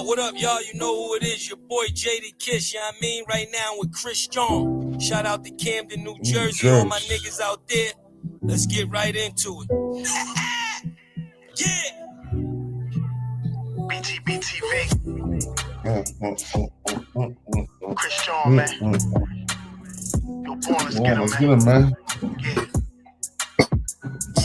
What up, y'all? You know who it is. Your boy Jaded Kiss, you know what I mean? Right now with Chris Strong. Shout out to Camden, New Jersey. All my niggas out there. Let's get right into it. Yeah. BTBTV. Chris Strong, man. Yo, boy, let's get him, man.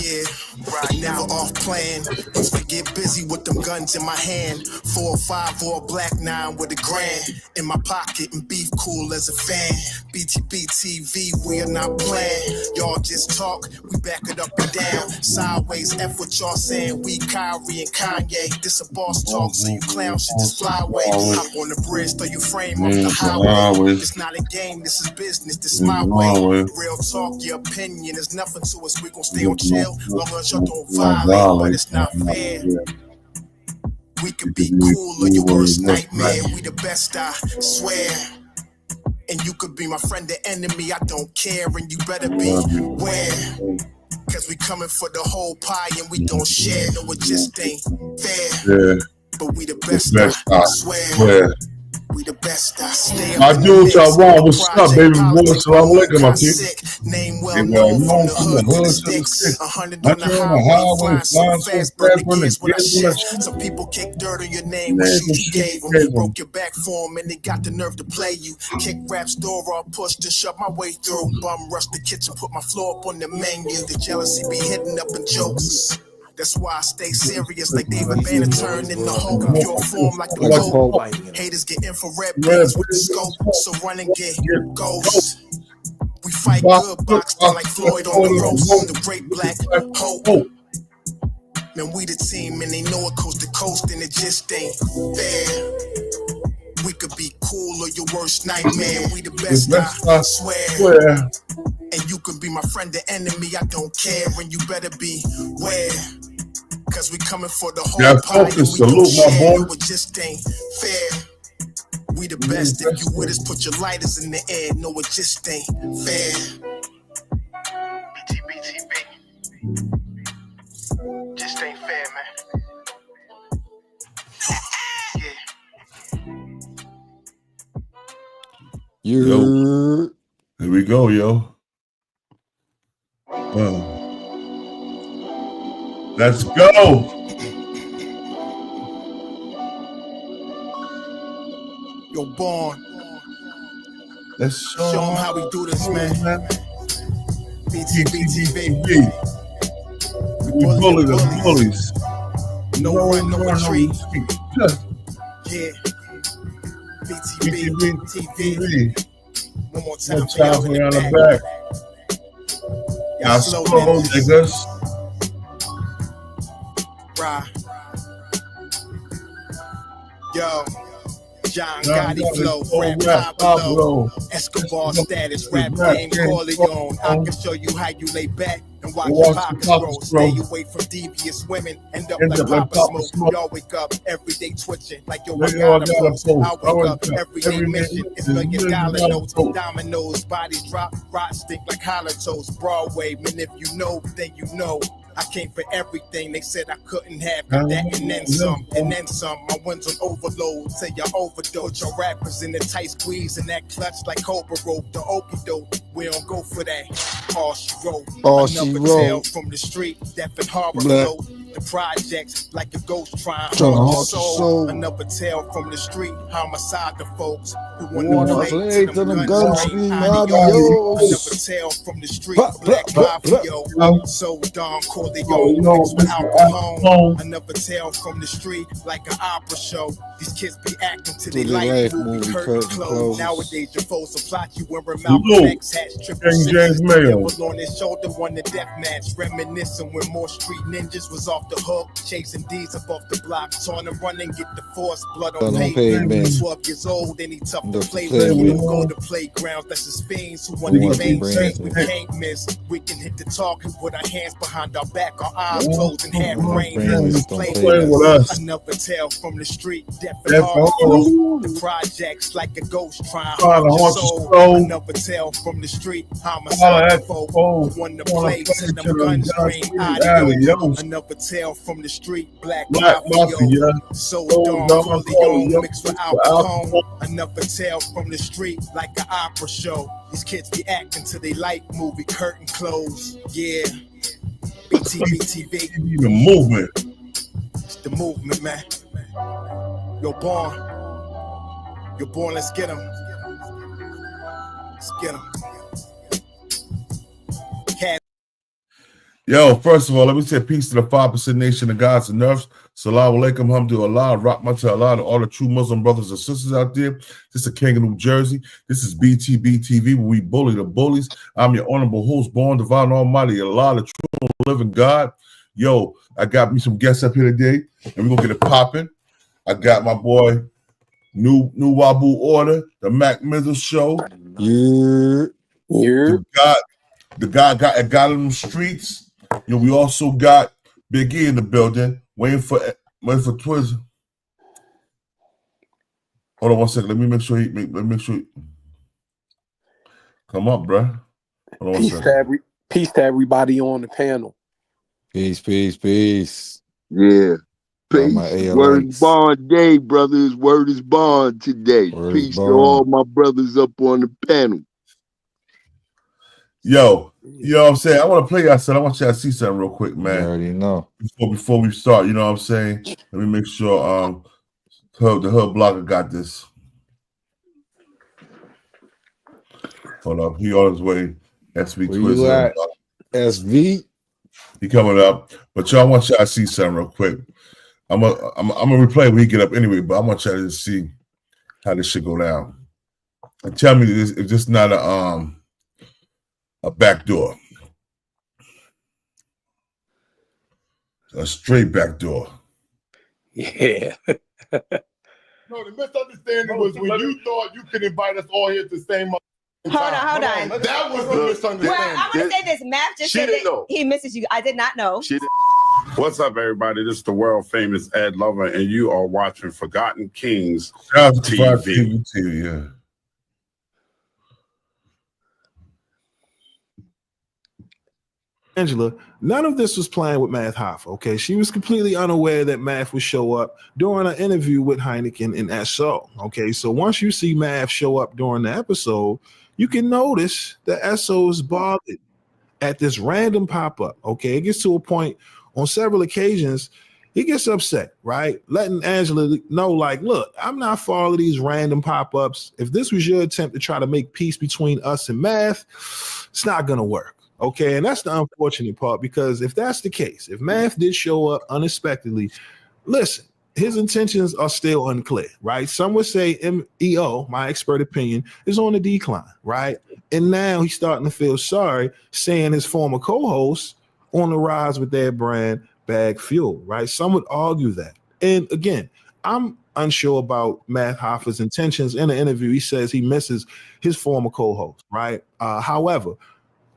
Yeah, right now off plan. Once we get busy with them guns in my hand, 4 or 5 or a black 9 with a grand in my pocket and beef cool as a fan. BTBTV, we are not playing. Y'all just talk, we back it up and down. Sideways, F what y'all saying. We Kyrie and Kanye. This a boss talk, so you clowns should just fly away. Hop on the bridge, throw your frame off the highway. It's not a game, this is business, this is my way. Real talk, your opinion is nothing to us. We gon' stay on chill, long as y'all don't violate, but it's not fair. We could be cool or your worst nightmare. We the best, I swear. And you could be my friend or enemy, I don't care. And you better beware, cause we coming for the whole pie and we don't share. No, it just ain't fair. But we the best, I swear. We the best, I stay. I do what y'all want. What's up, baby boy? Assalamu alaikum, my people. Name well known from the hood to the sticks. 100 on the highway, flying so fast, burning kids when I shift. Some people kick dirt on your name, what you gave them. You broke your back for them and they got the nerve to play you. Kick raps, door off, pushed and shove my way through. Bum rush the kitchen, put my floor up on the menu. The jealousy be hitting up in jokes. That's why I stay serious like David Banner turned in the Hulk in pure form like the Pope. Haters get infrared beams with the scope, so run and get ghosts. We fight good boxing like Floyd on the ropes, the great black hope. Man, we the team and they know it coast to coast and it just ain't fair. We could be cool or your worst nightmare. We the best, I swear. And you can be my friend or enemy, I don't care. And you better beware, cause we coming for the whole pie and we don't share. No, it just ain't fair. We the best, if you with us, put your lighters in the air. No, it just ain't fair. BTBTV. Just ain't fair, man. Yo, here we go, yo. Let's go. Yo, Born. Let's show them how we do this, man. BTBTV. We bully the bullies. No run, no retreat. Yeah. BTBTV. One more time for y'all in the back. Y'all slow, niggas. Right. Yo. John Gotti flow, rap Pablo, Escobar status, rap game Corleone. I can show you how you lay back and watch your pockets grow. Stay away from devious women, end up like Papa Smoke. Y'all wake up every day twitching like yo, I gotta post. I wake up every day mission. It's $1,000,000 notes, dominoes, bodies drop, rot stink like holocaust. Broadway, man, if you know, then you know. I came for everything they said I couldn't have, got that and then some, and then some. My ones on overload, say y'all overdose. Your rappers in the tight squeeze and that clutch like Cobra rope, the okie-doke. We don't go for that. All she wrote, another tale from the street, death and horror flow. The projects like a ghost trying to hold your soul. Another tale from the street, homicide the folks who want to play to them guns. Another tale from the street, black mafia. So Don Corleone mixed with alcohol. Another tale from the street, like an opera show. These kids be acting till they like movie curtain clothes. Nowadays your foes will plot you wearing Malcolm X hats, triple sixes, devil on his shoulder, won the death match, reminiscing when more street ninjas was off off the hook, chasing D's up off the block. Saw him run and get the force, blood on pavement. 12 years old, and he tough to play with. We don't go to playgrounds, that's his fiends who want to be mainstream. We can't miss. We can hit the talk and put our hands behind our back, our eyes closed and half brain. Play with us. Another tale from the street, death and hard. The projects like a ghost trying to haunt your soul. Another tale from the street, homicide folk. Won the place and them guns scream audio. Another tale from the street, black mafia. So Don Corleone mixed with Al Capone. Another tale from the street, like an opera show. These kids be acting till they like movie curtain close. Yeah, BTBTV. The movement. It's the movement, man. You're born. You're born. Let's get 'em. Let's get 'em. Yo, first of all, let me say peace to the 5% nation of gods and nerves. Salaam alaikum, hamdulillah, rahmatullah, Allah, to all the true Muslim brothers and sisters out there. This is the King of New Jersey. This is BTBTV, where we bully the bullies. I'm your honorable host, born divine almighty, Allah, the true living God. Yo, I got me some guests up here today, and we're going to get it popping. I got my boy, New Wabu Order, the Mac Mizzle Show. The guy got in the streets. You know, we also got Big E in the building, waiting for Twiz. Hold on 1 second. Let me make sure he come up, bro. Hold on 1 second. Peace to everybody on the panel. Peace. Yeah. Peace. Word is bond day, brothers. Word is bond today. Peace to all my brothers up on the panel. Yo, you know what I'm saying? I want to play y'all something. I want y'all to see something real quick, man. You already know. Before we start, you know what I'm saying? Let me make sure the Hood Blogger got this. Hold up. He on his way. SV Twiz. SV? He coming up. But y'all, I want y'all to see something real quick. I'm gonna replay when he get up anyway, but I want y'all to see how this shit go down. And tell me if this not a back door. A straight back door. Yeah. No, the misunderstanding was when you thought you could invite us all here at the same time. Hold on. That was the misunderstanding. Well, I'm going to say this. Math just said that he misses you. I did not know. What's up, everybody? This is the world famous Ed Lover, and you are watching Forgotten Kings TV. Yeah. Angela, none of this was planned with Math Hoffa, okay? She was completely unaware that Math would show up during an interview with Hynaken and Esso, okay? So once you see Math show up during the episode, you can notice that Esso is bothered at this random pop-up, okay? It gets to a point on several occasions, he gets upset, right? Letting Angela know, like, look, I'm not for all of these random pop-ups. If this was your attempt to try to make peace between us and Math, it's not gonna work. Okay, and that's the unfortunate part, because if that's the case, if Math did show up unexpectedly, listen, his intentions are still unclear, right? Some would say MEO, my expert opinion, is on the decline, right? And now he's starting to feel sorry, saying his former co-hosts on the rise with their brand Bag Fuel, right? Some would argue that. And again, I'm unsure about Math Hoffa's intentions. In the interview, he says he misses his former co-host, right? However,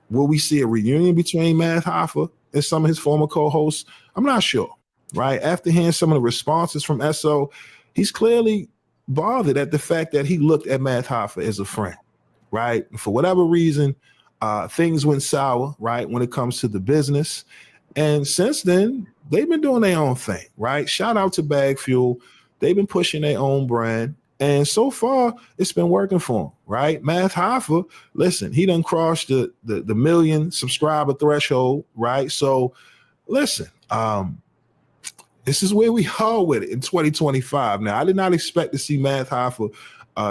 will we see a reunion between Math Hoffa and some of his former co-hosts? I'm not sure, right? After hearing some of the responses from Esso, he's clearly bothered at the fact that he looked at Math Hoffa as a friend, right? For whatever reason, things went sour, right, when it comes to the business. And since then, they've been doing their own thing, right? Shout out to Bag Fuel. They've been pushing their own brand. And so far, it's been working for him, right? Math Hoffa, listen, he done crossed the million subscriber threshold, right? So, listen, this is where we are with it in 2025. Now, I did not expect to see Math Hoffa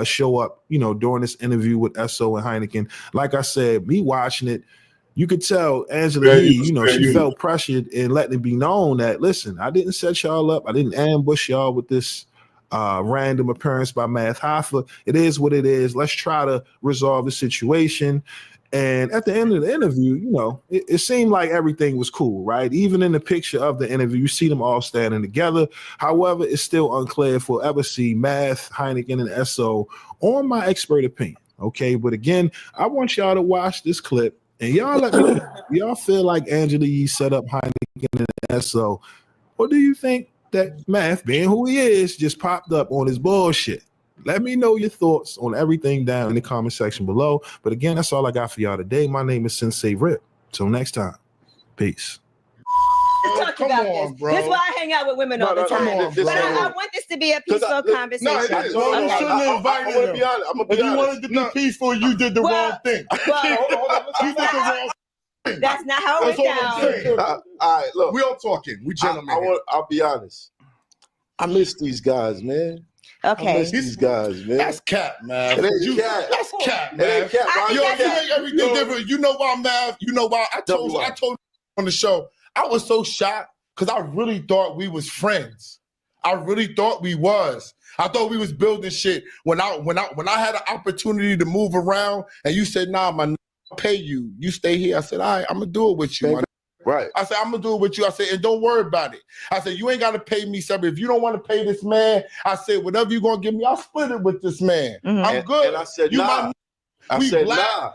show up, during this interview with Esso and Hynaken. Like I said, me watching it, you could tell Angela Yee, she felt pressured in letting it be known that, listen, I didn't set y'all up. I didn't ambush y'all with this random appearance by Math Hoffa. It is what it is. Let's try to resolve the situation. And at the end of the interview, you know, it seemed like everything was cool, right? Even in the picture of the interview, you see them all standing together. However, it's still unclear if we'll ever see Math, Hynaken, and Esso on my expert opinion. Okay, but again, I want y'all to watch this clip and y'all let me know. Y'all feel like Angela Yee set up Hynaken and Esso, or do you think that Math, being who he is, just popped up on his bullshit? Let me know your thoughts on everything down in the comment section below. But again, that's all I got for y'all today. My name is Sensei Rip. Till next time, peace. Talk about this. Bro. This is why I hang out with women all the time. But I want this to be a peaceful conversation. No, you shouldn't have invited him. If you wanted to be peaceful, you did the wrong thing. You did the wrong thing. That's not how it went down. All right, look. We all talking. We gentlemen. I'll be honest. I miss these guys, man. Okay. I miss these guys, man. That's cap, man. It ain't cap. That's cap, man. It ain't cap. You make everything different. You know why, man? You know why? I told you on the show, I was so shocked because I really thought we was friends. I really thought we was. I thought we was building shit. When I had an opportunity to move around and you said, nah, man, I'll pay you. You stay here. I said, all right, I'm gonna do it with you. Right. I said, I'm gonna do it with you. I said, and don't worry about it. I said, you ain't gotta pay me something. If you don't want to pay this man, I said, whatever you're gonna give me, I'll split it with this man. I'm good. And I said, nah. We black.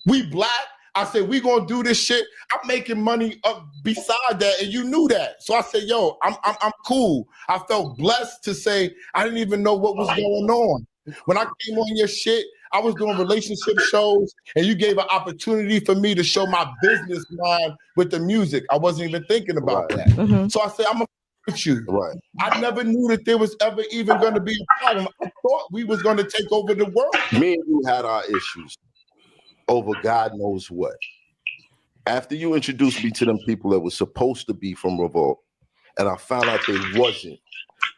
We black. I said, we gonna do this shit. I'm making money up beside that, and you knew that. So I said, yo, I'm cool. I felt blessed to say I didn't even know what was going on. When I came on your shit, I was doing relationship shows, and you gave an opportunity for me to show my business mind with the music. I wasn't even thinking about that. So I said, I'm gonna with you. Right. I never knew that there was ever even going to be a problem. I thought we was going to take over the world. Me and you had our issues over God knows what. After you introduced me to them people that were supposed to be from Revolt, and I found out they wasn't,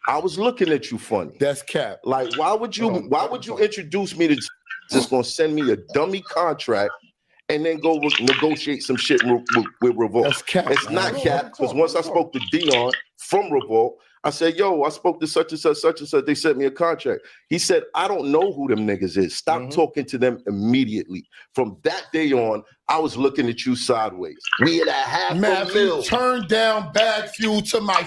I was looking at you funny. That's cap. Like, why would you introduce me to just gonna send me a dummy contract and then go negotiate some shit with Revolt? That's cap. It's not cap, because once I spoke to Dion from Revolt, I said, yo, I spoke to such and such. They sent me a contract. He said, I don't know who them niggas is. Stop talking to them immediately. From that day on, I was looking at you sideways. We had a half a mil. You turned down Bag Fuel to my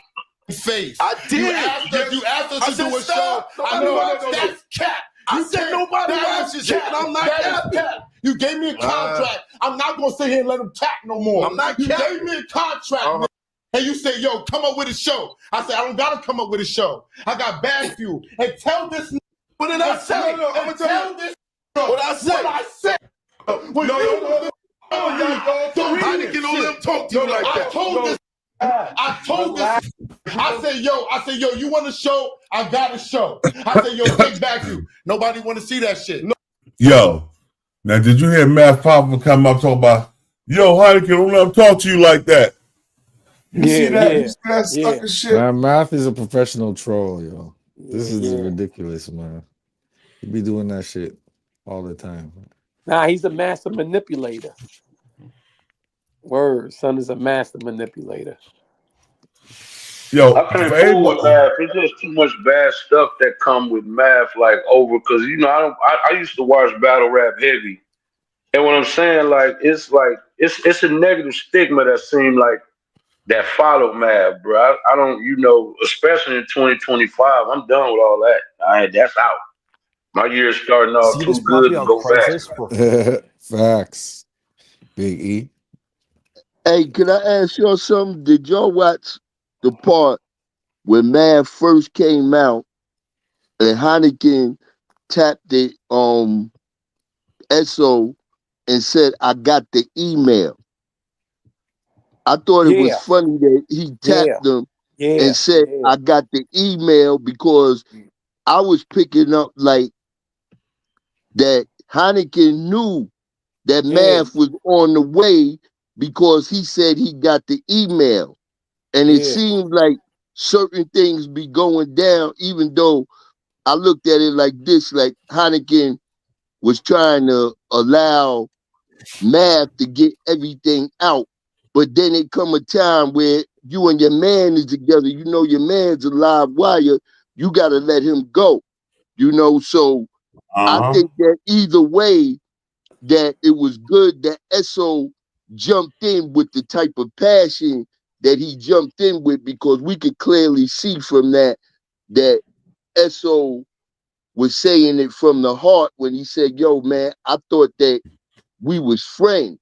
face. I did. You asked us to do a show. I know that's cap. I said nobody watches shit, and I'm not capping. You gave me a contract. I'm not gonna sit here and let them cap no more. I'm not You capping. gave me a contract. And you say, yo, come up with a show. I said, I don't gotta come up with a show. I got Bag Fuel. And tell this. What did I say? I'm gonna tell this. What I said? What I said. No. Hynaken don't let him talk to you like that. I told this. I said, yo, you want a show? I got a show. I said, yo, take Bag Fuel. Nobody want to see that shit. No. Yo, now did you hear Math Hoffa come up talk about, yo, Hynaken, don't let him talk to you like that? You see that? You see that sucker shit? Man, Math is a professional troll, yo. This is ridiculous, man. He be doing that shit all the time. Nah, he's a master manipulator. Word, son is a master manipulator. Yo, I can't fool with Math. It's just too much bad stuff that come with Math, like over. Because I used to watch battle rap heavy, and what I'm saying, it's a negative stigma that seemed like that followed Math, bro. I don't, especially in 2025, I'm done with all that. That's out. My year's starting off too good to go back. Facts. Big E. Hey, can I ask y'all something? Did y'all watch the part when Math first came out and Hynaken tapped the Esso and said, I got the email? I thought it was funny that he tapped them and said, I got the email, because I was picking up like that Hynaken knew that Math was on the way because he said he got the email. And it seemed like certain things be going down, even though I looked at it like this, like Hynaken was trying to allow Math to get everything out. But then it come a time where you and your man is together. You know your man's a live wire. You got to let him go. So I think that either way, that it was good that Esso jumped in with the type of passion that he jumped in with, because we could clearly see from that Esso was saying it from the heart when he said, yo, man, I thought that we was friends.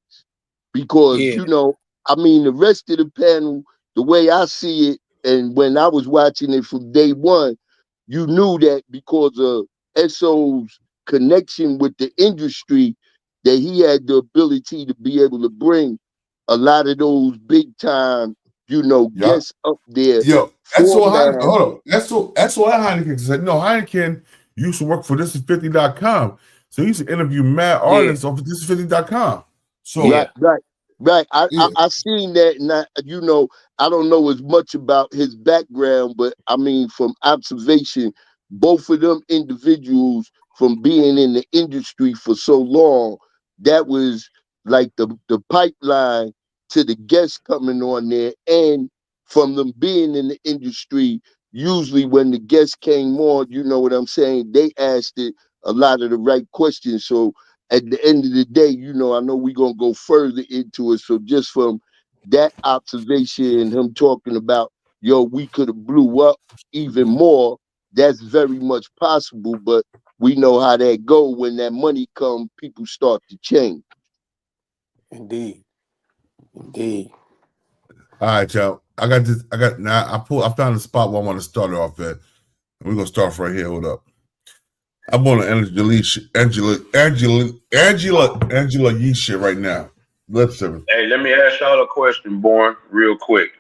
Because, you know, I mean, the rest of the panel, the way I see it, and when I was watching it from day one, you knew that because of Esso's connection with the industry, that he had the ability to be able to bring a lot of those big time, you know, guests up there. Yo, Esso Hynaken, hold on. Esso Hynaken said, no, Hynaken used to work for thisis50.com. So he used to interview mad artists off of thisis50.com. So Right. I seen that, and you know, I don't know as much about his background, but I mean, from observation, both of them individuals, from being in the industry for so long, that was like the pipeline to the guests coming on there, and from them being in the industry, usually when the guests came on, you know what I'm saying, they asked it a lot of the right questions. So at the end of the day, you know, I know we're going to go further into it. So just from that observation and him talking about, yo, we could have blew up even more, that's very much possible. But we know how that go. When that money comes, people start to change. Indeed. All right, y'all. I found the spot where I want to start off at. We're going to start right here. Hold up. I'm on Angela Yee shit right now. Lip Service. Hey, let me ask y'all a question, Born, real quick.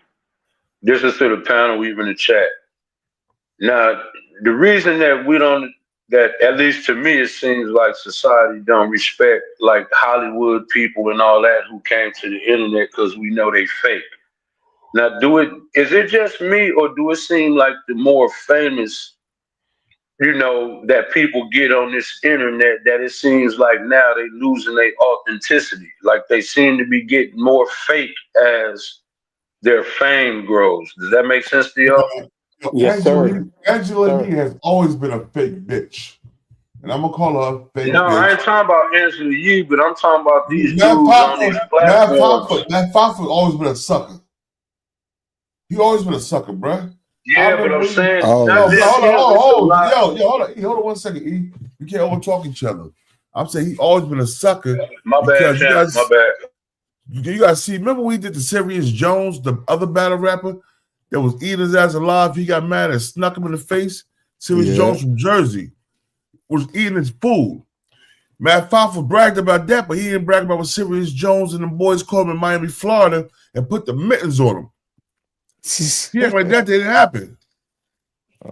This is to the panel, even the chat. Now, the reason that at least to me, it seems like society don't respect like Hollywood people and all that who came to the internet because we know they fake. Now, is it just me, or do it seem like the more famous, you know, that people get on this internet, that it seems like now they losing their authenticity? Like they seem to be getting more fake as their fame grows. Does that make sense to y'all? Yes, sir. Angela Yee has always been a fake bitch. And I'm going to call her a fake bitch. No, I ain't talking about Angela Yee, but I'm talking about these dudes on these platforms. Math Hoffa always been a sucker. He always been a sucker, bruh. Yeah, but I'm saying... Hold on 1 second, E. You can't over-talk each other. I'm saying he always been a sucker. My bad, champ. My bad. You guys see, remember when we did the Serious Jones, the other battle rapper that was eating his ass alive? He got mad and snuck him in the face. Serious Jones from Jersey was eating his food. Matt Hoffa bragged about that, but he didn't brag about what Serious Jones and the boys called him in Miami, Florida, and put the mittens on him. Yeah, like that didn't happen.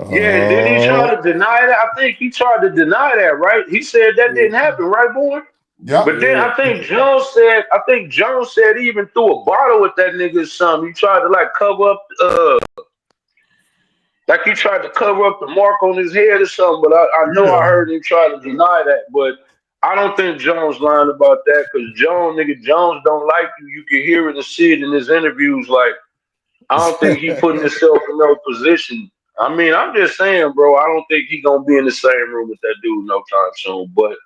Yeah, did he try to deny that? I think he tried to deny that, right? He said that didn't happen, right, boy? Yeah. But then I think Jones said he even threw a bottle at that nigga or something. He tried to like cover up like he tried to cover up the mark on his head or something. But I know I heard him try to deny that. But I don't think Jones lying about that, because Jones don't like you. You can hear it and see it in his interviews. Like, I don't think he putting himself in no position. I mean, I'm just saying, bro, I don't think he gonna be in the same room with that dude no time soon. But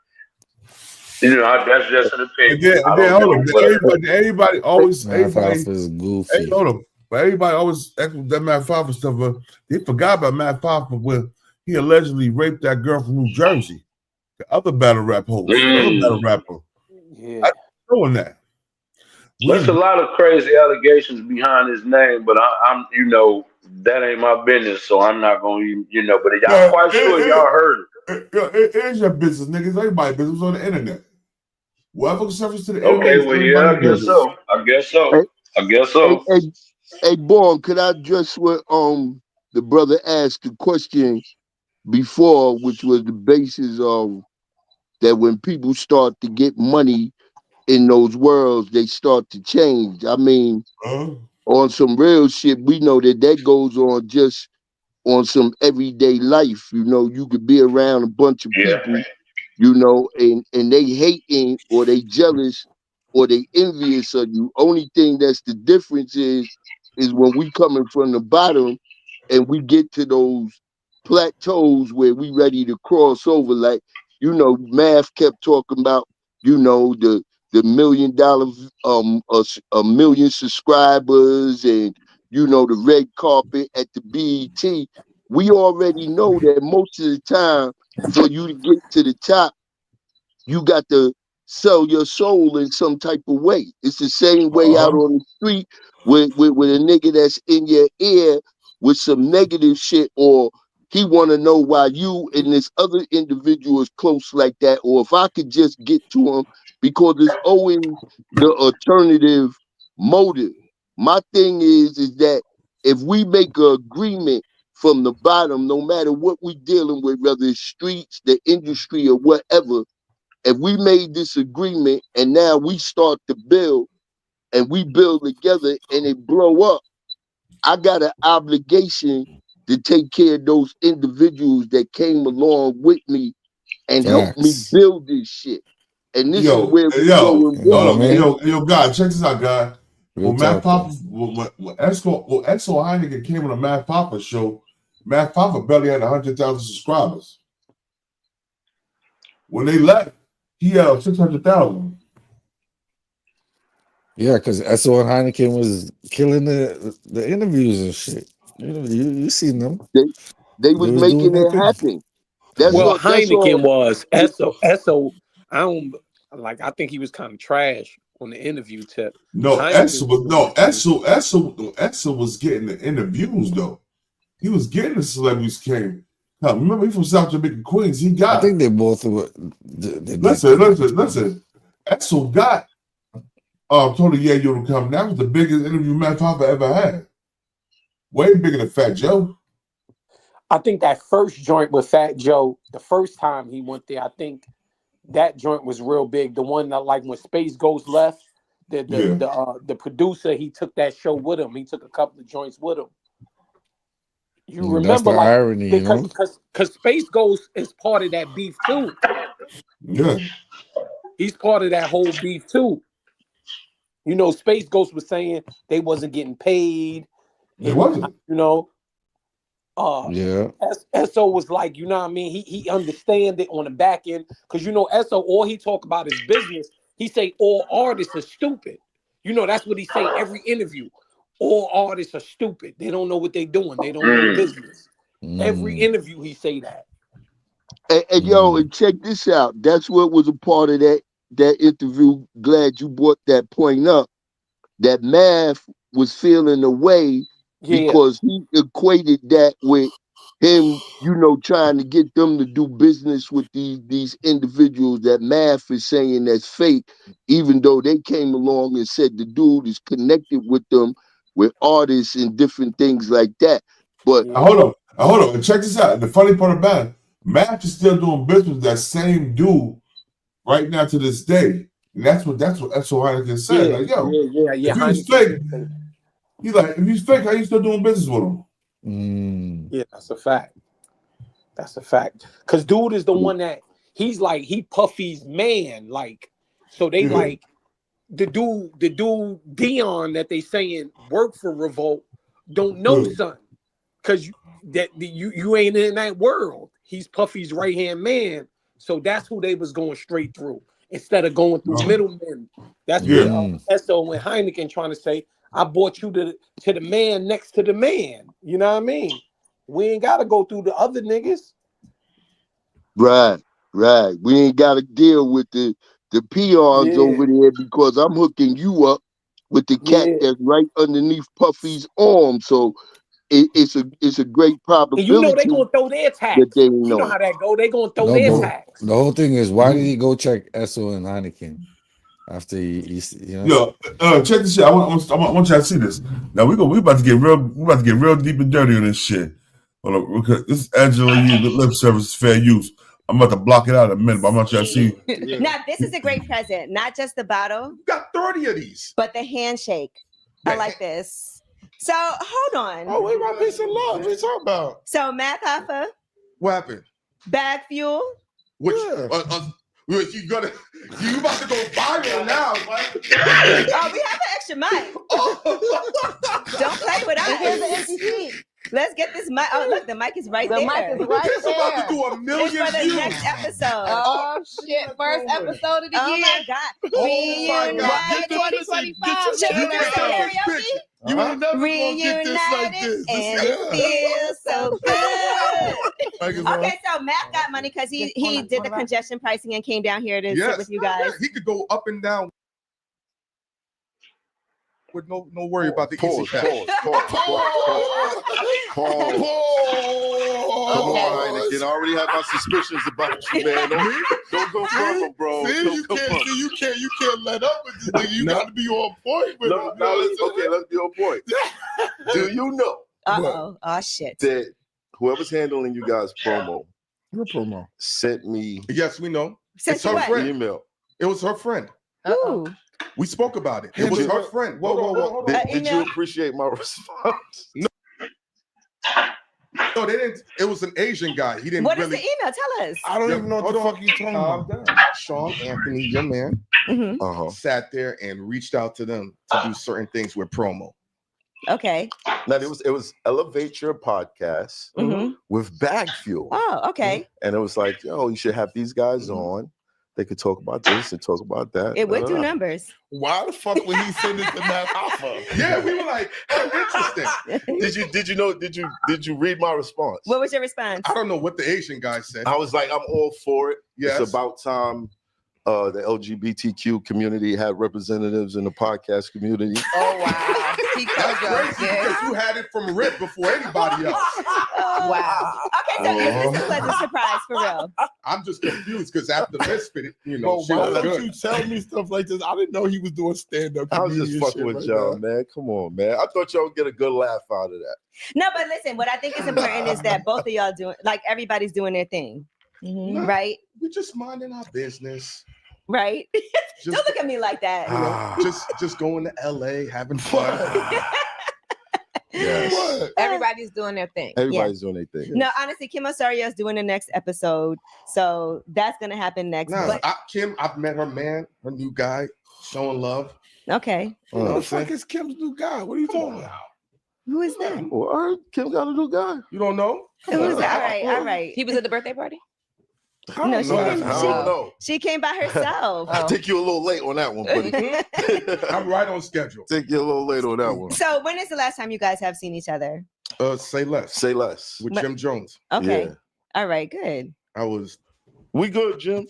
you know, that's just an opinion. Everybody always Math Hoffa is goofy. Hey, hold on. But everybody always echo that Math Hoffa stuff. But they forgot about Math Hoffa when he allegedly raped that girl from New Jersey, the other battle rap host, the other battle rapper. Yeah, I'm doing that. There's a lot of crazy allegations behind his name, but I'm you know, that ain't my business, so I'm not gonna even, you know. But y'all quite sure y'all heard it. It is your business, niggas. Everybody's business on the internet. Whatever surface to the internet. Okay, well, yeah, I guess so. I guess so. Hey, Born, could I address what the brother asked the question before, which was the basis of that when people start to get money in those worlds, they start to change. I mean, on some real shit, we know that goes on just on some everyday life. You know, you could be around a bunch of people, you know, and they hating or they jealous or they envious of you. Only thing that's the difference is when we coming from the bottom and we get to those plateaus where we ready to cross over. Like, you know, Math kept talking about you know, the $1 million, a million subscribers, and you know, the red carpet at the BET. We already know that most of the time, for you to get to the top, you got to sell your soul in some type of way. It's the same way out on the street with a nigga that's in your ear with some negative shit, or he want to know why you and this other individual is close like that, or if I could just get to him, because there's always the alternative motive. My thing is that if we make an agreement from the bottom, no matter what we dealing with, whether it's streets, the industry, or whatever, if we made this agreement and now we start to build and we build together and it blow up, I got an obligation to take care of those individuals that came along with me and help me build this shit. And this is where we yo, God, check this out, God. When Math Hoffa, when Esso Hynaken came on the Math Hoffa show, Math Hoffa barely had 100,000 subscribers. When they left, he had 600,000. Yeah, because Esso and Hynaken was killing the interviews and shit. You know, you seen them. They was making it happen. Hynaken was Esso. I think he was kind of trash on the interview tip. Esso was getting the interviews though. He was getting the celebrities came. Now, remember, he from South Jamaica, Queens. He got. I think they both were. Listen. Esso got Tony Yayo to come. That was the biggest interview Math Hoffa ever had. Way bigger than Fat Joe. I think that first joint with Fat Joe, the first time he went there, I think that joint was real big. The one that, like, when Space Ghost left, the producer, he took that show with him. He took a couple of joints with him. You remember, like, irony, because Space Ghost is part of that beef too. Yeah, he's part of that whole beef too. You know, Space Ghost was saying they wasn't getting paid. They wasn't. You know, Esso was like, you know what I mean? He understand it on the back end, because you know Esso, all he talk about is business. He say all artists are stupid. You know, that's what he say every interview. All artists are stupid. They don't know what they doing. They don't know business. Every interview he say that. And yo, and check this out. That's what was a part of that interview. Glad you brought that point up. That Math was feeling a way because he equated that with him, you know, trying to get them to do business with these individuals that Math is saying that's fake, even though they came along and said the dude is connected with them, with artists and different things like that. But hold on. And check this out. The funny part about it, Math is still doing business with that same dude right now to this day. And that's what Esso Hynaken said. Like, yo, if he's fake, he's like, if he's fake, how you still doing business with him? Yeah, that's a fact. That's a fact. Because dude is the one that he's like, he Puffy's man. Like, so they like the dude Dion that they saying work for Revolt don't know son. Because you ain't in that world. He's Puffy's right hand man. So that's who they was going straight through instead of going through middlemen. That's what Esso and Hynaken trying to say. I brought you to the man next to the man. You know what I mean? We ain't gotta go through the other niggas. Right. We ain't gotta deal with the peons over there, because I'm hooking you up with the cat that's right underneath Puffy's arm. So it's a great probability. And you know they gonna throw their tax. You know how that go. They gonna throw their tax. The whole thing is, why did he go check Esso and Hynaken after he you know? Yo, check this shit. I want y'all to see this. Now we about to get real deep and dirty on this shit. Because this is Angela Yee Lip Service Fair Use. I'm about to block it out in a minute, but I want y'all to see. Now, this is a great present. Not just the bottle. You got 30 of these. But the handshake. I like this. So, hold on. Oh, wait, my piece of love. What are you talking about? So, Math Hoffa. What happened? Bag fuel. Which, you about to go viral now, right? Oh, we have an extra mic. Don't play with us. Here's the empty seat. Let's get this mic mic. Oh, look, the mic is right The there. mic is right This there. about to do a It's million for the views. next episode. Oh shit! First episode of the Oh year. my God. Oh my God. Get this, listen, get your, Should we you do get some this karaoke? picture. You ain't never gonna get this like this. And it feels so good. Yeah. Okay, so Matt got money because he did the congestion pricing and came down here to sit with you guys. He could go up and down with no worry about the easy cash. Pause. Come on, Hynaken. I already have my suspicions about you, man. Don't go further, bro. See, you can't let up with this nigga. You got to be on point with him. Let's be on point. Do you know? Oh shit. That whoever's handling you guys' promo, your promo, sent me. Yes, we know. It's her friend. Email. It was her friend. Ooh. We spoke about it. It was her friend. Whoa. Did you appreciate my response? No, they didn't. It was an Asian guy. He didn't. What really, is the email? Tell us. I don't even know what the fuck you talking about. Sean Anthony, your man, sat there and reached out to them to do certain things with promo. Okay. Now it was Elevate Your Podcast with Bag Fuel. Oh, okay. And it was like, yo, you should have these guys on. They could talk about this and talk about that. It would do numbers. Why the fuck would he send it to Math Hoffa? Yeah, we were like, oh, interesting. Did you read my response? What was your response? I don't know what the Asian guy said. I was like, I'm all for it. Yes. It's about time the LGBTQ community had representatives in the podcast community. Oh wow. That's crazy because you had it from Rip before anybody else. Wow. Okay, so is this a pleasant surprise for real? I'm just confused because after Misfit, why don't you tell me stuff like this? I didn't know he was doing stand-up. I was just fucking with y'all, man. Come on, man. I thought y'all would get a good laugh out of that. No, but listen, what I think is important is that both of y'all doing, like everybody's doing their thing, right? We just minding our business. Right? Don't look at me like that. Just going to LA, having fun. Yes. Everybody's doing their thing. Everybody's doing their thing. No, honestly, Kim Osorio is doing the next episode, so that's gonna happen next. Kim, I've met her man, her new guy, showing love. Okay. What the fuck is Kim's new guy? What are you talking about? Who is that? Well, Kim got a new guy. You don't know? Who is that? All right. He was at the birthday party? No, she came by herself. I think you're a little late on that one, buddy. I'm right on schedule. Think you're a little late on that one. So when is the last time you guys have seen each other? Say Less. Say Less. With Jim Jones. Okay. Yeah. All right, good. We good, Jim.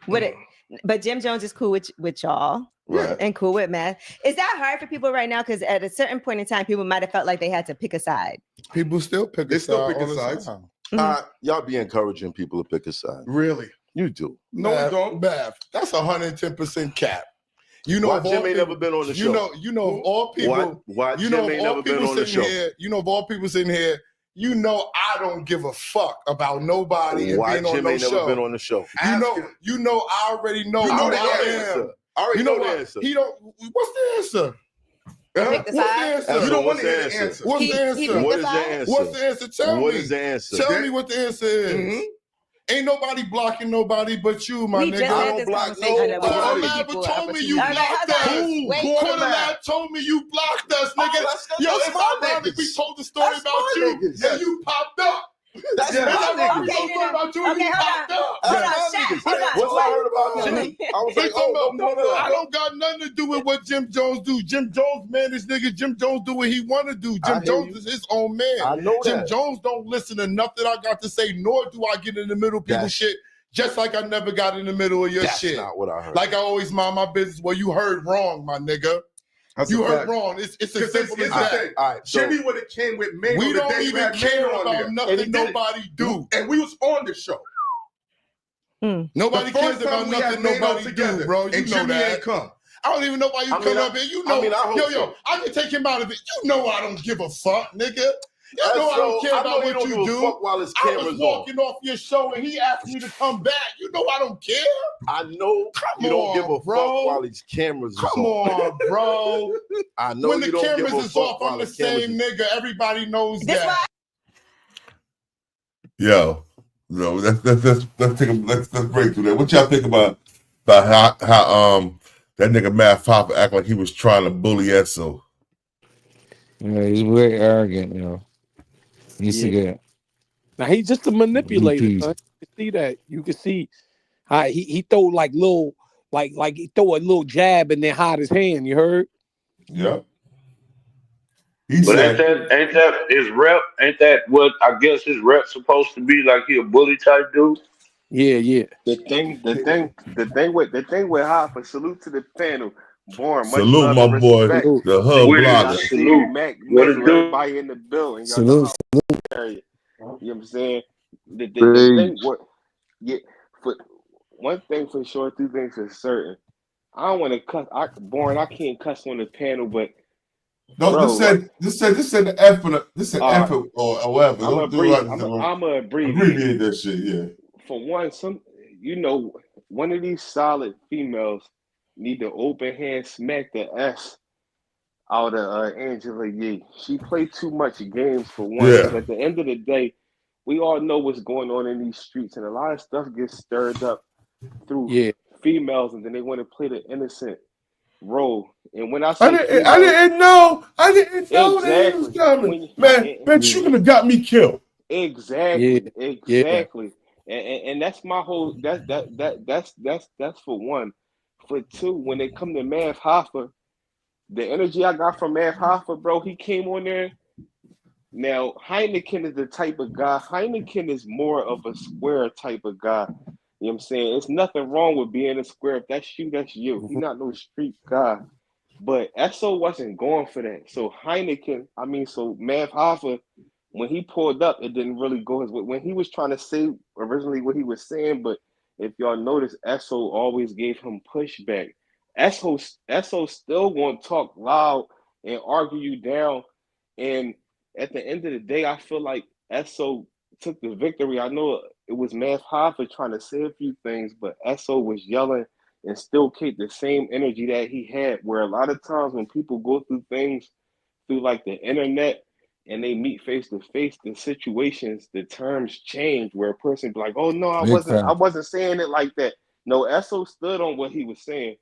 But Jim Jones is cool with y'all. Right. And cool with Math. Is that hard for people right now? Because at a certain point in time, people might have felt like they had to pick a side. People still pick a side. Y'all be encouraging people to pick a side. Really? You do. No, we don't. Math. That's 110% cap. You know, why Jim ain't never been on the show? You know, of all people. Why Jim ain't never been on the show? You know, of all people sitting here, you know, I don't give a fuck about nobody. Why and being Jim on ain't no never show. been on the show? You know, I already know who I am. I already know the answer. He don't. What's the answer? What's the answer? You don't want to hear the answer. What's the answer? What is the answer? What's the answer? Tell me. What is the answer? Tell me what the answer is. Ain't nobody blocking nobody but you, my nigga. I don't block nobody. Quarterlab told me you blocked us. Quarterlab told me you blocked us, nigga. Yo, it's ironic we told the story about you. Yeah, you popped up. That's Okay, my niggas. hold on. What's I heard about him? I was like, no. I don't got nothing to do with what Jim Jones do. Jim Jones, man, this nigga Jim Jones do what he want to do. Jim Jones is his own man. I know Jim Jones don't listen to nothing I got to say, nor do I get in the middle of people's shit. Just like I never got in the middle of your shit. That's not what I heard. Like I always mind my business. Well, you heard wrong, my nigga. You heard wrong. It's as simple as that. All right, Jimmy would have came with Mano. We don't even care about nothing nobody do. And we was on the show. Nobody cares about nothing nobody do, bro. You know that. Ain't come. I don't even know why you come up here. You know, I can take him out of it. You know I don't give a fuck, nigga. You know I don't care about what you do. I was walking off your show and he asked me to come back. You know I don't care. I know you don't give a fuck while these cameras are on. Come on, bro. I know when the cameras is off, I'm the same nigga. Everybody knows that. Yo, no, let's break through that. What y'all think about how that nigga Math Hoffa act like he was trying to bully Esso? Yeah, he's very arrogant, you know. He used to get. Now he's just a manipulator. VPs. Son. You can see that. You can see how he throw like little like he throw a little jab and then hide his hand. You heard? Yep. But ain't that his rep? Ain't that what I guess his rep's supposed to be? Like he a bully type dude? Yeah. The thing with Hoffa, salute to the panel. Born, much salute love my and boy, respect. the hub blogger. Salute, Mac, everybody in the building. Y'all Salute. you know what I'm saying? The thing, for one thing for sure, two things for certain. I don't want to cuss. I can't cuss on the panel, but no, bro, this said the effort. This an effort or whatever. I'm gonna abbreviate that shit. Yeah. For one, one of these solid females need to open hand smack the S out of Angela Yee. She played too much games for one. Yeah. At the end of the day, we all know what's going on in these streets, and a lot of stuff gets stirred up through females, and then they want to play the innocent role. And when I say I didn't know exactly. that he was coming. Man, you could have got me killed. Exactly. And that's my whole. That's for one. For two, when they come to Math Hoffa, the energy I got from Math Hoffa, bro, he came on there. Now, Hynaken is the type of guy. Hynaken is more of a square type of guy. You know what I'm saying? It's nothing wrong with being a square. If that's you, that's you. He's not no street guy. But Esso wasn't going for that. So Math Hoffa, when he pulled up, it didn't really go his way. When he was trying to say originally what he was saying, but if y'all notice, Esso always gave him pushback. Esso still won't talk loud and argue you down. And at the end of the day, I feel like Esso took the victory. I know it was Math Hoffa trying to say a few things, but Esso was yelling and still kept the same energy that he had, where a lot of times when people go through things through like the internet and they meet face to face, the situations, the terms change, where a person be like, oh no, I wasn't saying it like that. No, Esso stood on what he was saying,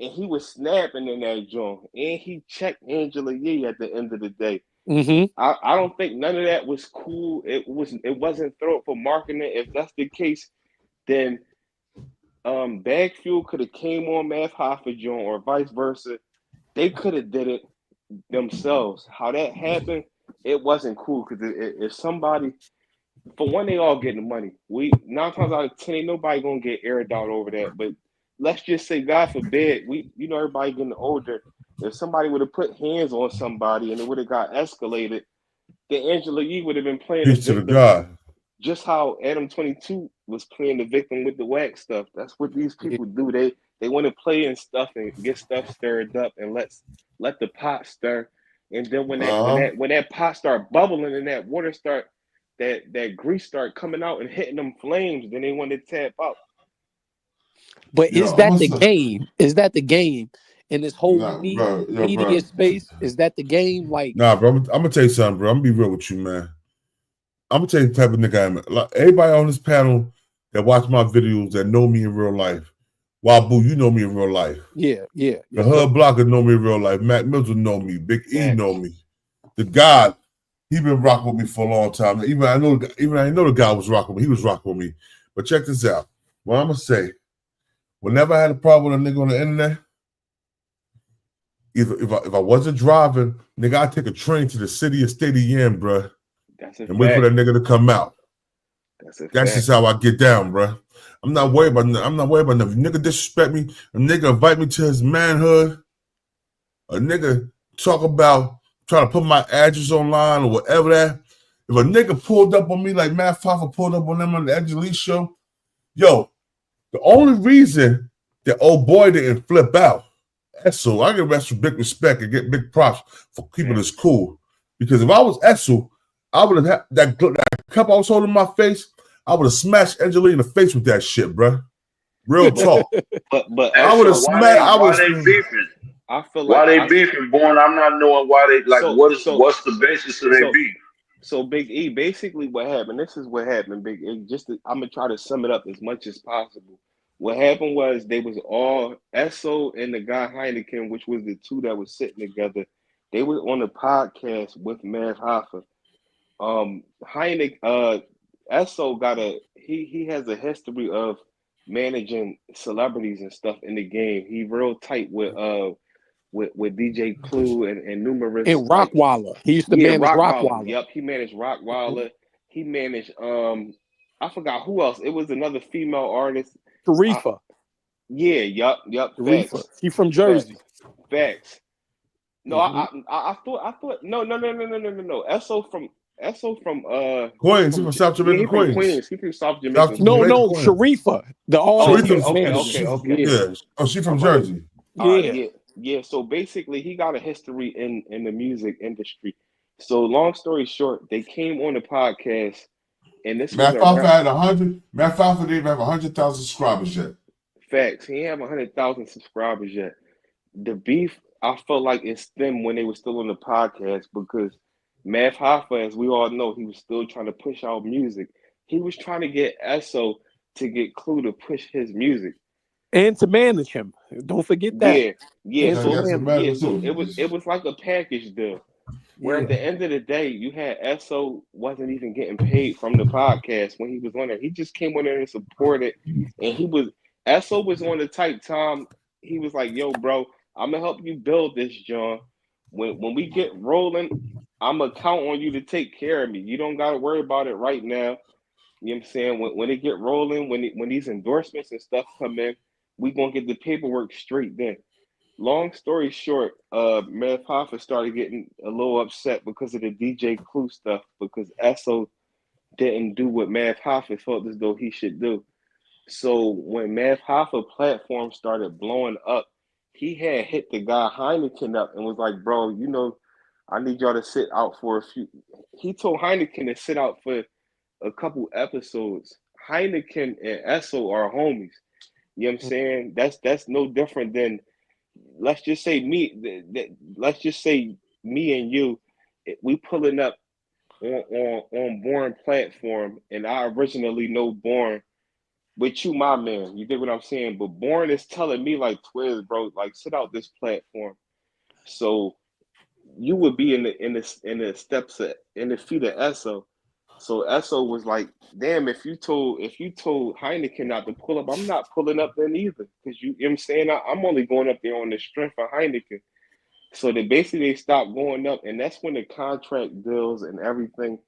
and he was snapping in that joint, and he checked Angela Yee at the end of the day. Mm-hmm. I don't think none of that was cool. It wasn't thrown for marketing. If that's the case, then Bag Fuel could have came on Math Hoffa joint or vice versa. They could have did it themselves. How that happened, it wasn't cool, because if somebody, for one, they all getting the money. 9 times out of 10, ain't nobody gonna get aired out over that. But let's just say, God forbid, everybody getting older. If somebody would have put hands on somebody and it would have got escalated, then Angela Yee would have been playing Peace to the God. Just how Adam 22 was playing the victim with the wax stuff. That's what these people do. They want to play and stuff and get stuff stirred up and let the pot stir. And then when that pot start bubbling and that water start, that grease start coming out and hitting them flames, then they want to tap out. But is that the game? Is that the game in this whole media space? Is that the game? Like, nah, bro. I'm gonna tell you something, bro. I'm gonna be real with you, man. I'm gonna tell you the type of nigga I am. Like, everybody on this panel that watch my videos that know me in real life. Wabu, you know me in real life. Yeah. The Hub Blocker know me in real life. Mac Mills know me. Big E know me. The God, he been rocking with me for a long time. Even I know the guy was rocking with me. He was rocking with me. But check this out. What I'm gonna say, whenever I had a problem with a nigga on the internet, if I wasn't driving, nigga, I'd take a train to the city or state of Yam, bruh. And wait for that nigga to come out. That's just how I get down, bro. I'm not worried about nothing. Nigga disrespect me, a nigga invite me to his manhood, a nigga talk about trying to put my address online or whatever that. If a nigga pulled up on me like Math Hoffa pulled up on them on the Angela Yee show, yo, the only reason that old boy didn't flip out, Esso, I give Esso big respect and get big props for keeping this cool. Because if I was Esso, I would have had that cup I was holding in my face. I would have smashed Angela in the face with that shit, bro. Real talk. but I would have smashed. Why they beefing? I feel like why they beefing, Born? I'm not knowing why they like. What's the basis of their beef? So Big E, basically what happened. This is what happened, Big E. I'm gonna try to sum it up as much as possible. What happened was they was all Esso and the guy Hynaken, which was the two that was sitting together. They was on the podcast with Math Hoffa. Hynaken, Esso he has a history of managing celebrities and stuff in the game. He real tight with DJ Clue and numerous and Rockwaller. He used to manage Rockwaller. Yep, he managed Rockwaller. He managed I forgot who else. It was another female artist. Tarifa. Yep. Tarifa. She from Jersey. Facts. No, I thought no. Esso from Queens. He from South Jamaica, Queens. He from South Jamaica. No, Sharifa. The artist. Okay. Yeah. Oh, she from Jersey. Yeah. So basically, he got a history in the music industry. So long story short, they came on the podcast, and this Math Hoffa had 100. Math Hoffa didn't even have 100,000 subscribers yet. Facts. He didn't have 100,000 subscribers yet. The beef, I felt like it stemmed when they were still on the podcast because Math Hoffa, as we all know, he was still trying to push out music. He was trying to get Esso to get Clue to push his music. And to manage him. Don't forget that. Yeah. So it was like a package deal. Where at the end of the day, you had Esso wasn't even getting paid from the podcast when he was on there. He just came on there and supported. And Esso was on the type time. He was like, yo, bro, I'm gonna help you build this, John. When we get rolling, I'm gonna count on you to take care of me. You don't gotta worry about it right now. You know what I'm saying? When it get rolling, when these endorsements and stuff come in, we gonna get the paperwork straight then. Long story short, Math Hoffa started getting a little upset because of the DJ Clue stuff because Esso didn't do what Math Hoffa felt as though he should do. So when Math Hoffa platform started blowing up, he had hit the guy Hynaken up and was like, bro, you know, I need y'all to sit out for a few. He told Hynaken to sit out for a couple episodes. Hynaken and Esso are homies. You know what I'm saying? That's no different than let's just say me and you, we pulling up on Born platform, and I originally know Born with you, my man. You dig what I'm saying? But Born is telling me like, Twiz, bro, like sit out this platform. So you would be in the steps in the feet of Esso. So Esso was like, damn, if you told Hynaken not to pull up, I'm not pulling up then either. Because you know what I'm saying? I'm only going up there on the strength of Hynaken. So they stopped going up, and that's when the contract deals and everything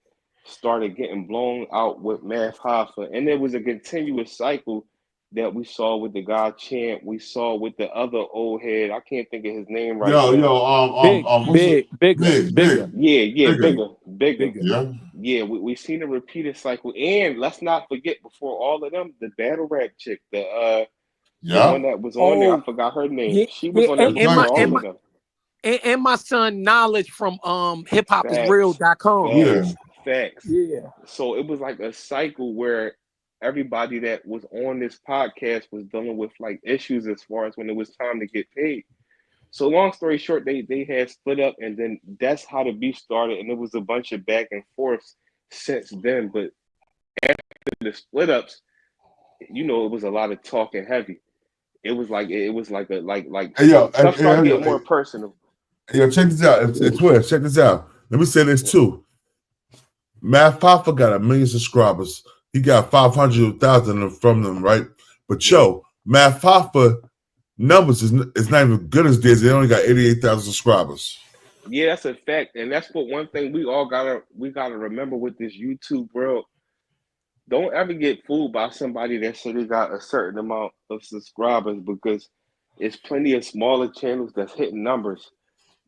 started getting blown out with Math Hoffa. And there was a continuous cycle that we saw with the guy Champ. We saw with the other old head. I can't think of his name right now. Bigger. Bigger. Yeah, we seen a repeated cycle. And let's not forget, before all of them, the battle rap chick, the one that was on there, I forgot her name. Yeah, she was on there before all of them. And my son Knowledge from hiphopisreal.com. Yeah. Facts. Yeah. So it was like a cycle where everybody that was on this podcast was dealing with like issues as far as when it was time to get paid. So long story short, they had split up, and then that's how the beef started, and it was a bunch of back and forth since then. But after the split ups, you know, it was a lot of talking heavy. It was like stuff started getting more personal. Yo, check this out. Twitch, check this out. Let me say this too. Math Hoffa got 1 million subscribers. He got 500,000 from them, right? But yo, Math Hoffa numbers is not even good as theirs. They only got 88,000 subscribers. Yeah, that's a fact, and that's what one thing we gotta remember with this YouTube world. Don't ever get fooled by somebody that said they got a certain amount of subscribers, because it's plenty of smaller channels that's hitting numbers.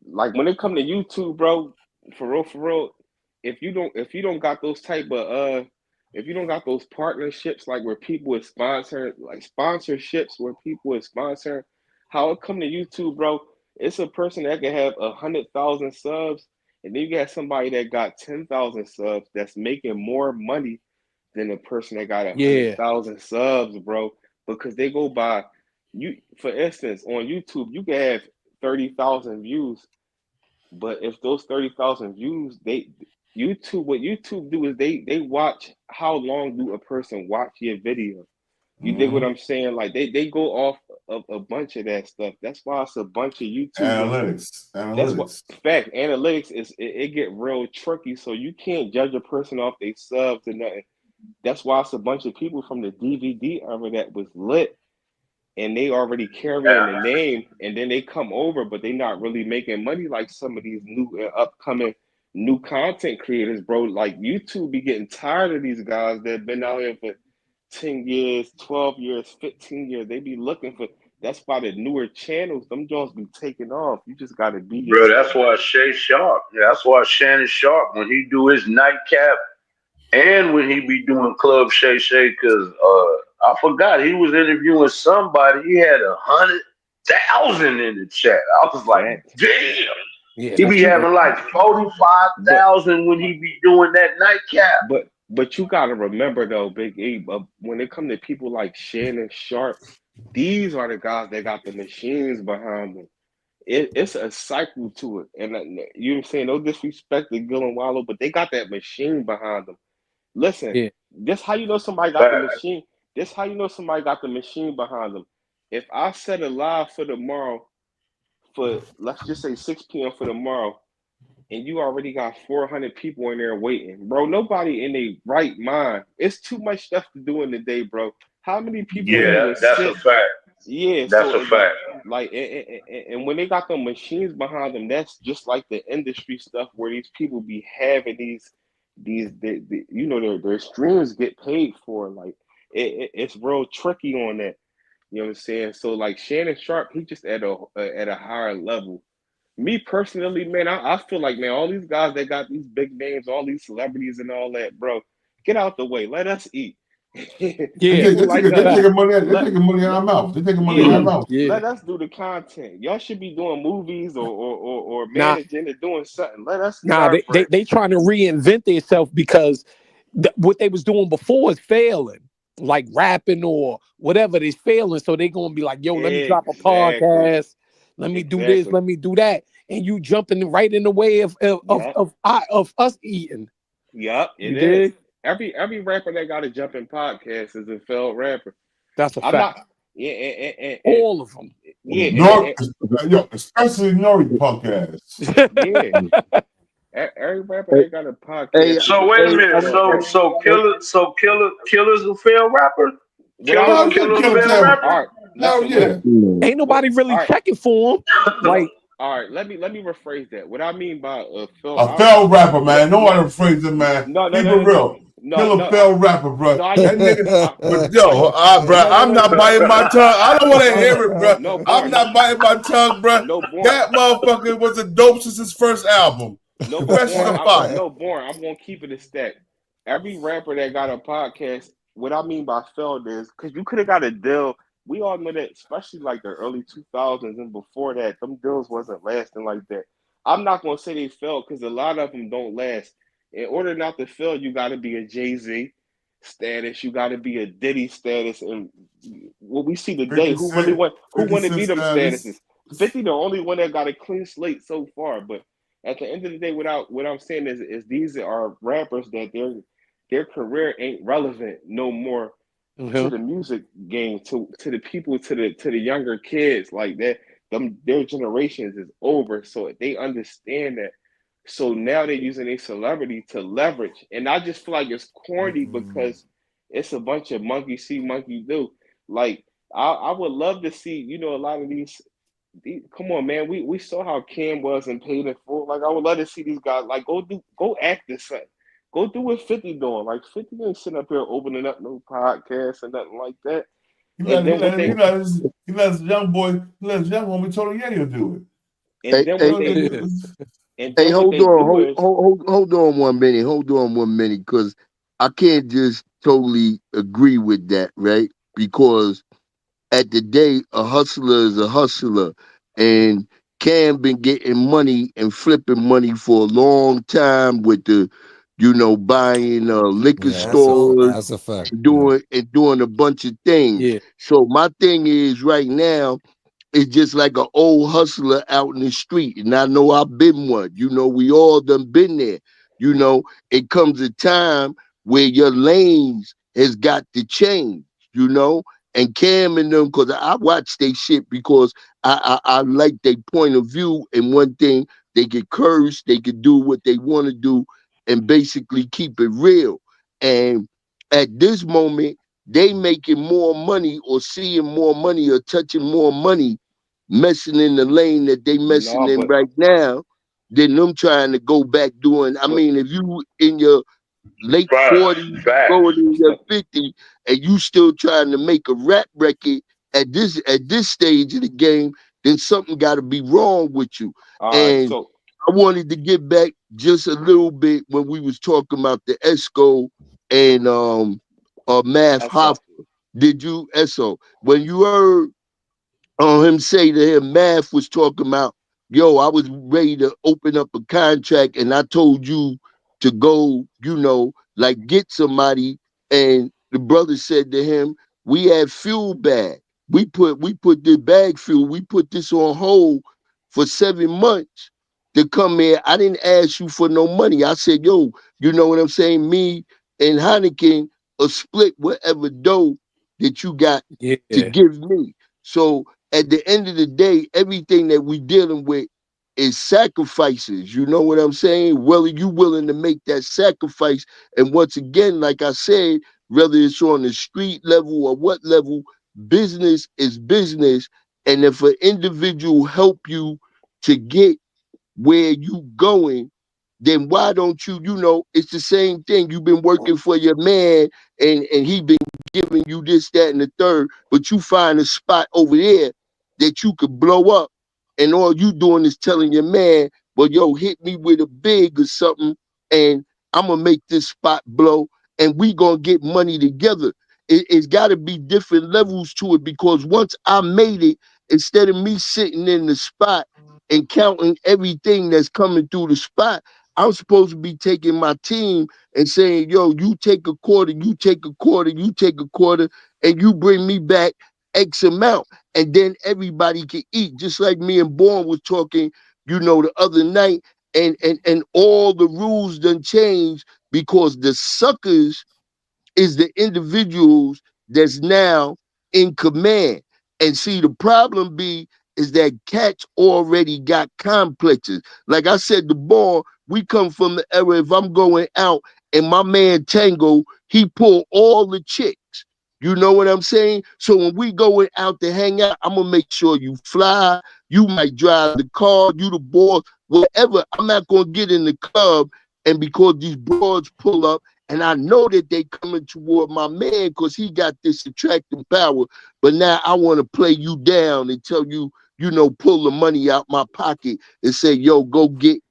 Like when it come to YouTube, bro, for real, if you don't got those type of if you don't got those partnerships, like where people is sponsoring, like sponsorships where people is sponsoring, how it come to YouTube, bro, it's a person that can have 100,000 subs, and then you got somebody that got 10,000 subs that's making more money than a person that got 100,000 subs, bro, because they go by you. For instance, on YouTube, you can have 30,000 views, but if those 30,000 views, what YouTube do is they watch how long do a person watch your video. You dig what I'm saying? Like they go off a bunch of that stuff. That's why it's a bunch of YouTubers. Analytics. That's what fact. Analytics it get real tricky. So you can't judge a person off they subs and nothing. That's why it's a bunch of people from the DVD era that was lit, and they already carrying the name, and then they come over, but they not really making money like some of these new upcoming new content creators, bro. Like YouTube be getting tired of these guys that have been out here for 10 years, 12 years, 15 years. They be looking for, that's why the newer channels, them joints be taking off. You just got to be. Bro, that's why Shay Sharp, that's why Shannon Sharp, when he do his nightcap and when he be doing Club Shay Shay, because I forgot he was interviewing somebody, he had 100,000 in the chat. I was like, damn. Yeah, he be having like 45,000 when he be doing that nightcap. But you gotta remember though, Big E, when it come to people like Shannon Sharp, these are the guys that got the machines behind them. It's a cycle to it, and you know what I'm saying? No disrespect to Gil and Wallow, but they got that machine behind them. Listen, this how you know somebody got the machine. This how you know somebody got the machine behind them. If I set a live for tomorrow, for let's just say 6 p.m. for tomorrow, and you already got 400 people in there waiting, bro. Nobody in their right mind. It's too much stuff to do in the day, bro. How many people? Yeah, that's a fact. Yeah, that's a fact. Like, and when they got the machines behind them, that's just like the industry stuff where these people be having these you know, their streams get paid for. Like, it's real tricky on that. You know what I'm saying? So like Shannon Sharp, he just at a higher level. Me personally, man, I feel like, man, all these guys that got these big names, all these celebrities and all that, bro, get out the way. Let us eat. They're taking money out of our mouth. They're taking money out of our mouth. Let us do the content. Y'all should be doing movies or managing or doing something. Let us. They trying to reinvent themselves because what they was doing before is failing. Like rapping or whatever, they's failing. So they gonna be like, yo, let me drop a podcast. Let me do this. Let me do that. And you jumping right in the way of us eating. Yup, it is. Every rapper that got a jumping podcast is a failed rapper. That's a fact. And all of them. Yeah, especially Nori podcast. Yeah. Every rapper that got a podcast. So wait a minute. So Killer's a failed rapper? Killer's a failed rapper? No, yeah. Ain't nobody really checking for him. Like, all right, let me rephrase that. What I mean by a failed rapper, man. Nobody rephrase it, man. Keep it real. Kill a failed rapper, bro. That nigga, bro, I'm not biting my tongue. I don't want to hear it, bro. I'm not biting my tongue, bro. That motherfucker was a dope since his first album. No, Born. I'm gonna keep it a stack. Every rapper that got a podcast, what I mean by failed is because you could have got a deal. We all know that, especially like the early 2000s and before that, them deals wasn't lasting like that. I'm not gonna say they failed because a lot of them don't last. In order not to fail, you got to be a Jay-Z status. You got to be a Diddy status. And what we see today, who want to be them statuses? 50, the only one that got a clean slate so far, but. At the end of the day, what I'm saying is these are rappers that their career ain't relevant no more to the music game, to the people, to the younger kids. Like that, their generations is over. So they understand that. So now they're using a celebrity to leverage. And I just feel like it's corny because it's a bunch of monkey see, monkey do. Like I would love to see, you know, a lot of these come on, man. We saw how Cam was and paid in full. Like I would love to see these guys like go act this something. Go do what 50 doing. Like 50 ain't sitting up here opening up no podcast and nothing like that. He let his young boy, we told him he'll do it. Hey, hold on 1 minute. Hold on 1 minute, because I can't just totally agree with that, right? Because at the day, a hustler is a hustler, and Cam been getting money and flipping money for a long time with the, you know, buying liquor stores, that's a fact. doing a bunch of things. Yeah. So my thing is right now, it's just like an old hustler out in the street, and I know I've been one. You know, we all done been there. You know, it comes a time where your lanes has got to change. You know. and Cam and them, because I watch they shit because I like their point of view. And one thing, they could curse, they could do what they want to do, and basically keep it real. And at this moment, they making more money or seeing more money or touching more money, messing in the lane that they messing in right now, than them trying to go back doing. I mean, if you in your late 40s, going in your 50, and you still trying to make a rap record at this stage of the game, then something got to be wrong with you. And I wanted to get back just a little bit when we was talking about the Esco and Math Hoffa. Did you, Esso, when you heard him say to him, Math was talking about, yo, I was ready to open up a contract and I told you to go, you know, like get somebody, and the brother said to him, we had fuel bag. We put the bag fuel, we put this on hold for 7 months to come here. I didn't ask you for no money. I said, yo, you know what I'm saying? Me and Hynaken will split whatever dough that you got to give me. So at the end of the day, everything that we dealing with is sacrifices. You know what I'm saying? Whether you willing to make that sacrifice. And once again, like I said, whether it's on the street level or what level, business is business. And if an individual help you to get where you going, then why don't you, you know, it's the same thing. You've been working for your man and he been giving you this, that, and the third, but you find a spot over there that you could blow up, and all you doing is telling your man, well, yo, hit me with a big or something, and I'm gonna make this spot blow, and we gonna get money together. It's gotta be different levels to it, because once I made it, instead of me sitting in the spot and counting everything that's coming through the spot, I'm supposed to be taking my team and saying, yo, you take a quarter, you take a quarter, you take a quarter, and you bring me back X amount. And then everybody can eat. Just like me and Born was talking, you know, the other night, and all the rules done changed, because the suckers is the individuals that's now in command. And see, the problem is that cats already got complexes. Like I said, the Ball, we come from the era, if I'm going out and my man Tango, he pull all the chicks. You know what I'm saying? So when we going out to hang out, I'm going to make sure you fly. You might drive the car, you the boss, whatever. I'm not going to get in the club, and because these broads pull up, and I know that they coming toward my man because he got this attractive power, but now I want to play you down and tell you, you know, pull the money out my pocket and say, yo, go get,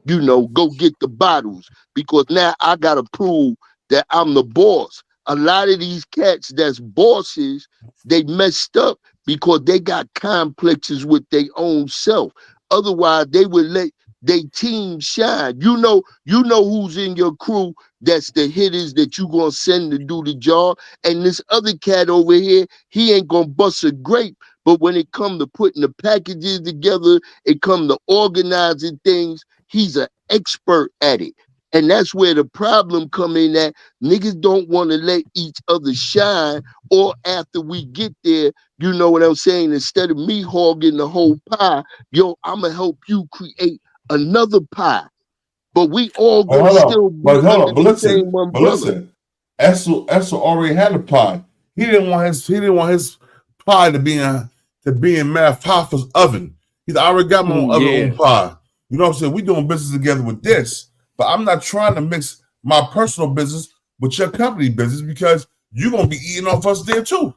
you know, go get the bottles, because now I got to prove that I'm the boss. A lot of these cats that's bosses, they messed up because they got complexes with their own self. Otherwise, they would let their team shine. You know who's in your crew that's the hitters that you gonna send to do the job. And this other cat over here, he ain't gonna bust a grape. But when it come to putting the packages together, it come to organizing things, he's an expert at it. And that's where the problem come in, that niggas don't want to let each other shine, or after we get there, you know what I'm saying, instead of me hogging the whole pie, yo, I'm going to help you create another pie. But we all going to still be under the same umbrella. But listen, Esso already had a pie. He didn't want his pie to be in Math Hoffa's oven. He's already got my own pie. You know what I'm saying? We doing business together with this. But I'm not trying to mix my personal business with your company business, because you're going to be eating off us there too.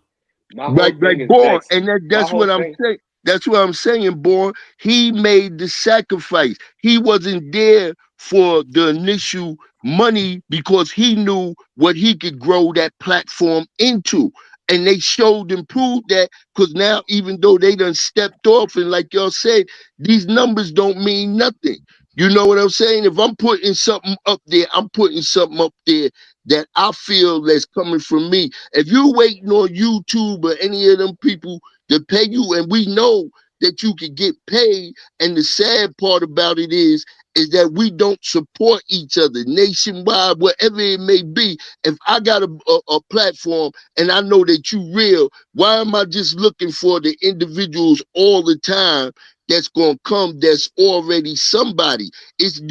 Like boy, and that's what I'm saying. That's what I'm saying, boy. He made the sacrifice. He wasn't there for the initial money because he knew what he could grow that platform into. And they showed and proved that, because now, even though they done stepped off, and like y'all said, these numbers don't mean nothing. You know what I'm saying? If I'm putting something up there, I'm putting something up there that I feel that's coming from me. If you're waiting on YouTube or any of them people to pay you, and we know that you can get paid, and the sad part about it is is that we don't support each other nationwide, wherever it may be. If I got a platform and I know that you real, why am I just looking for the individuals all the time that's gonna come that's already somebody?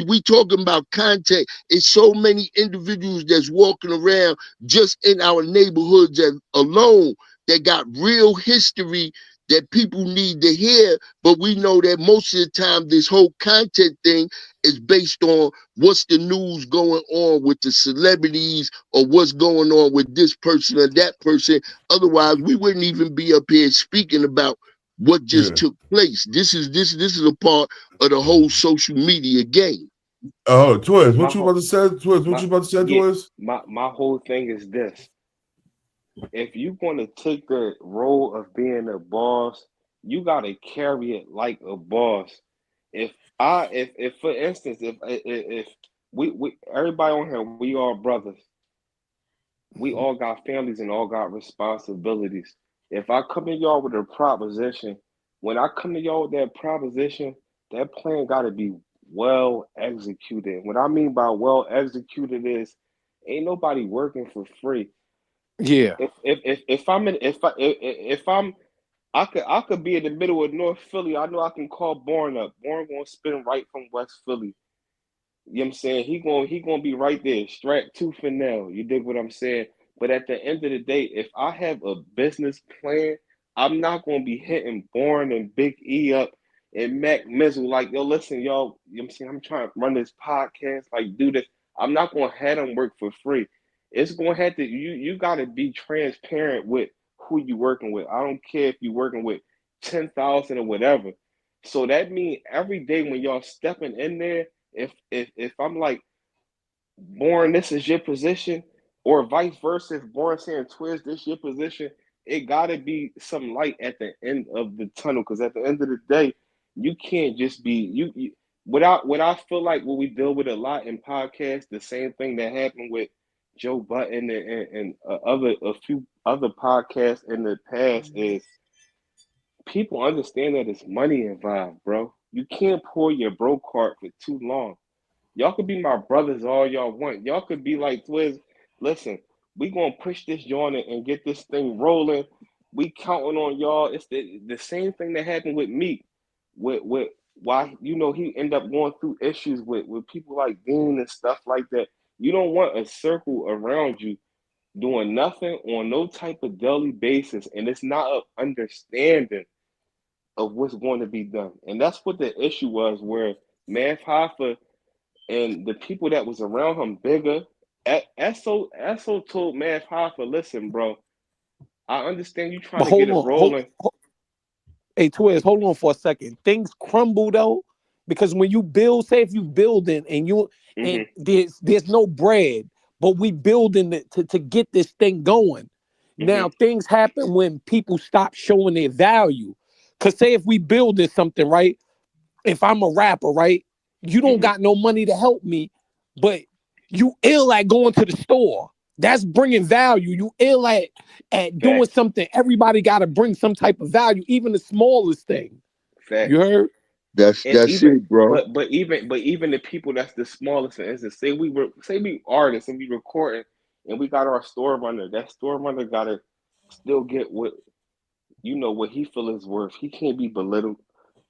We talking about contact. It's so many individuals that's walking around just in our neighborhoods alone that got real history that people need to hear, but we know that most of the time this whole content thing is based on what's the news going on with the celebrities or what's going on with this person or that person. Otherwise, we wouldn't even be up here speaking about what just took place. This is a part of the whole social media game. Oh, Twiz, what you about to say? Twiz, what you about to say, Twiz? My whole thing is this. If you're going to take the role of being a boss, you got to carry it like a boss. If for instance, if we everybody on here, we all brothers. We all got families and all got responsibilities. If I come to y'all with a proposition, when I come to y'all with that proposition, that plan got to be well executed. What I mean by well executed is ain't nobody working for free. Yeah. I could be in the middle of North Philly. I know I can call Bourne up. Bourne gonna spin right from West Philly. You know what I'm saying? He gonna be right there, strapped tooth and nail. You dig what I'm saying? But at the end of the day, if I have a business plan, I'm not gonna be hitting Bourne and Big E up and Mac Mizzle like, yo, listen, y'all, you know what I'm saying? I'm trying to run this podcast, like do this. I'm not gonna have them work for free. It's gonna have to you gotta be transparent with who you working with. I don't care if you're working with 10,000 or whatever. So that means every day when y'all stepping in there, if I'm like, Born, this is your position, or vice versa, if Born saying Twiz, this your position, it gotta be some light at the end of the tunnel. Because at the end of the day, you can't just be you what I feel like what we deal with a lot in podcasts, the same thing that happened with Joe Budden and a few other podcasts in the past is people understand that it's money involved, bro. You can't pull your bro card for too long. Y'all could be my brothers all y'all want. Y'all could be like, Twiz, listen, we gonna push this joint and get this thing rolling. We counting on y'all. It's the same thing that happened with Meek. With why, you know, he ended up going through issues with people like Dean and stuff like that. You don't want a circle around you doing nothing on no type of daily basis, and it's not an understanding of what's going to be done. And that's what the issue was, where Math Hoffa and the people that was around him bigger. Esso told Math Hoffa, listen, bro, I understand you trying to get it rolling. Hey, Twiz, hold on for a second. Things crumble though, because when you build, say if you building and you and there's no bread, but we building it to get this thing going. Now things happen when people stop showing their value. Cause say if we building something, right? If I'm a rapper, right? You don't got no money to help me, but you ill at going to the store. That's bringing value. You ill at doing something. Everybody got to bring some type of value, even the smallest thing. You heard? That's it, bro. But even the people that's the smallest, for instance, say we artists and we recording and we got our store runner. That store runner gotta still get what he feel is worth. He can't be belittled.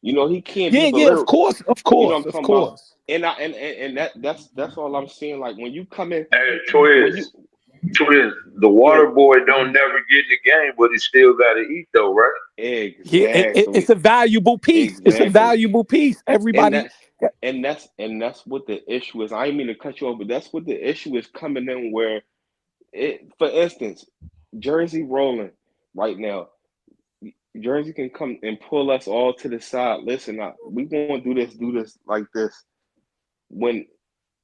You know, he can't be belittled. Yeah, of course. You know what I'm talking about? And that's all I'm saying. Like when you come in, hey, Twiz, the water boy don't never get in the game, but he still got to eat though, right? Exactly. Yeah, it's a valuable piece. Exactly. It's a valuable piece. Everybody, and that's what the issue is. I didn't mean to cut you off, but that's what the issue is coming in. Where for instance, Jersey rolling right now. Jersey can come and pull us all to the side. Listen, we gonna do this like this. When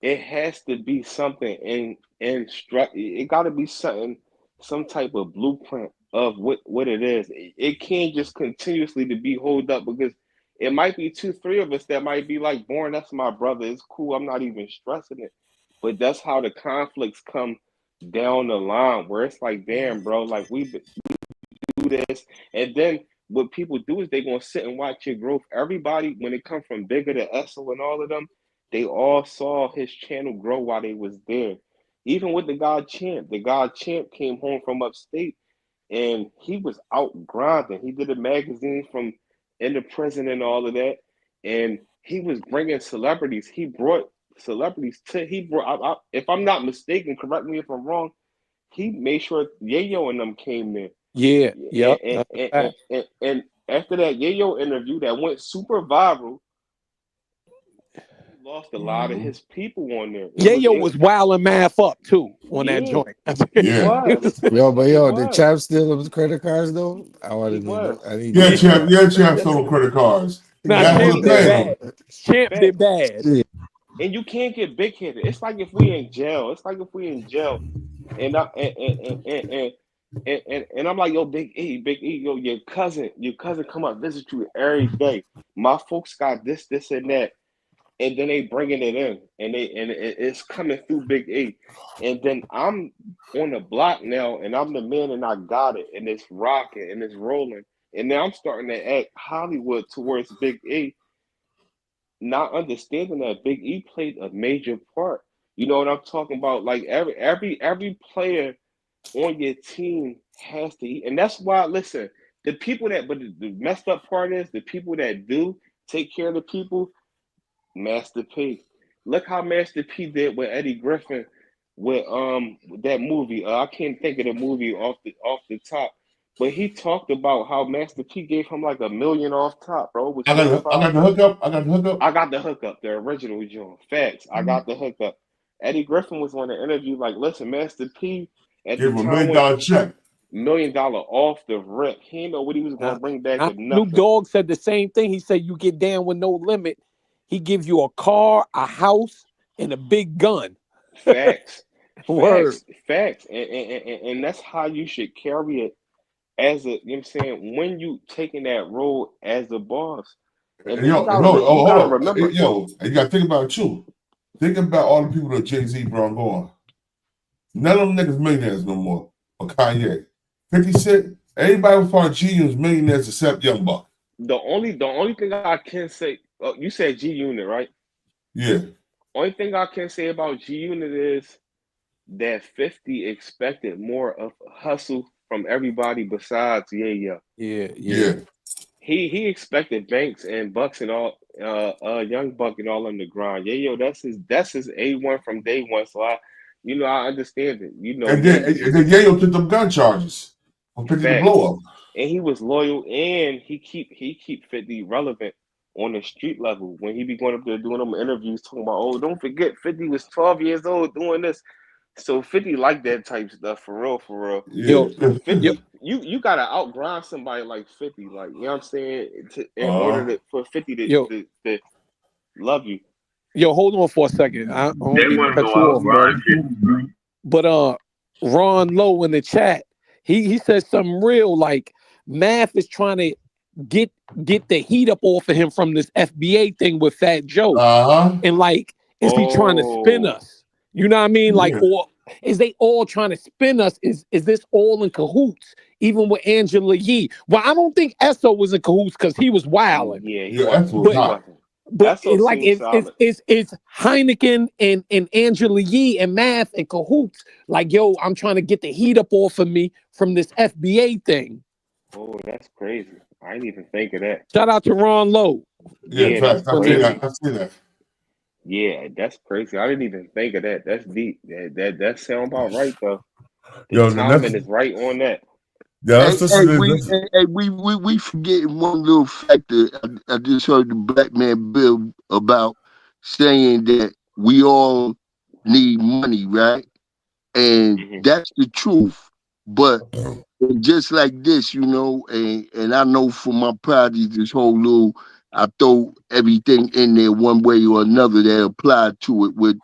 it has to be something it got to be something, some type of blueprint of what it is. It can't just continuously to be hold up, because it might be 2-3 of us that might be like, Born, that's my brother. It's cool. I'm not even stressing it. But that's how the conflicts come down the line, where it's like, damn, bro, like we do this, and then what people do is they gonna sit and watch your growth. Everybody, when it comes from Bigger to Esso and all of them, They all saw his channel grow while they was there. Even with the God Champ came home from upstate, and he was out grinding. He did a magazine from in the prison and all of that, and he was bringing celebrities. He brought celebrities to. If I'm not mistaken, correct me if I'm wrong. He made sure Yayo and them came in. Yeah, yep. And after that Yayo interview that went super viral, he lost a lot of his people on there. Yayo was wilding Math up too on that joint. Yo, the Champ steal those credit cards though? I wanted to know. Champ stole credit cards. Champ did bad. And you can't get big headed. It's like if we in jail. And I'm like, yo, Big E, yo, your cousin come up visit you every day. My folks got this, and that, and then they bringing it in, and it's coming through Big E, and then I'm on the block now, and I'm the man, and I got it, and it's rocking, and it's rolling, and now I'm starting to act Hollywood towards Big E, not understanding that Big E played a major part. You know what I'm talking about? Like every player on your team has to eat. And that's why, listen, the people that, but the messed up part is the people that do take care of the people, Master P. Look how Master P did with Eddie Griffin with that movie. I can't think of the movie off the top, but he talked about how Master P gave him like $1 million off top, bro. I got the hookup. I got the hookup, the original joint. Facts. I got the hookup. Eddie Griffin was on the interview like, listen, Master P at give the him time $1 million check. $1 million off the rip. He didn't know what he was going to bring back. Snoop Dogg said the same thing. He said, you get down with no limit. He gives you a car, a house, and a big gun. Facts. Word. Facts. And that's how you should carry it as a, you know what I'm saying, when you taking that role as a boss. And you gotta remember. You gotta think about it too. Think about all the people that Jay-Z brought on. None of them niggas millionaires no more. Or Kanye. 50 Cent, everybody was part of G-Unit's millionaires except Young Buck. The only thing I can say, you said G-Unit, right? Yeah. Only thing I can say about G-Unit is that 50 expected more of a hustle from everybody besides Yeah. He expected Banks and Bucks and all Young Buck and all on the grind. That's his A1 from day one. So I understand it. And then Yayo took them gun charges for 50 to blow up. And he was loyal, and he keep 50 relevant on the street level when he be going up there doing them interviews talking about, oh, don't forget 50 was 12 years old doing this. So 50 like that type stuff for real. Yeah. 50, you gotta outgrind somebody like 50, like, you know what I'm saying, in order for 50 to love you. Yo, hold on for a second. I don't mean to cut you off, bro. But Ron Lowe in the chat, he said something real, like Math is trying to get the heat up off of him from this FBA thing with Fat Joe. And like, is he trying to spin us? You know what I mean? Like, or is they all trying to spin us? Is this all in cahoots? Even with Angela Yee. Well, I don't think Esso was in cahoots because he was wilding. But it's like it's Hynaken and Angela Yee and Math and cahoots. Like, yo, I'm trying to get the heat up off of me from this FBA thing. Oh, that's crazy. I didn't even think of that. Shout out to Ron Lowe. Yeah, I see that. Yeah, that's crazy. I didn't even think of that. That's deep. That sound about right though. The timing is right on that. Yeah, we forgetting one little factor. I just heard the Black Man Bill about saying that we all need money, right? And that's the truth. But just like this, you know, and I know for my party, this whole little, I throw everything in there one way or another that applied to it with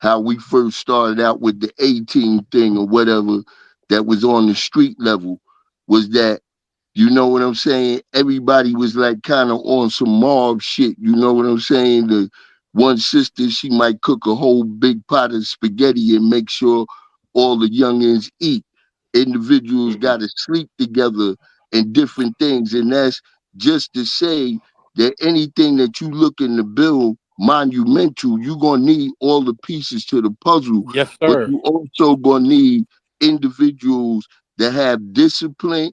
how we first started out with the 18 thing or whatever that was on the street level, was that, you know what I'm saying? Everybody was like kind of on some mob shit, you know what I'm saying? The one sister, she might cook a whole big pot of spaghetti and make sure all the youngins eat. Individuals got to sleep together and different things. And that's just to say that anything that you look in the bill monumental, you're gonna need all the pieces to the puzzle. Yes, But sir. you also gonna need individuals that have discipline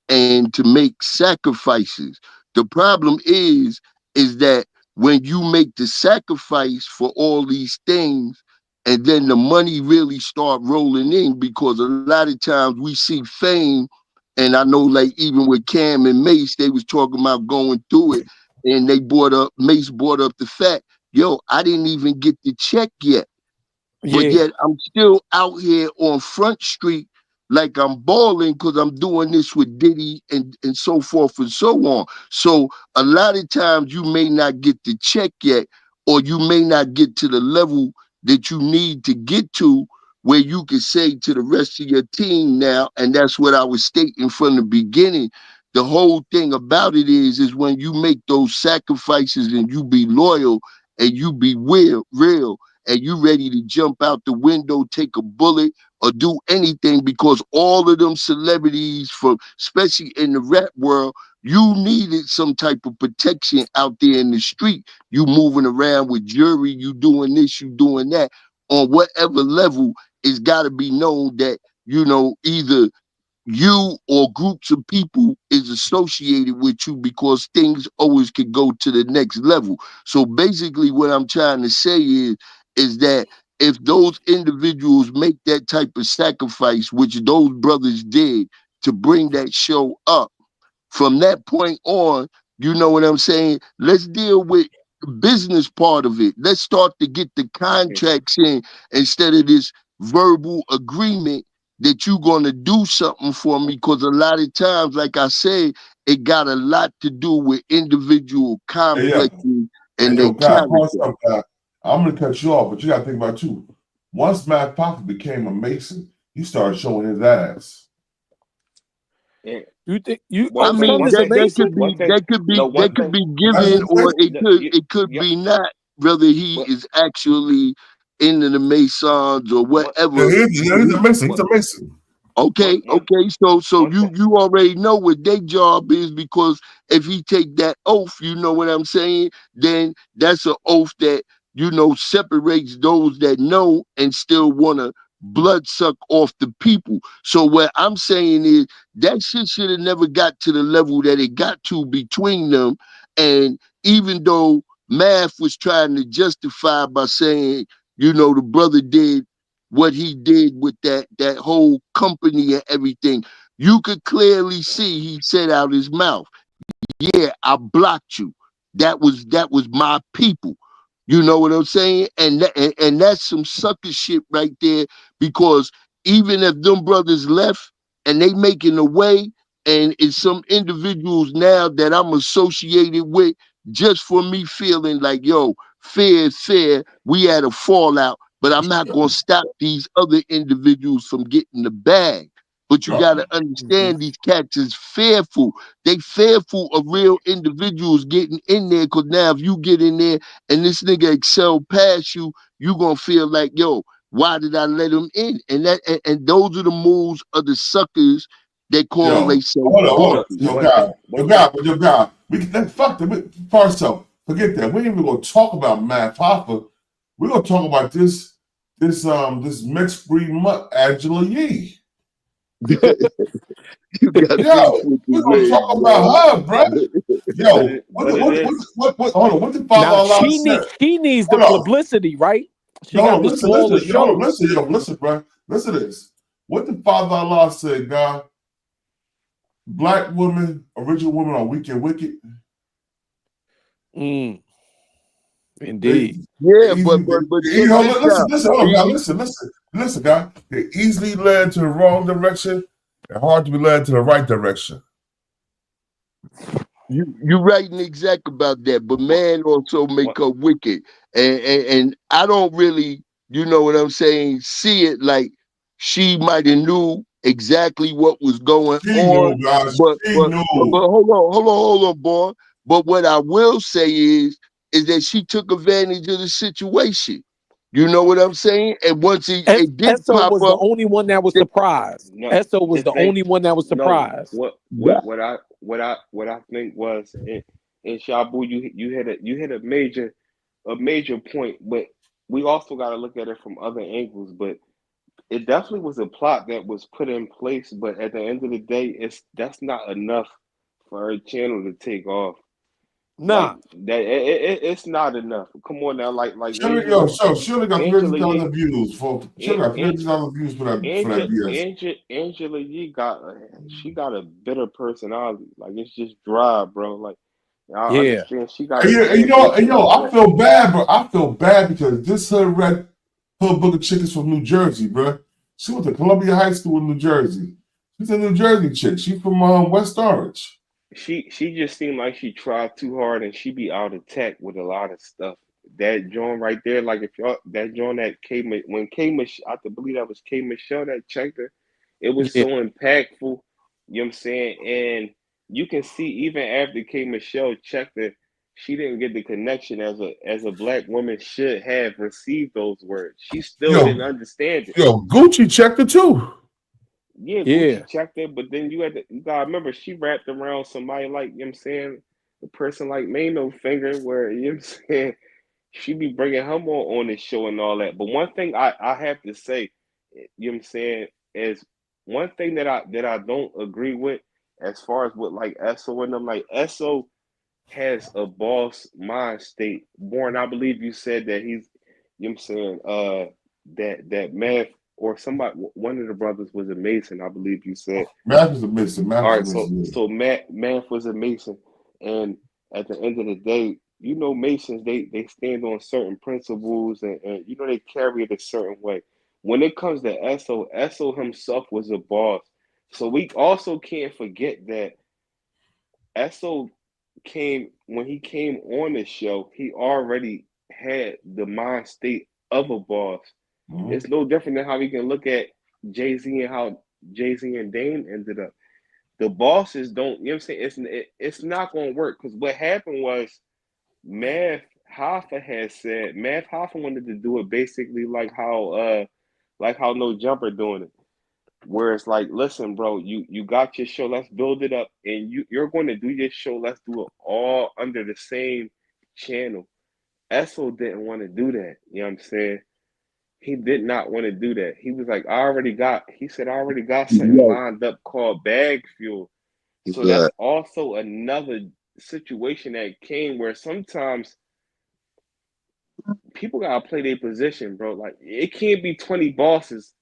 and to make sacrifices. The problem is that when you make the sacrifice for all these things, and then the money really start rolling in, because a lot of times we see fame, and I know like even with Cam and Mace, they was talking about going through it, and Mace brought up the fact, yo, I didn't even get the check yet. But yet I'm still out here on Front Street like I'm balling because I'm doing this with Diddy and so forth and so on. So a lot of times you may not get the check yet, or you may not get to the level that you need to get to where you can say to the rest of your team now, and that's what I was stating from the beginning. The whole thing about it is when you make those sacrifices and you be loyal and you be real, and you ready to jump out the window, take a bullet, or do anything, because all of them celebrities, especially in the rap world, you needed some type of protection out there in the street. You moving around with jury, you doing this, you doing that. On whatever level, it's got to be known that, either you or groups of people is associated with you, because things always could go to the next level. So basically what I'm trying to say is that if those individuals make that type of sacrifice, which those brothers did to bring that show up, from that point on, you know what I'm saying? Let's deal with the business part of it. Let's start to get the contracts in instead of this verbal agreement that you're going to do something for me, because a lot of times, like I said, it got a lot to do with individual complexes and their character. I'm going to cut you off, but you got to think about it too. Once Math Hoffa became a Mason, he started showing his ass. Yeah. You think you? I mean, that could be given, or it could be not. Whether he is actually into the Masons or whatever. He's a Mason. He's a Mason. Okay. So you already know what their job is, because if he take that oath, you know what I'm saying, then that's an oath that, separates those that know and still want to blood suck off the people. So what I'm saying is that shit should have never got to the level that it got to between them. And even though Math was trying to justify by saying, the brother did what he did with that whole company and everything, you could clearly see he said out his mouth, yeah, I blocked you. That was my people. You know what I'm saying? And that's some sucker shit right there, because even if them brothers left and they making a way, and it's some individuals now that I'm associated with, just for me feeling like, yo, fair is fair, we had a fallout, but I'm not going to stop these other individuals from getting the bag. But you got to understand, these cats is fearful. They fearful of real individuals getting in there, because now if you get in there and this nigga excel past you, you going to feel like, yo, why did I let him in? And those are the moves of the suckers that call themselves. Hold on. Yo, God. We can fuck them. First off, forget that. We ain't even going to talk about Math Hoffa. We're going to talk about this mixed breed mutt, Angela Yee. Yo, we're gonna talk about her, bro. Yo, what hold on, what the father Allah said? She needs the publicity, right? Listen, bro. Listen to this. What the Father Allah said, God? Black women, original women are weak and wicked. Indeed. Listen, God. They're easily led to the wrong direction and hard to be led to the right direction. You're right and exact about that, but man also make her wicked, and I don't really, you know what I'm saying, see it like she might have knew exactly what was going on. But hold on, boy. But what I will say is that she took advantage of the situation. You know what I'm saying? And once it did Esso pop was up, the only one that was surprised. Esso was the only one that was surprised. What I think was in Shabu, you hit a major a major point, but we also got to look at it from other angles. But it definitely was a plot that was put in place. But at the end of the day, that's not enough for her channel to take off. Nah, it's not enough. Come on now, like she only got 300,000 views for she got 300,000 views for that BS. Angela Yee got a bitter personality. Like it's just dry, bro. Like I understand she got. I feel bad, bro. I feel bad because this her book of chick is from New Jersey, bro. She went to Columbia High School in New Jersey. She's a New Jersey chick. She's from West Orange. She just seemed like she tried too hard and she be out of tech with a lot of stuff. That joint right there, like if y'all that joint that when I believe that was K Michelle that checked her, it was so impactful. You know what I'm saying? And you can see even after K Michelle checked her, she didn't get the connection as a black woman should have received those words. She still didn't understand it. Yo, Gucci checked her too. Yeah, Gucci checked it, but then you gotta remember she wrapped around somebody like, you know what I'm saying, a person like Mano Finger, where, you know what I'm saying, she be bringing her more on this show and all that. But one thing I have to say, you know what I'm saying, is one thing that I don't agree with as far as with like Esso and them, like Esso has a boss mind state. Born, I believe you said that he's, you know what I'm saying, that Math or somebody, one of the brothers was a Mason, I believe you said. Math was a Mason. All right, so Math was a Mason, and at the end of the day, you know, Masons they stand on certain principles, and you know they carry it a certain way. When it comes to Esso himself was a boss, so we also can't forget that Esso when he came on the show, he already had the mind state of a boss. Mm-hmm. It's no different than how we can look at Jay-Z and how Jay-Z and Dame ended up. The bosses don't, you know what I'm saying? It's not going to work, because what happened was Math Hoffa had said, Math Hoffa wanted to do it basically like how No Jumper doing it. Where it's like, listen, bro, you got your show, let's build it up, and you're going to do your show, let's do it all under the same channel. Esso didn't want to do that, you know what I'm saying? He did not want to do that. He was like, I already got something lined up called Bag Fuel. So that's also another situation that came where sometimes people gotta play their position, bro. Like it can't be 20 bosses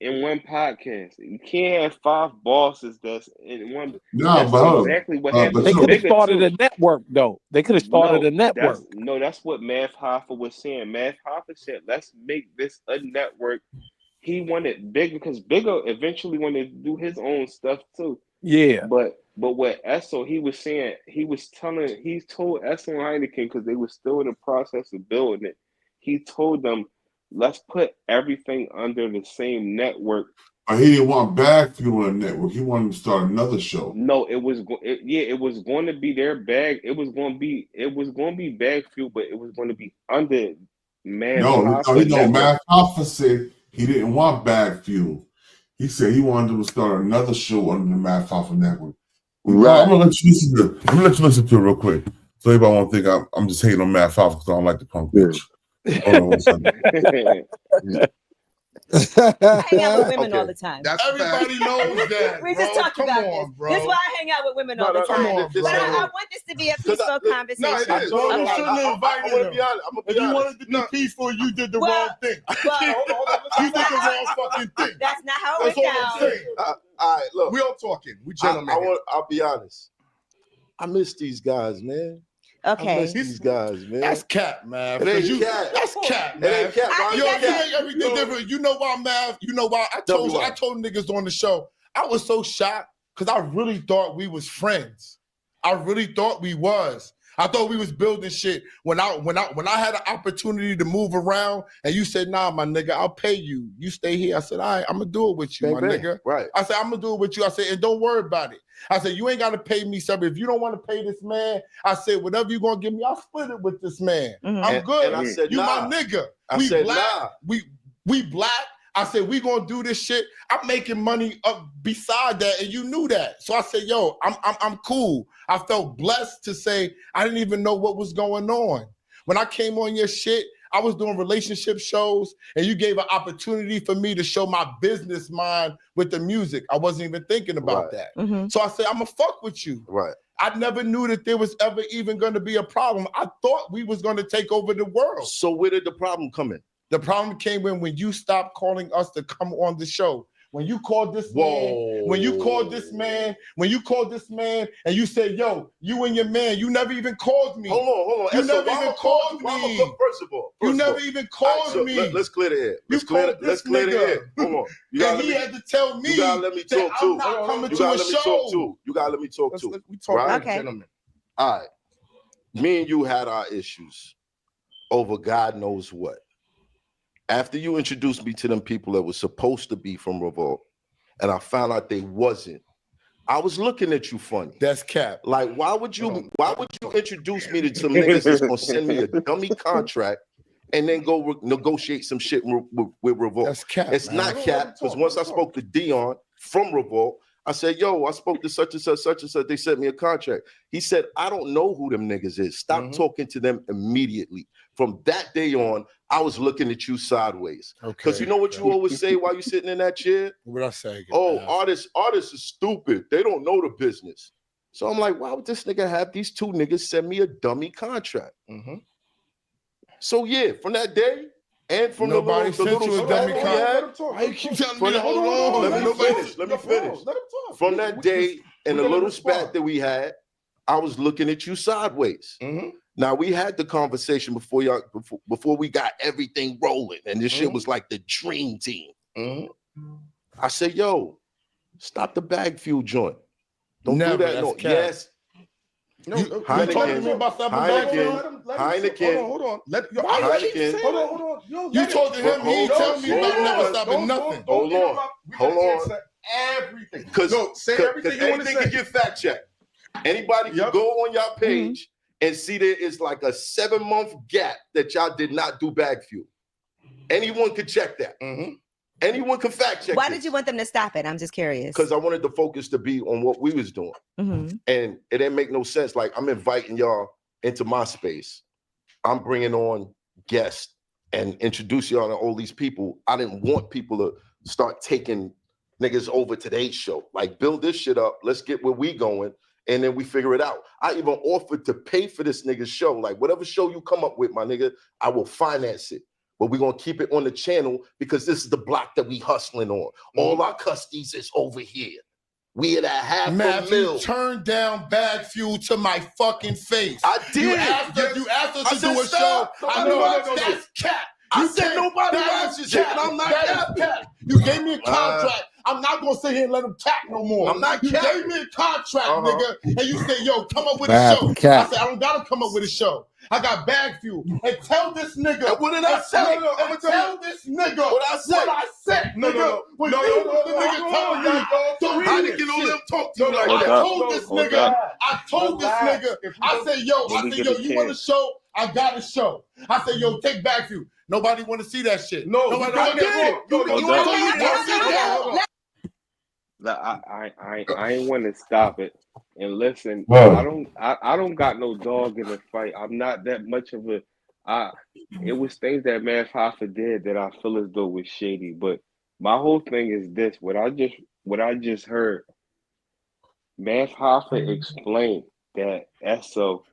in one podcast. You can't have 5 bosses that's in one. That's exactly what happened. They could have started a network, though. They could have started a network. That's what Math Hoffa was saying. Math Hoffa said, let's make this a network. He wanted Bigger, because Bigger eventually wanted to do his own stuff too. Yeah. But what Esso, he told Esso and Hynaken, because they were still in the process of building it, he told them, let's put everything under the same network. But he didn't want Bag Fuel in the network. He wanted to start another show. No, it was going to be their bag. It was going to be Bag Fuel, but it was going to be under Math Hoffa. No, Math Hoffa said he didn't want Bag Fuel. He said he wanted to start another show under the Math Hoffa network. Right. I'm gonna let you listen to it real quick, so everybody won't think I'm just hating on Math Hoffa because I don't like the punk bitch. Hold on one second. Hang out with women all the time. Everybody knows that. We just talked about this. Bro. This is why I hang out with women all the time. I want this to be a peaceful conversation. No, it is. You shouldn't have invited him. If you wanted to be peaceful, you did the wrong thing. You did the wrong fucking thing. That's not how it went down. All right, look. We all talking. We gentlemen. I'll be honest. I miss these guys, man. Okay. I miss these guys, man. That's cap, man. It ain't cap. That's cap, man. It ain't cap. You make everything different. You know why, Mav? You know why? I told niggas on the show, I was so shocked because I really thought we was friends. I really thought we was. I thought we was building shit when I had an opportunity to move around and you said, nah, my nigga, I'll pay you. You stay here. I said, all right, I'm gonna do it with you, nigga. Right. I said, I'm gonna do it with you. I said, and don't worry about it. I said, you ain't gotta pay me something. If you don't want to pay this man, I said, whatever you gonna give me, I'll split it with this man. Mm-hmm. I'm good. And I said, you nah. my nigga. I we said, black. nah. We black. I said, we gonna do this shit. I'm making money up beside that, and you knew that. So I said, yo, I'm cool. I felt blessed to say I didn't even know what was going on. When I came on your shit, I was doing relationship shows, and you gave an opportunity for me to show my business mind with the music. I wasn't even thinking about that. So I said, I'm gonna fuck with you. I never knew that there was ever even gonna be a problem. I thought we was gonna take over the world. So where did the problem come in? The problem came in when you stopped calling us to come on the show. When you called this man, when you called this man, and you said, yo, you and your man, you never even called me. Hold on. You never even called me. First of all, you never even called me. Let's clear the air. Let's clear the air. Hold on. And he had to tell me you gotta let me talk that too. I'm not coming You to gotta a let me show. talk too. You gotta let me talk too. We talk right? like gentlemen. All right. Me and you had our issues over God knows what. After you introduced me to them people that were supposed to be from Revolt, and I found out they wasn't, I was looking at you funny. That's cap. Like, why would you introduce me to some niggas that's gonna send me a dummy contract and then go negotiate some shit with Revolt? That's cap. It's not cap, because once I spoke to Dion from Revolt, I said, yo, I spoke to such and such, they sent me a contract. He said, I don't know who them niggas is. Stop talking to them immediately. From that day on, I was looking at you sideways. Because you know what you always say while you're sitting in that chair? What I say? Oh, artists are stupid. They don't know the business. So I'm like, why would this nigga have these two niggas send me a dummy contract? So yeah, from that day, and from nobody the little sent you a dummy contract. contract. Why you keep telling me to hold on? Let me finish. From that day and the little spat that we had, I was looking at you sideways. Now we had the conversation before we got everything rolling, and this shit was like the dream team. I said, "Yo, stop the bag fuel joint. Don't do that. No, yes." Heineken. Hold on. Hold on. You told him he ain't telling me about never stopping nothing. Hold on. Everything. Because everything you want to say. can get fact checked. Anybody can go on your page and see there is like a 7-month gap that y'all did not do bag fuel. Anyone could check that. Anyone can fact check. Why did you want them to stop it? I'm just curious. Because I wanted the focus to be on what we was doing. And it didn't make no sense. Like, I'm inviting y'all into my space. I'm bringing on guests and introduce y'all to all these people. I didn't want people to start taking niggas over to their show. Like, build this shit up. Let's get where we going. And then we figure it out. I even offered to pay for this nigga's show. Like, whatever show you come up with, my nigga, I will finance it. But we're going to keep it on the channel because this is the block that we hustling on. All our custies is over here. We at a half a mil. You turned down bag fuel to my fucking face. I did. You asked us to do a show. I know that's cap. I said nobody watches it, and I'm not capping. You gave me a contract. I'm not going to sit here and let them cap no more. I'm not You capping. gave me a contract, nigga, and you said, yo, come up with a show. I said, I don't got to come up with a show. I got bag fuel. And tell this nigga. And what did I say? Tell this nigga what I said, nigga. No. The nigga told me. Heineken don't let him talk to you like that. I told this nigga. I said, yo, you want a show? I got a show. I said, yo, take bag fuel. Nobody want to see that shit. No, nobody want I ain't want to stop it. And listen, I don't got no dog in the fight. I'm not that much of a. It was things that Math Hoffa did that I feel as though was shady. But my whole thing is this: what I just heard. Math Hoffa explained that Esso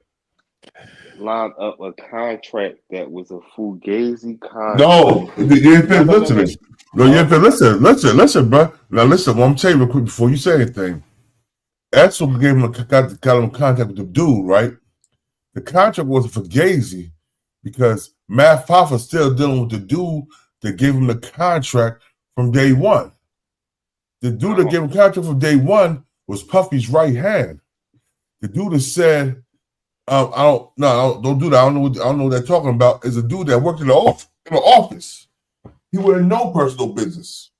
lined up a contract that was a fugazi contract. No, you ain't been listening. No, you ain't been listen, bro. Now listen, what I'm telling you real quick before you say anything. Esso got him contact with the dude, right? The contract wasn't for Fugazi because Math Hoffa still dealing with the dude that gave him the contract from day one. The dude that gave him contract from day one was Puffy's right hand. The dude that said, don't do that. I don't know what they're talking about. Is a dude that worked in the office. He would have no personal business.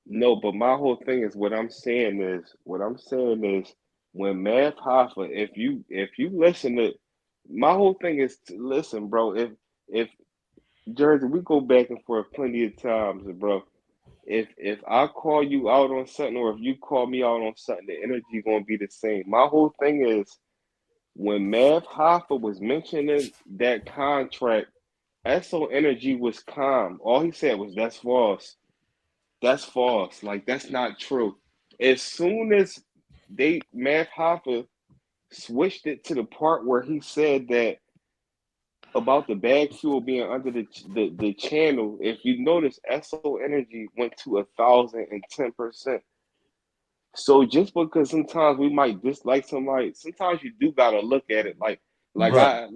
No, but my whole thing is what I'm saying is when Math Hoffa, if you listen to my whole thing is listen, bro. If Jersey, we go back and forth plenty of times, bro. If I call you out on something or if you call me out on something, the energy gonna be the same. My whole thing is when Math Hoffa was mentioning that contract, Esso Energy was calm. All he said was, "That's false. That's false. Like, that's not true." As soon as Math Hoffa switched it to the part where he said that about the bag fuel being under the channel, if you notice, Esso Energy went to 1,010%. So just because sometimes we might dislike somebody, sometimes you do gotta look at it like bro, I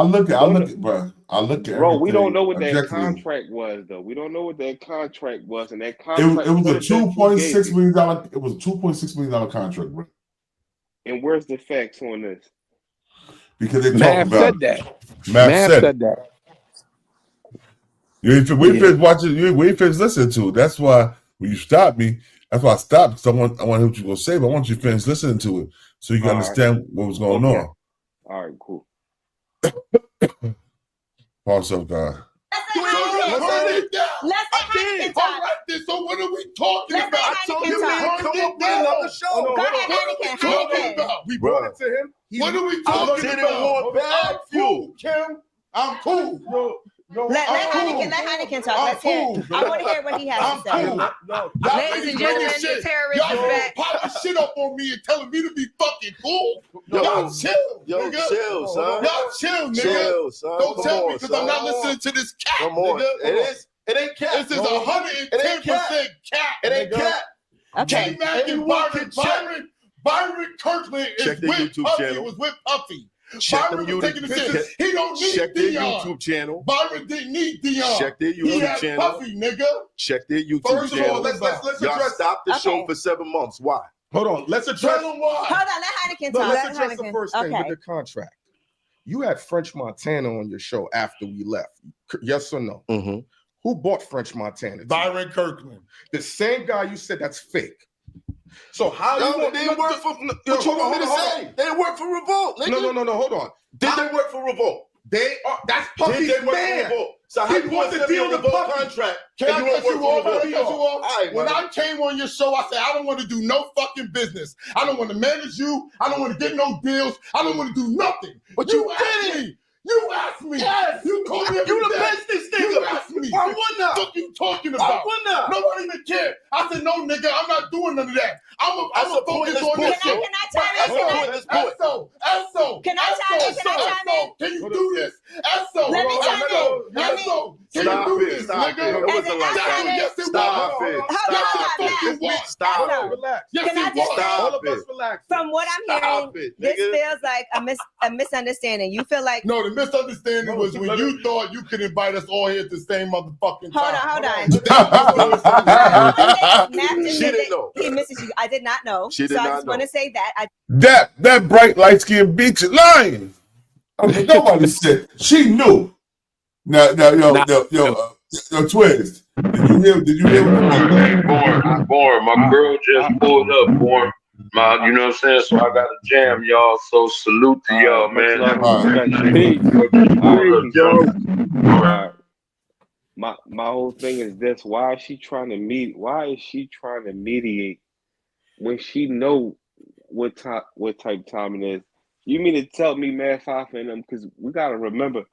look at bro. We don't know what that objectively. contract was though. We don't know what that contract was, and that It contract was a $2.6 million. It was a $2.6 million contract, bro. And where's the facts on this? Because they Math talk about said that. Math said that. You ain't finished watching. You ain't finished listening to it. That's why when you stopped me, that's why I stopped. Because I want to hear what you're gonna say, but I want you to finish listening to it so you can understand what was going on. All right, cool. Pause up, guy. Let's Hynaken talk. So what are we talking about? I told you we didn't come up with another show. Go ahead, Hynaken. We brought it to him. What are we talking about? Bad fuel. Kim, I'm cool. Let Hynaken talk. Let's hear it. I want to hear what he has to say. Ladies and gentlemen, the terrorist is back. Y'all popping shit up on me and telling me to be fucking cool. Y'all chill, nigga. Chill, son. Y'all chill, nigga. Chill, son. Don't tell me because I'm not listening to this cat, Come on. nigga. It ain't cat. This is 110% cat. It ain't cat. K-Mac and Byron Kirkland is with Puffy. It was with Puffy. Byron was taking the shit. He don't need Check their Dion. YouTube channel. Byron didn't need Dion. Check their He YouTube had channel. Puffy, nigga. Check their YouTube First of all, channel. let's Y'all address. stop the show for 7 months. Why? Hold on. Let's address. Tell him why. Hold on, let Hynaken talk. Let's address the first thing with the contract. You had French Montana on your show after we left. Yes or no? Mm-hmm. Who bought French Montana? Byron Kirkland. The same guy you said that's fake. So how you want they work for? What you want me to say? They work for Revolt. No. Hold on. Did they work for Revolt? They are. That's Puffy's Did they work man. for Revolt? So how He you wants want to to deal deal with the Puffy. contract? Can I cut you off? All right, When I came on your show, I said, I don't want to do no fucking business. I don't want to manage you. I don't want to get no deals. I don't want to do nothing. But you asked me. You asked me. Yes. You called me. You the business nigga. You asked me. Why wouldn't I? What you talking about? Why wouldn't I? Nobody even cared. I said, no, nigga, I'm not doing none of that. I'm a focus on this. Can I chime in? Esso. Can I chime in? Can you do this? Esso. Let me chime in. Esso. Can you do this, nigga? It wasn't like that. Yes, it Stop was. it. Yes, it was. Stop Esso. it. Relax. Yes, Can I it just was. say- All of us relax. From what I'm hearing, it, this nigga. feels like a misunderstanding. You feel like No, the misunderstanding was when you thought you could invite us all here at the same motherfucking Hold time. on. Matt just She said didn't that know. he misses you. I did not know. She did so I not just want know. to say that. That bright light skinned bitch is lying. I mean, nobody said she knew. Now, yo, Twist. Did you hear what Born. My girl just pulled up, Born. You know what I'm saying? So I got a jam, y'all. So salute to y'all, man. My whole thing is this: why is she trying to mediate when she know what type time it is? You mean to tell me Math Hoffa and them? Because we gotta remember,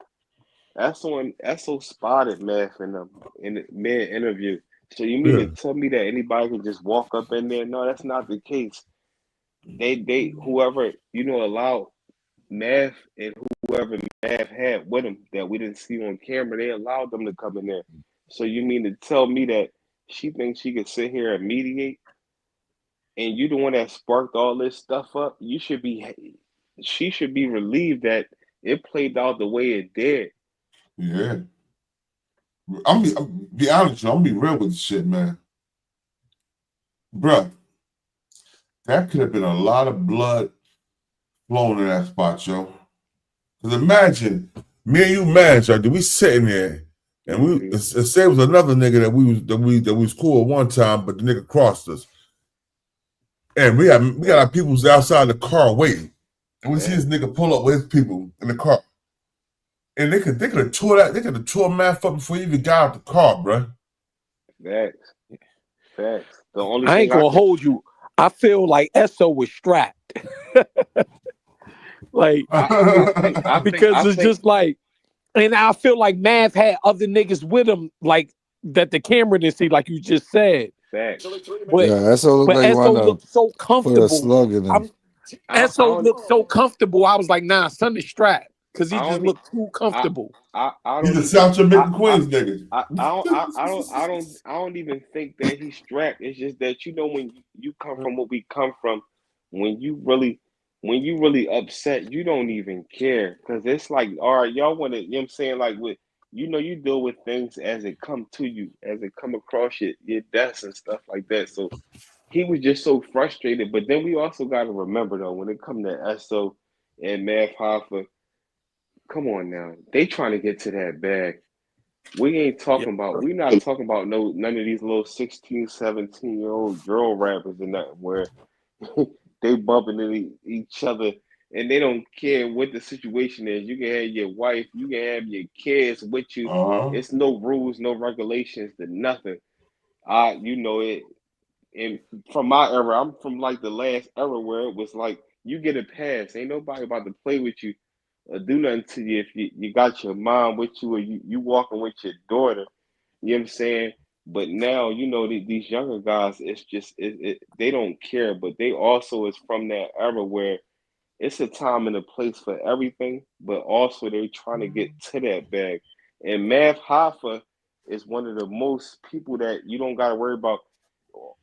Esso spotted Math and them in the mid interview. So you mean to tell me that anybody can just walk up in there? No, that's not the case. They whoever allowed Math and whoever Math had with him that we didn't see on camera, they allowed them to come in there. So you mean to tell me that she thinks she could sit here and mediate, and you the one that sparked all this stuff up? She should be relieved that it played out the way it did. Yeah. I'm be honest, I'm be real with the shit, man. Bruh, that could have been a lot of blood flowing in that spot, yo. Because imagine me and you, man, did we sitting there and we say it was another nigga that we was cool at one time, but the nigga crossed us. And we got our peoples outside the car waiting. And we see this nigga pull up with his people in the car. And they could have tore Math up before he even got out the car, bro. Facts. The only I ain't gonna hold you. I feel like Esso was strapped. Like, because it's just like, and I feel like Math had other niggas with him, like that the camera didn't see, like you just said. Facts. But Esso looked like Esso looked so put a comfortable. slug in him. Esso looked so comfortable. I was like, nah, son is strapped because he just looked too comfortable. I He's a South Jamaican Queens nigga. I don't even think that he's strapped. It's just that, you know, when you come from what we come from, when you really upset, you don't even care, because it's like, all right, y'all want to, you know what I'm saying, like, with, you know, you deal with things as it come to you, as it come across your desk and stuff like that. So he was just so frustrated. But then we also got to remember, though, when it come to Esso and Math Hoffa, come on now, they trying to get to that bag. We ain't talking about, we not talking about none of these little 16, 17-year-old girl rappers and nothing where they bumping into each other and they don't care what the situation is. You can have your wife, you can have your kids with you. It's no rules, no regulations, to nothing. You know it. And from my era, I'm from like the last era where it was like, you get a pass. Ain't nobody about to play with you or do nothing to you if you got your mom with you or you walking with your daughter. You know what I'm saying? But now, you know, these younger guys, it's just, they don't care. But they also is from that era where it's a time and a place for everything, but also they trying to get to that bag. And Math Hoffa is one of the most people that you don't got to worry about.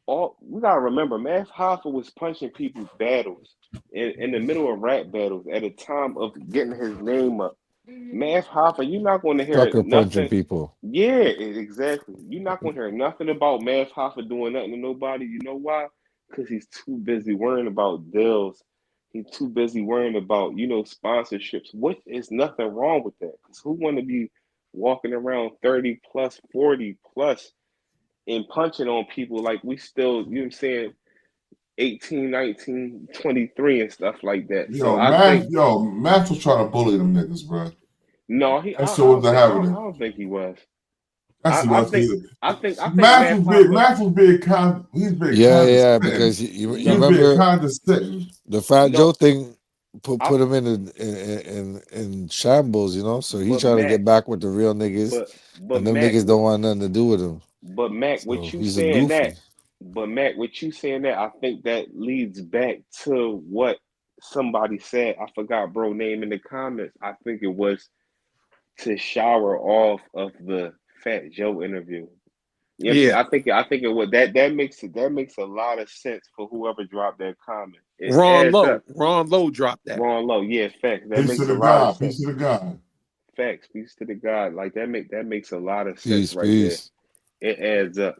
We got to remember, Math Hoffa was punching people's battles in the middle of rap battles at a time of getting his name up. Math Hoffa, you're not going to hear Sucker nothing. punching people. Yeah, exactly. You're not going to hear nothing about Math Hoffa doing nothing to nobody. You know why? Because he's too busy worrying about deals. He's too busy worrying about, you know, sponsorships. What is nothing wrong with that? Because who want to be walking around 30 plus, 40 plus and punching on people like we still, you know what I'm saying, 18, 19, 23 and stuff like that. Math was trying to bully them niggas, bro. No, I don't think he was. I think Math was being kind. He's being yeah, because you remember the Fat Joe thing put him in shambles, you know. So he's trying to get back with the real niggas, and them niggas don't want nothing to do with him. But Mac, what you saying that, I think that leads back to what somebody said. I forgot bro name in the comments. I think it was to shower off of the Fat Joe interview. You know I think it would that makes a lot of sense for whoever dropped that comment. Ron Lowe dropped that. Ron Lowe, yeah, facts. That peace makes to a lot of sense. Peace to the God. Facts, peace to the God. Like that makes a lot of sense there. It adds up.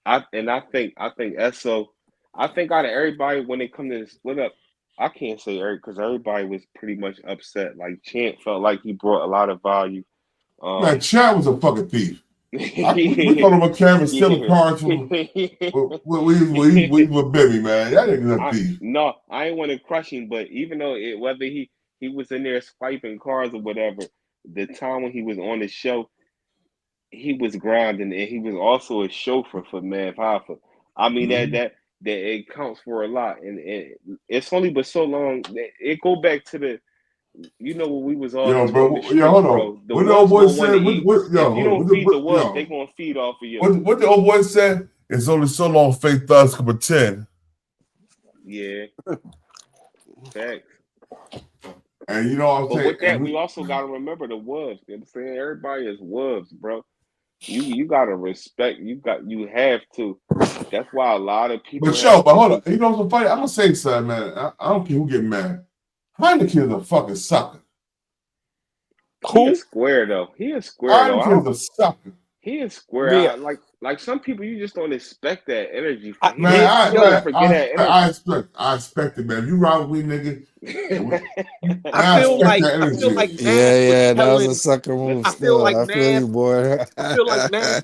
I think Esso, I think out of everybody when it comes to the split up, I can't say Eric because everybody was pretty much upset. Like Chant felt like he brought a lot of value. Man, Chant was a fucking thief. We called him a camera stealing cars with Bibby, man. That nigga's a thief. No, I ain't want to crush him, but even though whether he was in there swiping cars or whatever, the time when he was on the show, he was grinding, and he was also a chauffeur for Math Hoffa. I mean that it counts for a lot, and it's only but so long. It go back to the, you know, what we was all. Yo, bro. Hold on. What the old boy said? If you don't feed the wolves, they gonna feed off of you. What the old boy said? It's only so long fake thugs can pretend. Yeah. Facts. And you know what I'm saying? But with that, we also gotta remember the wolves. You know what I'm saying? Everybody is wolves, bro. You gotta respect. You have to. That's why a lot of people. But hold on. You know what's funny? I'm gonna say something, man. I don't care who get mad. Hynaken is a fucking sucker. He is square though. Hynaken is a sucker. He is square. Yeah. Like some people, you just don't expect that energy. I expect it, man. If you ride with me, nigga. I feel like that was a sucker move. I feel you, boy. I feel like man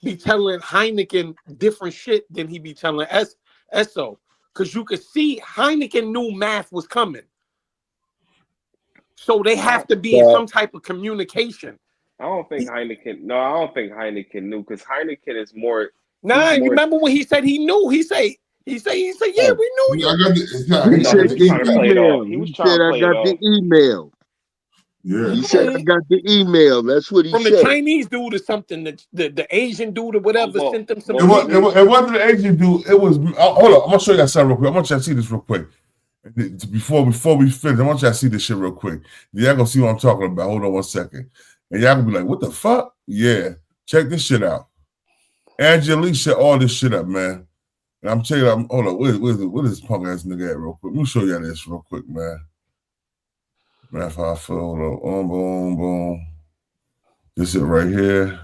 be telling Hynaken different shit than he be telling Esso, because you could see Hynaken knew Math was coming, so they have to be in some type of communication. I don't think Hynaken knew, because Hynaken is more. Remember when he said he knew? He said He said, yeah, we knew you. He said the email. He said I got the email. Yeah. He said I got the email. That's what he said. From the Chinese dude or something, the Asian dude or whatever sent them some. It wasn't the Asian dude. It was. Hold on, I'm gonna show you guys something real quick. I want you to see this real quick. Before we finish, I want you to see this shit real quick. Y'all gonna see what I'm talking about. Hold on 1 second. And y'all gonna be like, what the fuck? Yeah. Check this shit out. Angelique set all this shit up, man. And I'm telling you, hold on, where is this punk ass nigga at real quick? Let me show y'all this real quick, man. Math Hoffa, hold on, boom, boom. This is it right here.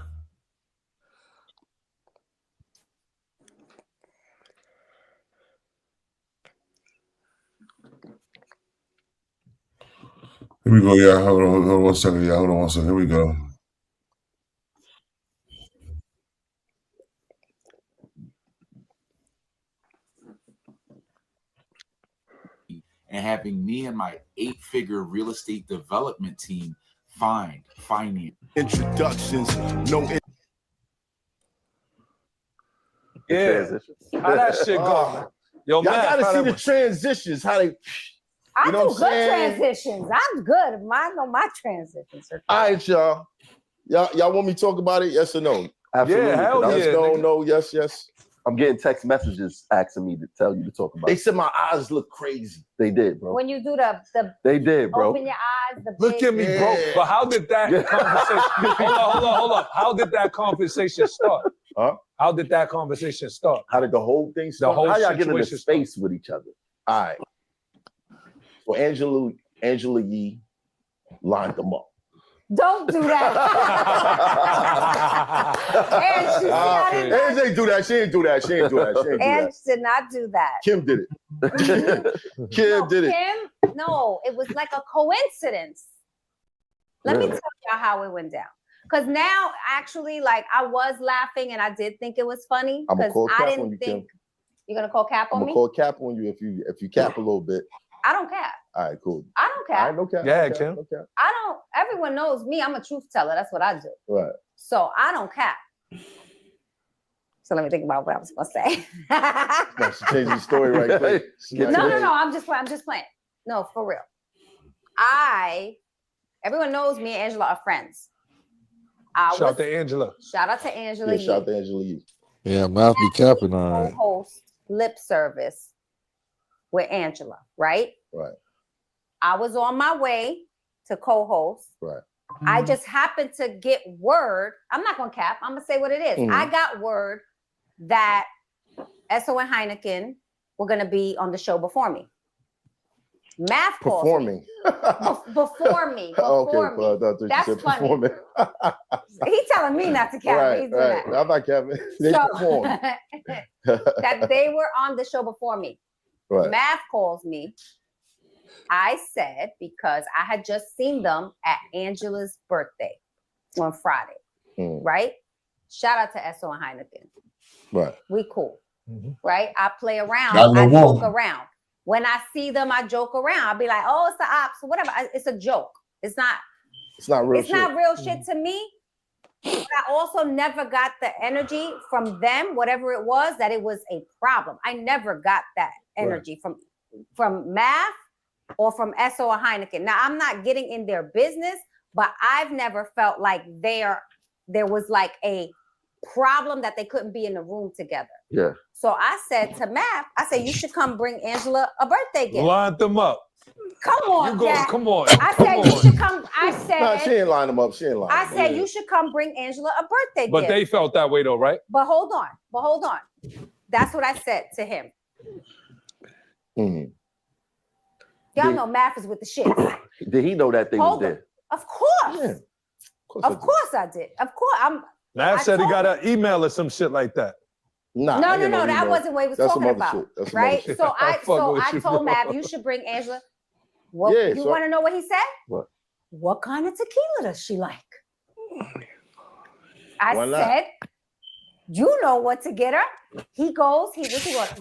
Here we go, y'all. Hold on 1 second, y'all. Hold on 1 second. Here we go. And having me and my 8-figure real estate development team find finance. Introductions, no. Yeah. How that shit go? Yo, y'all man, gotta see the transitions. How they. I You know do what I'm good saying? transitions. I'm good. I know my transitions. All right, y'all. Y'all want me to talk about it? Yes or no? Absolutely. Yeah, hell yes, yeah, no, nigga. no, yes, yes. I'm getting text messages asking me to tell you to talk about They it. said my eyes look crazy. They did, bro. When you do the They did, bro. open your eyes, the Look big, at me, bro. But how did that conversation? Hold on. How did that conversation start? Huh? How did that conversation start? How did the whole thing start? The whole How y'all get into situation space with each other? All right. So Angela Yee lined them up. Don't do that. Ange ain't do that. She ain't do that. She ain't do that. Ange did not do that. Kim did it. Kim did it. Kim? No, it was like a coincidence. Let me tell y'all how it went down. Because now, actually, like I was laughing and I did think it was funny. I'm gonna call I cap didn't on you, think Kim. you're gonna call cap on I'm me. gonna call cap on you if you cap a little bit. I don't cap. All right, cool. I don't cap. All right, no cap. Yeah, no cap, Kim. no cap. I don't. Everyone knows me. I'm a truth teller. That's what I do. Right. So I don't cap. So let me think about what I was gonna say. No, she changed the story right quick. No. I'm just playing. No, for real. Everyone knows me and Angela are friends. Shout out to Angela. Shout out to Angela. Yeah, shout out to Angela Yee. Yeah, Math be capping on it. Co-host Lip Service with Angela, right? Right. I was on my way to co-host. Right. I just happened to get word. I'm not gonna cap. I'm gonna say what it is. I got word that Esso and Hynaken were gonna be on the show before me. Math calls Performing. before me. Okay, well, I thought you That's said funny. performing. He's telling me not to cap. Right, He's doing right. that. I'm not capping. They performed. That they were on the show before me. Right. Math calls me. I said, because I had just seen them at Angela's birthday on Friday, right? Shout out to Esso and Hynaken. Right. We cool, right? I play around. Got no I wrong. joke around. When I see them, I joke around. I'll be like, oh, it's the ops, whatever. It's a joke. It's not real it's shit. not real shit to me. But I also never got the energy from them, whatever it was, that it was a problem. I never got that energy from Math or from Esso or Hynaken. Now, I'm not getting in their business, but I've never felt like there was like a problem that they couldn't be in the room together. Yeah. So I said to Math, I said, you should come bring Angela a birthday gift. Line them up. Come on, Jack. Come on. I said you should come. I said No, she ain't line them up. She ain't line I them said up. you should come bring Angela a birthday But gift. they felt that way though, right? But hold on. That's what I said to him. Y'all know Math is with the shit. Did he know that they was there? Of course. Yeah. Of course I did. Of course. Math said he told got an email or some shit like that. Nah, No. That wasn't what he was talking about. Right? So I told Matt, you should bring Angela. Well, Yeah, you so- want to know what he said? What? What kind of tequila does she like? I Why not? said, you know what to get her. He goes, he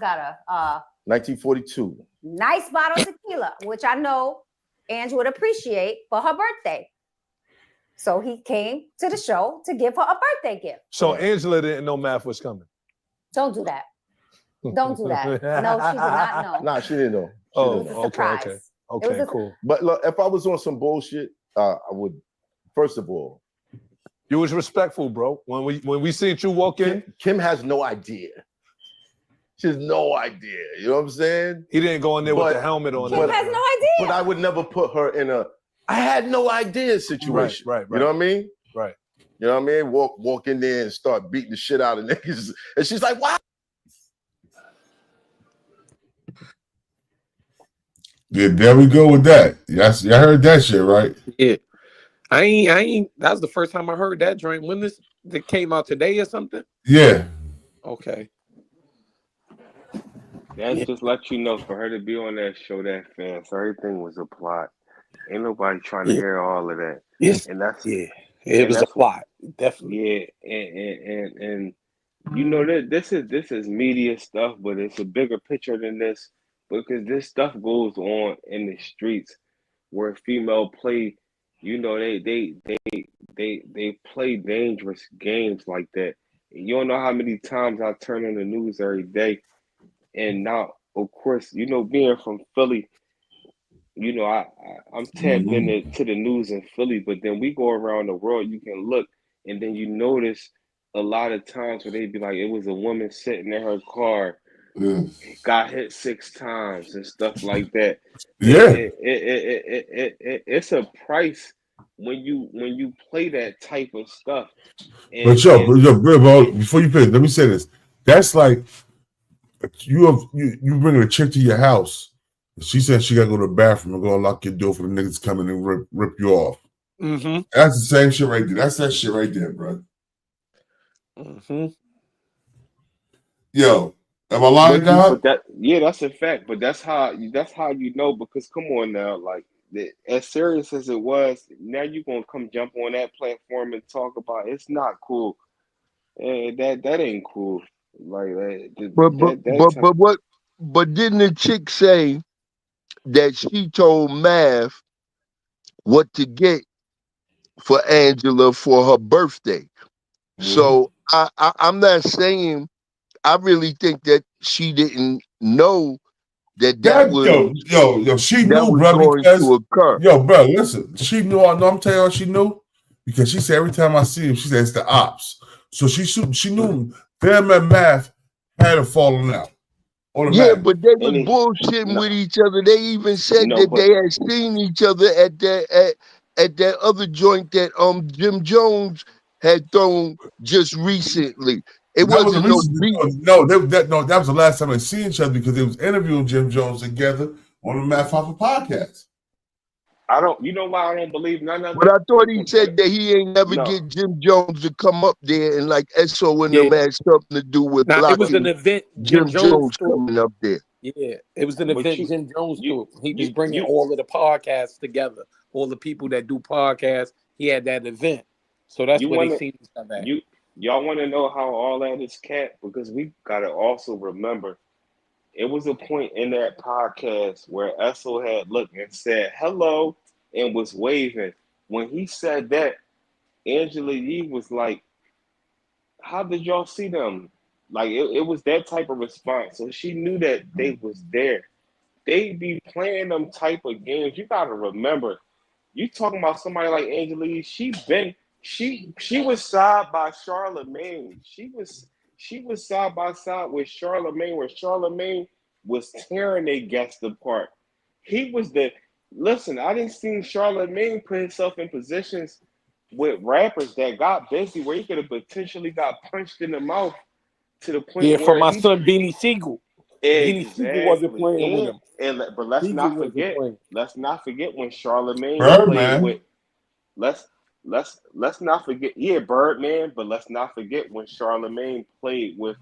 got a 1942. nice bottle of tequila, which I know Ange would appreciate for her birthday. So he came to the show to give her a birthday gift. So Angela didn't know Math was coming. Don't do that. Don't do that. No, she did not know. Nah, she didn't know. Surprise. Okay, cool. But look, if I was on some bullshit, I would. First of all, you was respectful, bro. When we seen you walk in, Kim has no idea. She has no idea. You know what I'm saying? He didn't go in there with the helmet on. Kim has no idea. But I would never put her in a I had no idea situation. Right. You know what I mean? Right. You know what I mean? Walk in there and start beating the shit out of niggas. And she's like, "Wow." Yeah, there we go with that. Yes, I heard that shit, right? Yeah. I ain't. That was the first time I heard that joint. When that came out today or something? Yeah. Okay. That just let you know for her to be on that show that fast, everything was a plot. Ain't nobody trying to hear all of that. Yes. And that's it was a plot. Definitely. Yeah, and you know that this is media stuff, but it's a bigger picture than this because this stuff goes on in the streets where female play. You know they play dangerous games like that. You don't know how many times I turn on the news every day, and now of course you know being from Philly, you know I'm tapped into the news in Philly, but then we go around the world. You can look, and then you notice a lot of times where they be like, it was a woman sitting in her car, got hit 6 times and stuff like that. Yeah, it's a price when you play that type of stuff. But bro, before you finish, let me say this. That's like you bringing a chick to your house. She said she got to go to the bathroom and go unlock your door for the niggas coming and rip you off. Mm-hmm. That's the same shit right there. That's that shit right there, bro. Mm-hmm. Yo, am I lying, God? That's a fact. But that's how you know, because come on now, like as serious as it was, now you're gonna come jump on that platform and talk about it's not cool. That ain't cool. Like but didn't the chick say that she told Math what to get for Angela for her birthday? So I'm not saying, I really think that she didn't know that was she knew, bro, going to occur. Yo, bro, listen, she knew. I know. I'm telling you, how she knew because she said every time I see him, she says the ops. So she knew them and Math had a falling out. Yeah, but they was bullshitting with each other. They even said that they had seen each other at that other joint that Jim Jones had thrown just recently. It wasn't no beat. That was the last time they seen each other because they was interviewing Jim Jones together on the Math Hoffa podcast. You know why I don't believe none of it? But I thought he said that he ain't never get Jim Jones to come up there, and like Esso and them had something to do with blocking. It was an event Jim Jones coming up there. Yeah, it was an event Jim Jones threw. He was bringing all of the podcasts together, all the people that do podcasts. He had that event, so that's where they seen each other at. Y'all want to know how all that is cat? Because we gotta also remember, it was a point in that podcast where Esso had looked and said hello and was waving. When he said that, Angela Yee was like, "How did y'all see them?" Like it was that type of response. So she knew that they was there. They be playing them type of games. You gotta remember, you talking about somebody like Angela Yee. She was side by Charlemagne. She was side by side with Charlemagne, where Charlemagne was tearing their guests apart. He was listen, I didn't see Charlemagne put himself in positions with rappers that got busy where he could have potentially got punched in the mouth to the point where for my son Beanie Siegel. Exactly. Beanie Siegel wasn't playing with him. But let's not forget when Charlemagne Birdman played with let's not forget Birdman, but let's not forget when Charlemagne played with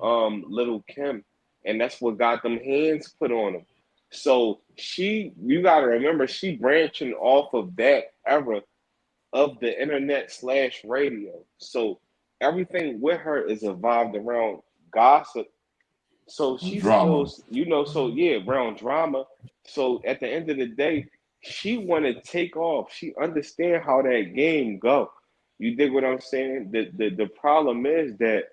Little Kim, and that's what got them hands put on him. So you gotta remember, she branching off of that era of the internet / radio. So everything with her is evolved around gossip. So she's still, around drama. So at the end of the day, she want to take off. She understand how that game go. You dig what I'm saying? The problem is that,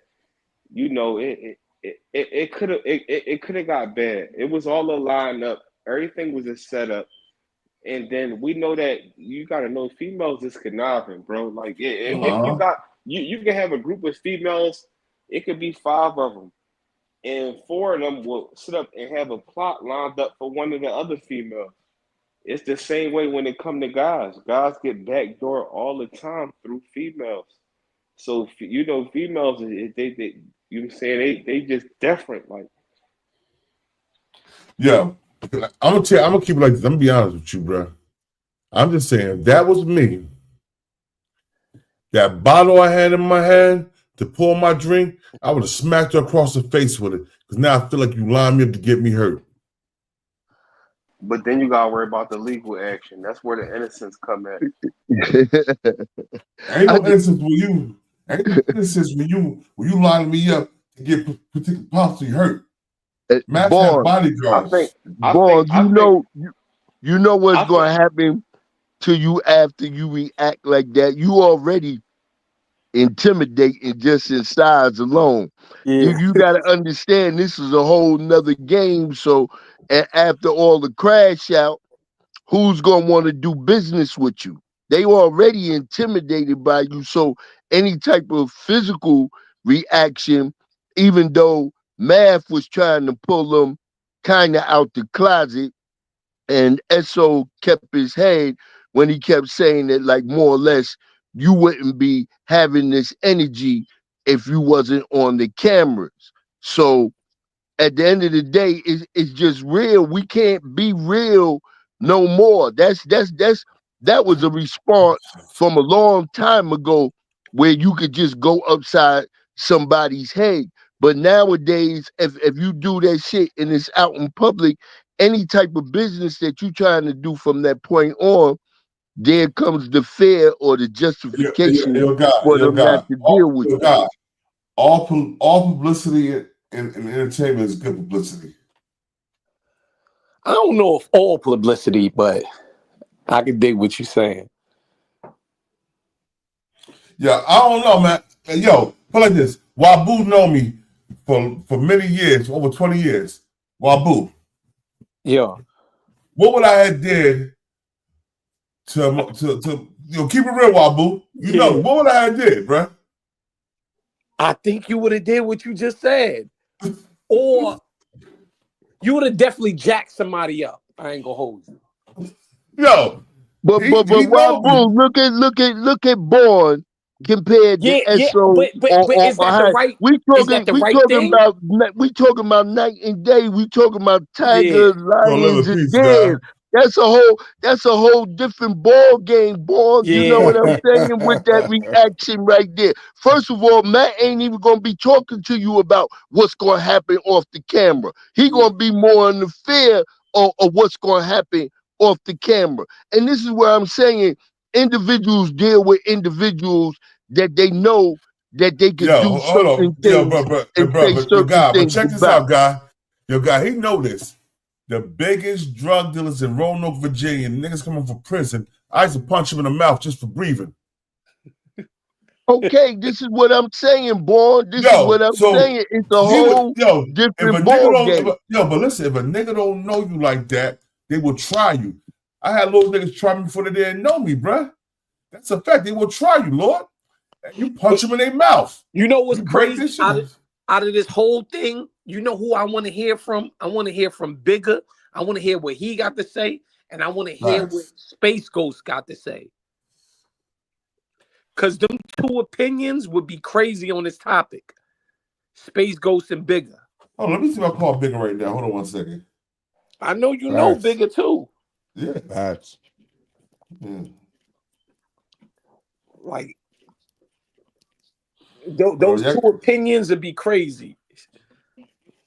it could have got bad. It was all a lineup. Everything was a setup. And then we know that you gotta know females is conniving, bro. Like if you got you can have a group of females, it could be 5 of them, and 4 of them will sit up and have a plot lined up for one of the other females. It's the same way when it come to guys. Guys get backdoor all the time through females. So females they you know what I'm saying, they just different. Like, yeah, I'm gonna keep it like this. I'm gonna be honest with you, bro. I'm just saying, if that was me, that bottle I had in my hand to pour my drink, I would have smacked her across the face with it. Because now I feel like you lined me up to get me hurt. But then you gotta worry about the legal action. That's where the innocence come in. Ain't no innocence when you lining me up to get particular possibly hurt. Matt had bodyguards. You know what's going to happen to you after you react like that. You already intimidating just in size alone. Yeah. You got to understand this is a whole nother game. So after all the crash out, who's going to want to do business with you? They already intimidated by you. So any type of physical reaction, even though Math was trying to pull them kind of out the closet, and Esso kept his head when he kept saying that, like, more or less, you wouldn't be having this energy if you wasn't on the cameras. So at the end of the day, it's just real. We can't be real no more. That was a response from a long time ago where you could just go upside somebody's head. But nowadays, if you do that shit and it's out in public, any type of business that you're trying to do from that point on, there comes the fear or the justification for them not to deal with you. All publicity and entertainment is good publicity. I don't know if all publicity, but I can dig what you're saying. Yeah, I don't know, man. Yo, put like this. Wabu know me for many years, over 20 years. Wabu. Yeah. What would I have did to keep it real, Wabu? You know, what would I have did, bro? I think you would have did what you just said. Or you would have definitely jacked somebody up. I ain't gonna hold you. Yo. But Wabu, look at Born compared to Esso. But is that the right? We talking about night and day. We talking about tigers, lions, and bears. That's a whole different ball game, Born. You know what I'm saying with that reaction right there. First of all, Matt ain't even gonna be talking to you about what's gonna happen off the camera. He gonna be more in the fear of what's gonna happen off the camera. And this is where I'm saying individuals deal with individuals that they know that they can do certain things. But check this out, guy. Yo, guy, he know this. The biggest drug dealers in Roanoke, Virginia, niggas coming from prison, I used to punch him in the mouth just for breathing. Okay, this is what I'm saying, Born. This is what I'm saying. It's a whole different ball game. But listen, if a nigga don't know you like that, they will try you. I had little niggas try me before they didn't know me, bruh. That's a fact. They will try you, Lord. And you punch them in their mouth. You know what's crazy? Out of this whole thing, you know who I want to hear from? I want to hear from Bigger. I want to hear what he got to say. And I want to hear what Space Ghost got to say. Because them two opinions would be crazy on this topic. Space Ghost and Bigger. Oh, let me see if I call Bigger right now. Hold on 1 second. I know you know Bigger too. Yeah. That's like those two opinions would be crazy.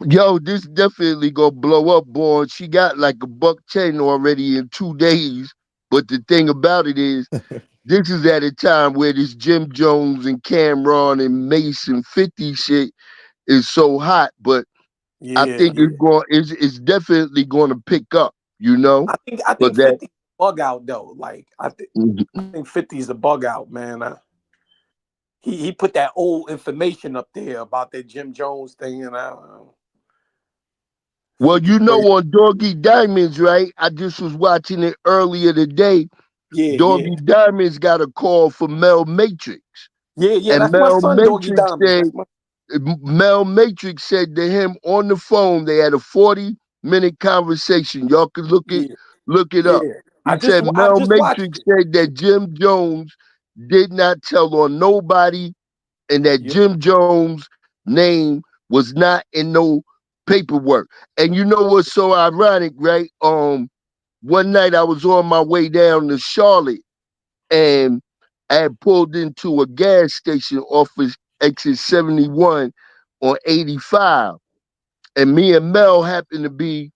Yo, this definitely gonna blow up, Born. She got like $110 already in 2 days. But the thing about it is, this is at a time where this Jim Jones and Cameron and Mace and 50 shit is so hot. But I think it's definitely going to pick up. You know, I think 50's a bug out though. Like I think 50's a bug out, man. he put that old information up there about that Jim Jones thing, and I don't know. Well, you know, on Doggy Diamonds, right? I just was watching it earlier today. Yeah, Doggy Diamonds got a call for Mel Matrix. Yeah, and that's my son, Doggy Diamonds. Mel Matrix said to him on the phone, they had a 40-minute conversation. Y'all can look it up. He said Mel Matrix said that Jim Jones did not tell on nobody, and that Jim Jones' name was not in no paperwork. And you know what's so ironic, right? One night I was on my way down to Charlotte, and I had pulled into a gas station off of exit 71 on 85. And me and Mel happened to be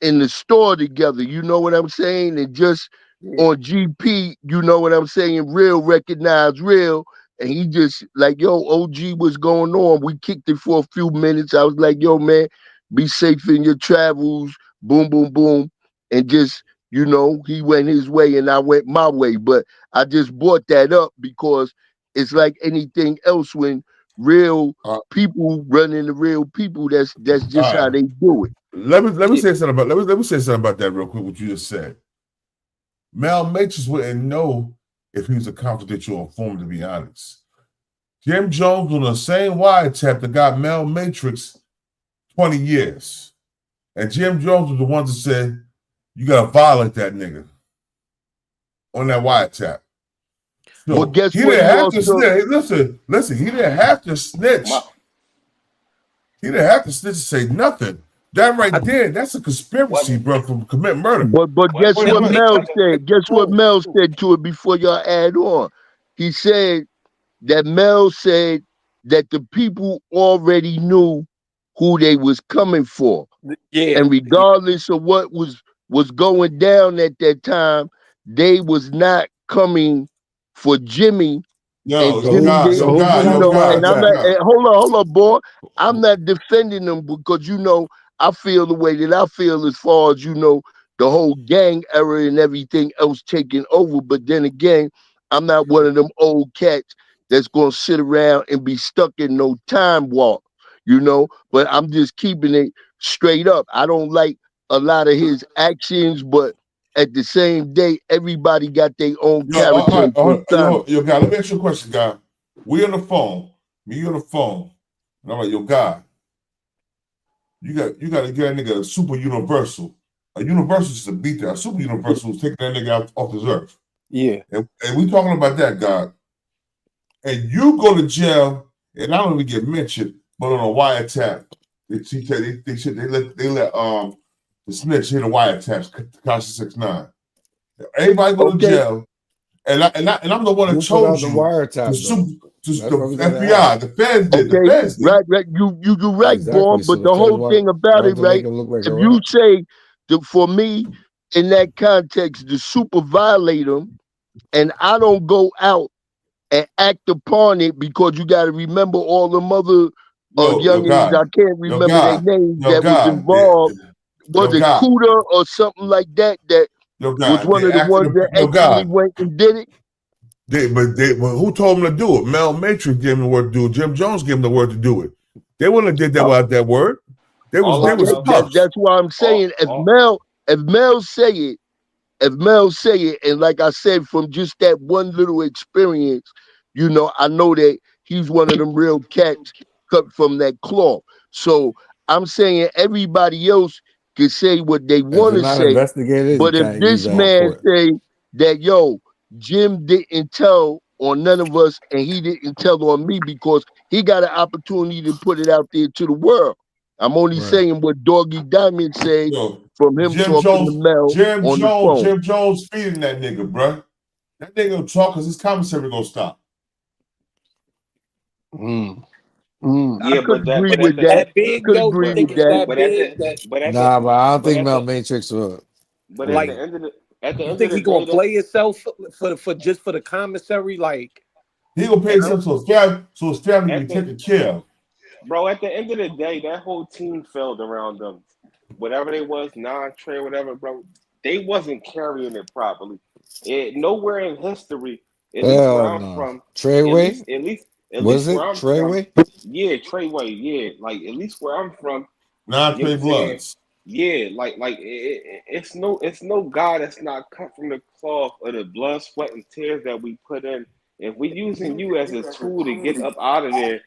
in the store together, you know what I'm saying? And just on GP, you know what I'm saying? Real recognize real. And he just like, yo, OG, what's going on? We kicked it for a few minutes. I was like, yo, man, be safe in your travels. Boom, boom, boom. And just, you know, he went his way and I went my way. But I just brought that up because it's like anything else when real people run into real people. That's just how they do it. Let me say something about let me say something about that real quick. What you just said. Mel Matrix wouldn't know if he was a confidential informant, to be honest. Jim Jones on the same wiretap that got Mel Matrix 20 years, and Jim Jones was the one that said you gotta violate that nigga on that wiretap. So well, guess he what? Didn't have to snitch. Listen. He didn't have to snitch. He didn't have to snitch to say nothing. That right there, that's a conspiracy, bro, from commit murder. But guess what Mel said? Guess what Mel said to it before y'all add on? He said that Mel said that the people already knew who they was coming for. Yeah. And regardless of what was going down at that time, they was not coming for Jimmy. Yo, and Jimmy hold on, boy. I'm not defending them because, you know, I feel the way that I feel as far as, you know, the whole gang era and everything else taking over. But then again, I'm not one of them old cats that's going to sit around and be stuck in no time warp, you know. But I'm just keeping it straight up. I don't like a lot of his actions, but at the same day, everybody got their own character. Yo, guy, let me ask you a question, guy. We on the phone. Me on the phone. And I'm like, yo, guy, you got to get that nigga a super universal. A universal is a beat that. A super universal is taking that nigga off this earth. Yeah. And we talking about that, guy. And you go to jail, and I don't even get mentioned, but on a wiretap, they let the snitch hit a wiretap, Cashapp 6ix9ine. Everybody go to jail, and I'm the one that chose you. The FBI, the feds did. The feds did. Right. You right, exactly. Boy. But the whole thing about it, right? If you say, for me, in that context, the super violate them, and I don't go out and act upon it because you got to remember all the other youngins. I can't remember their names that was involved. Was it Cuda or something like that? That was one of the ones that actually went and did it. But who told them to do it? Mel Matrix gave them the word to do it. Jim Jones gave them the word to do it. They wouldn't have did that without that word. That's why I'm saying if Mel say it, and like I said, from just that one little experience, you know, I know that he's one of them real cats cut from that cloth. So I'm saying everybody else can say what they want to say. But if this man say that, yo, Jim didn't tell on none of us and he didn't tell on me because he got an opportunity to put it out there to the world. I'm only saying what Doggy Diamond said from him talking to Mel on the phone. Jim Jones feeding that nigga, bro. That nigga gonna talk because his commissary gonna stop. I could agree with that. Nah, but I don't think Mel Matrix will. But like, at the end you of think the he gonna day, play himself for just for the commissary? Like he gonna pay himself so his family be taken care of. Bro, at the end of the day, that whole team failed around them. Whatever they was, non-trade, whatever, bro, they wasn't carrying it properly. Nowhere in history is where I'm from. Treyway? At least Was it Treyway? Yeah, Treyway. Yeah, like at least where I'm from. Trey Bloods. Yeah, it's no guy that's not cut from the cloth of the blood, sweat, and tears that we put in. If we're using you as a tool to get up out of there,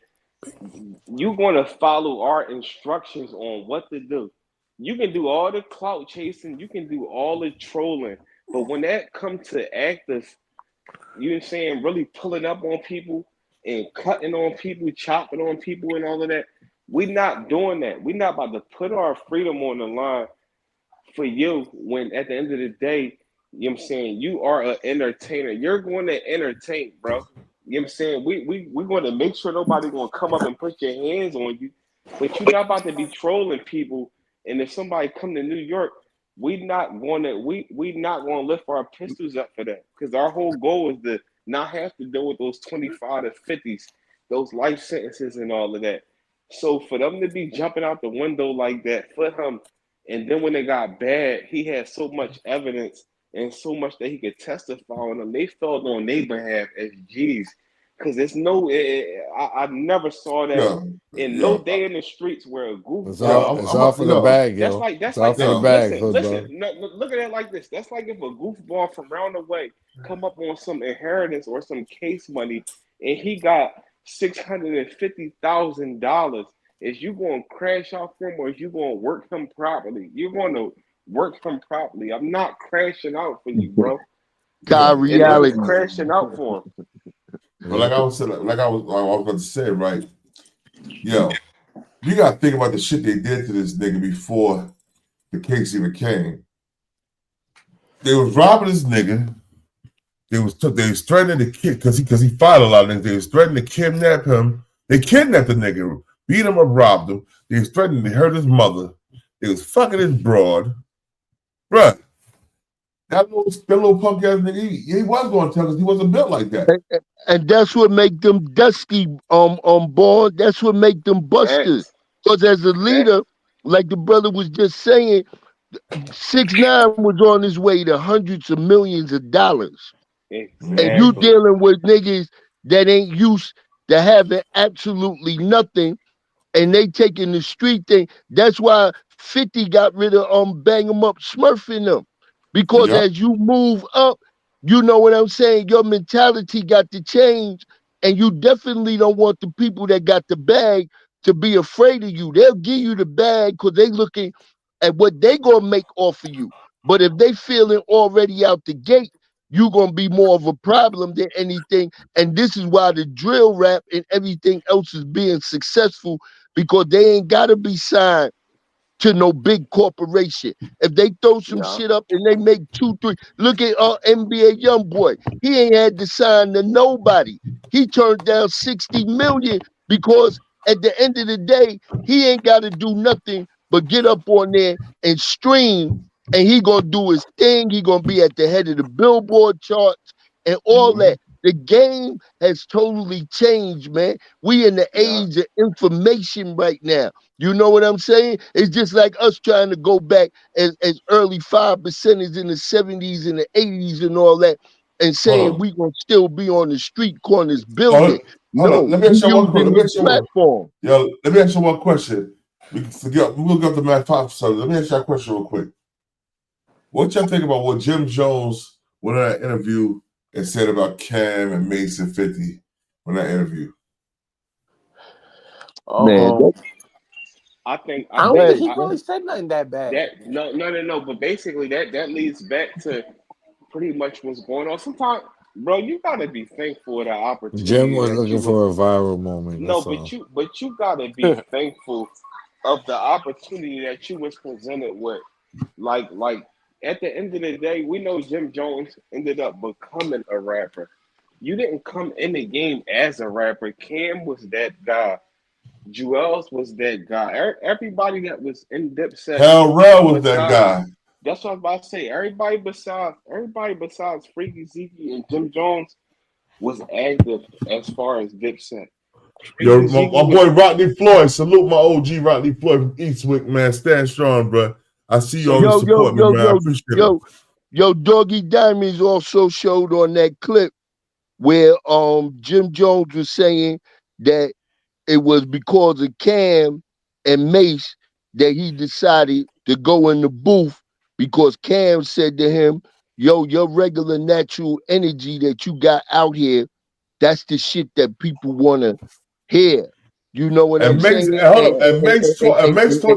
you're gonna follow our instructions on what to do. You can do all the clout chasing, you can do all the trolling, but when that comes to active, you know what I'm saying, really pulling up on people and cutting on people, chopping on people, and all of that. We're not doing that. We're not about to put our freedom on the line for you when at the end of the day, you know what I'm saying, you are an entertainer. You're going to entertain, bro. You know what I'm saying? We're going to make sure nobody's going to come up and put your hands on you, but you're not about to be trolling people. And if somebody come to New York, we're not going to lift our pistols up for that, because our whole goal is to not have to deal with those 25 to 50s, those life sentences and all of that. So for them to be jumping out the window like that for him, and then when it got bad, he had so much evidence and so much that he could testify on them. They felt on their behalf as G's, because there's I never saw that in no day in the streets where a goof. It's off in the bag, yo. That's off in the bag. Listen, look at it like this. That's like if a goofball from round the way come up on some inheritance or some case money, and he got $650,000. Is you going to crash out for him, or is you going to work him properly? You're going to work him properly. I'm not crashing out for you, bro. Reality. Crashing out for him. But like I was about to say, right? Yo, you got to think about the shit they did to this nigga before the case even came. They was robbing this nigga. They was threatening to kid because he fired a lot of niggas. They was threatening to kidnap him. They kidnapped the nigga, beat him up, robbed him. They was threatening to hurt his mother. They was fucking his broad. Bruh, that little punk ass nigga, he was going to tell us he wasn't built like that. And that's what make them dusky on board. That's what make them busters. Because as a leader, like the brother was just saying, 6ix9ine was on his way to hundreds of millions of dollars. Exactly. And you dealing with niggas that ain't used to having absolutely nothing, and they taking the street thing. That's why 50 got rid of Bang 'em Up smurfing them. Because as you move up, you know what I'm saying, your mentality got to change, and you definitely don't want the people that got the bag to be afraid of you. They'll give you the bag because they looking at what they gonna make off of you. But if they feeling already out the gate, you're gonna be more of a problem than anything. And this is why the drill rap and everything else is being successful, because they ain't gotta be signed to no big corporation. If they throw some shit up and they make 2, 3, look at NBA Youngboy. He ain't had to sign to nobody. He turned down 60 million because at the end of the day, he ain't got to do nothing but get up on there and stream, and he gonna do his thing. He gonna be at the head of the Billboard charts and all that. The game has totally changed, man. We in the age of information right now. You know what I'm saying? It's just like us trying to go back as early 5%ers in the 70s and the 80s and all that, and saying we gonna still be on the street corners building. Let me ask you one question. We'll go to Math Hoffa. Let me ask you a question real quick. What y'all think about what Jim Jones went on that interview and said about Cam and Mason 50 on that interview? Man, I don't think he really said nothing that bad. No. But basically, that leads back to pretty much what's going on. Sometimes, bro, you gotta be thankful for the opportunity. Jim was looking for a viral moment. No, but you gotta be thankful of the opportunity that you was presented with. Like at the end of the day, we know Jim Jones ended up becoming a rapper. You didn't come in the game as a rapper. Cam was that guy. Jewels was that guy. Everybody that was in Dipset. Hell Rell was that guy. That's what I was about to say. Everybody besides Freaky Zeke and Jim Jones was active as far as Dipset. Yo, my boy Rodney Floyd. Salute my OG Rodney Floyd from Eastwick, man. Stand strong, bro. I see you all support me, man. I appreciate it. Yo, Doggy Diamonds also showed on that clip where Jim Jones was saying that it was because of Cam and Mace that he decided to go in the booth, because Cam said to him, yo, your regular natural energy that you got out here, that's the shit that people want to hear. You know what I'm saying? And Mace taught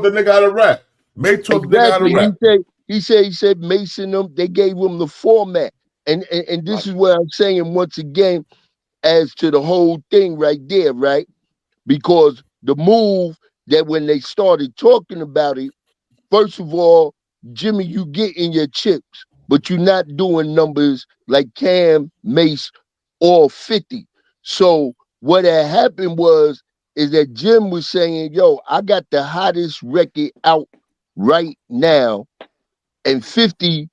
the nigga how to rap. Mace taught the nigga how to rap. He said Mace and them, they gave him the format. And this is what I'm saying once again, as to the whole thing right there, right? Because the move that when they started talking about it, first of all, Jimmy, you getting your chips, but you're not doing numbers like Cam, Mace, or 50. So what had happened is that Jim was saying, yo, I got the hottest record out right now, and 50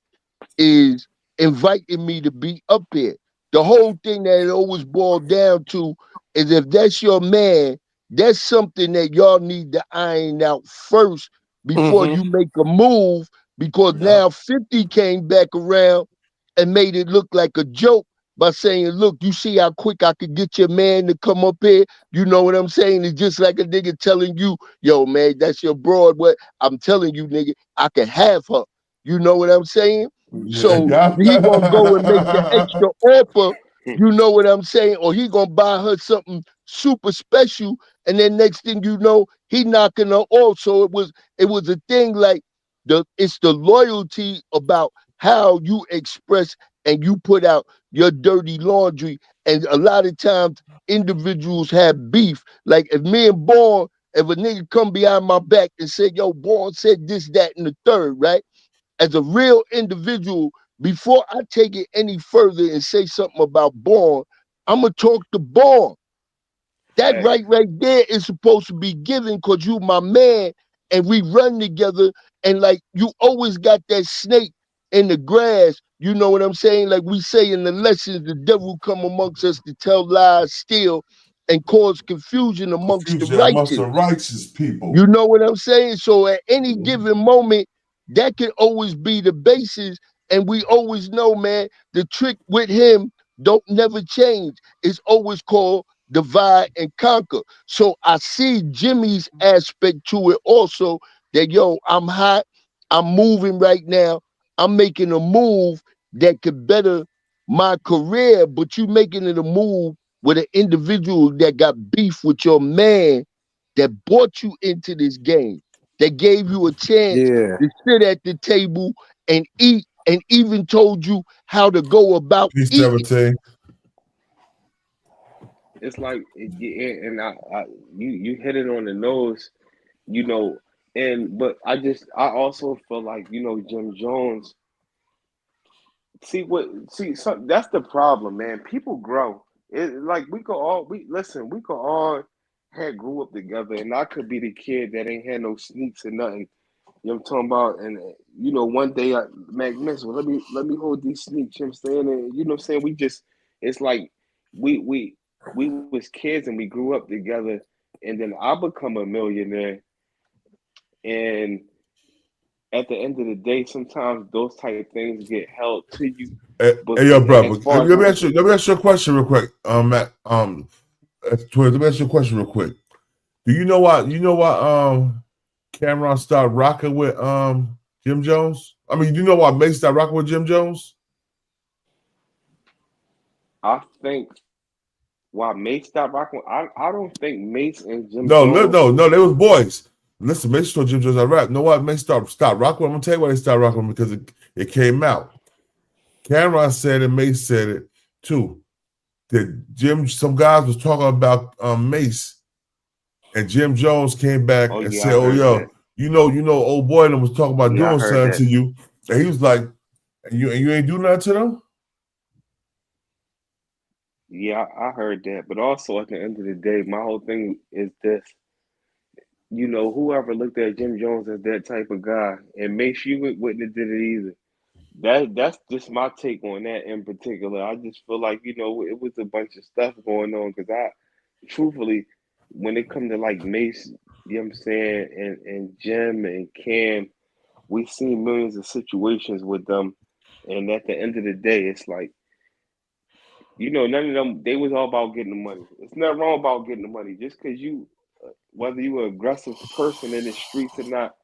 is inviting me to be up here. The whole thing that it always boiled down to is, if that's your man, that's something that y'all need to iron out first before you make a move, because now 50 came back around and made it look like a joke by saying, look, you see how quick I could get your man to come up here? You know what I'm saying? It's just like a nigga telling you, yo, man, that's your broad. What I'm telling you, nigga, I can have her. You know what I'm saying? So he gonna go and make the extra offer, you know what I'm saying? Or he gonna buy her something super special, and then next thing you know, he knocking her off. So it was a thing like it's the loyalty about how you express and you put out your dirty laundry. And a lot of times individuals have beef. Like if me and Born, if a nigga come behind my back and say, yo, Born said this, that, and the third, right? As a real individual, before I take it any further and say something about Born, I'm going to talk to Born. That right there is supposed to be given, because you my man and we run together. And like you always got that snake in the grass. You know what I'm saying? Like we say in the lessons, the devil come amongst us to tell lies, steal, and cause confusion amongst the righteous people. You know what I'm saying? So at any given moment, that can always be the basis. And we always know, man, the trick with him don't never change. It's always called divide and conquer. So I see Jimmy's aspect to it also, that, yo, I'm hot, I'm moving right now, I'm making a move that could better my career, but you making it a move with an individual that got beef with your man that brought you into this game, that gave you a chance to sit at the table and eat, and even told you how to go about eating. It's like, and you hit it on the nose, you know. But I also feel like, you know, Jim Jones. So that's the problem, man. People grow. Like we could all had grew up together, and I could be the kid that ain't had no sneaks or nothing. You know what I'm talking about? And you know, one day Magnus, well, let me hold these sneaks. You know what I'm saying? And you know what I'm saying? It's like we was kids and we grew up together, and then I become a millionaire, and at the end of the day, sometimes those type of things get held to you. Hey, yo, brother, let me ask you a question real quick. Matt, let me ask you a question real quick. Do you know why Cameron started rocking with Jim Jones? I mean, do you know why Mace started rocking with Jim Jones? I think why Mace stopped rocking. I don't think Mace and Jim Jones. No, they was boys. Listen, Mace told Jim Jones I rap. You know what? Mace stopped rocking. I'm gonna tell you why they started rocking, because it came out. Cameron said it, Mace said it too. That some guys was talking about Mace, and Jim Jones came back and said, "Oh, yo, you know, old boy and was talking about doing something to you," and he was like, "And you ain't do nothing to them." Yeah, I heard that, but also at the end of the day, my whole thing is this. You know, whoever looked at Jim Jones as that type of guy, and Mace, you wouldn't have did it either. That's just my take on that in particular. I just feel like, you know, it was a bunch of stuff going on, because truthfully, when it comes to like Mace, you know what I'm saying, and Jim and Cam, we've seen millions of situations with them, and at the end of the day, it's like You know, none of them. They was all about getting the money. It's nothing wrong about getting the money. Just because you, whether you an aggressive person in the streets or not.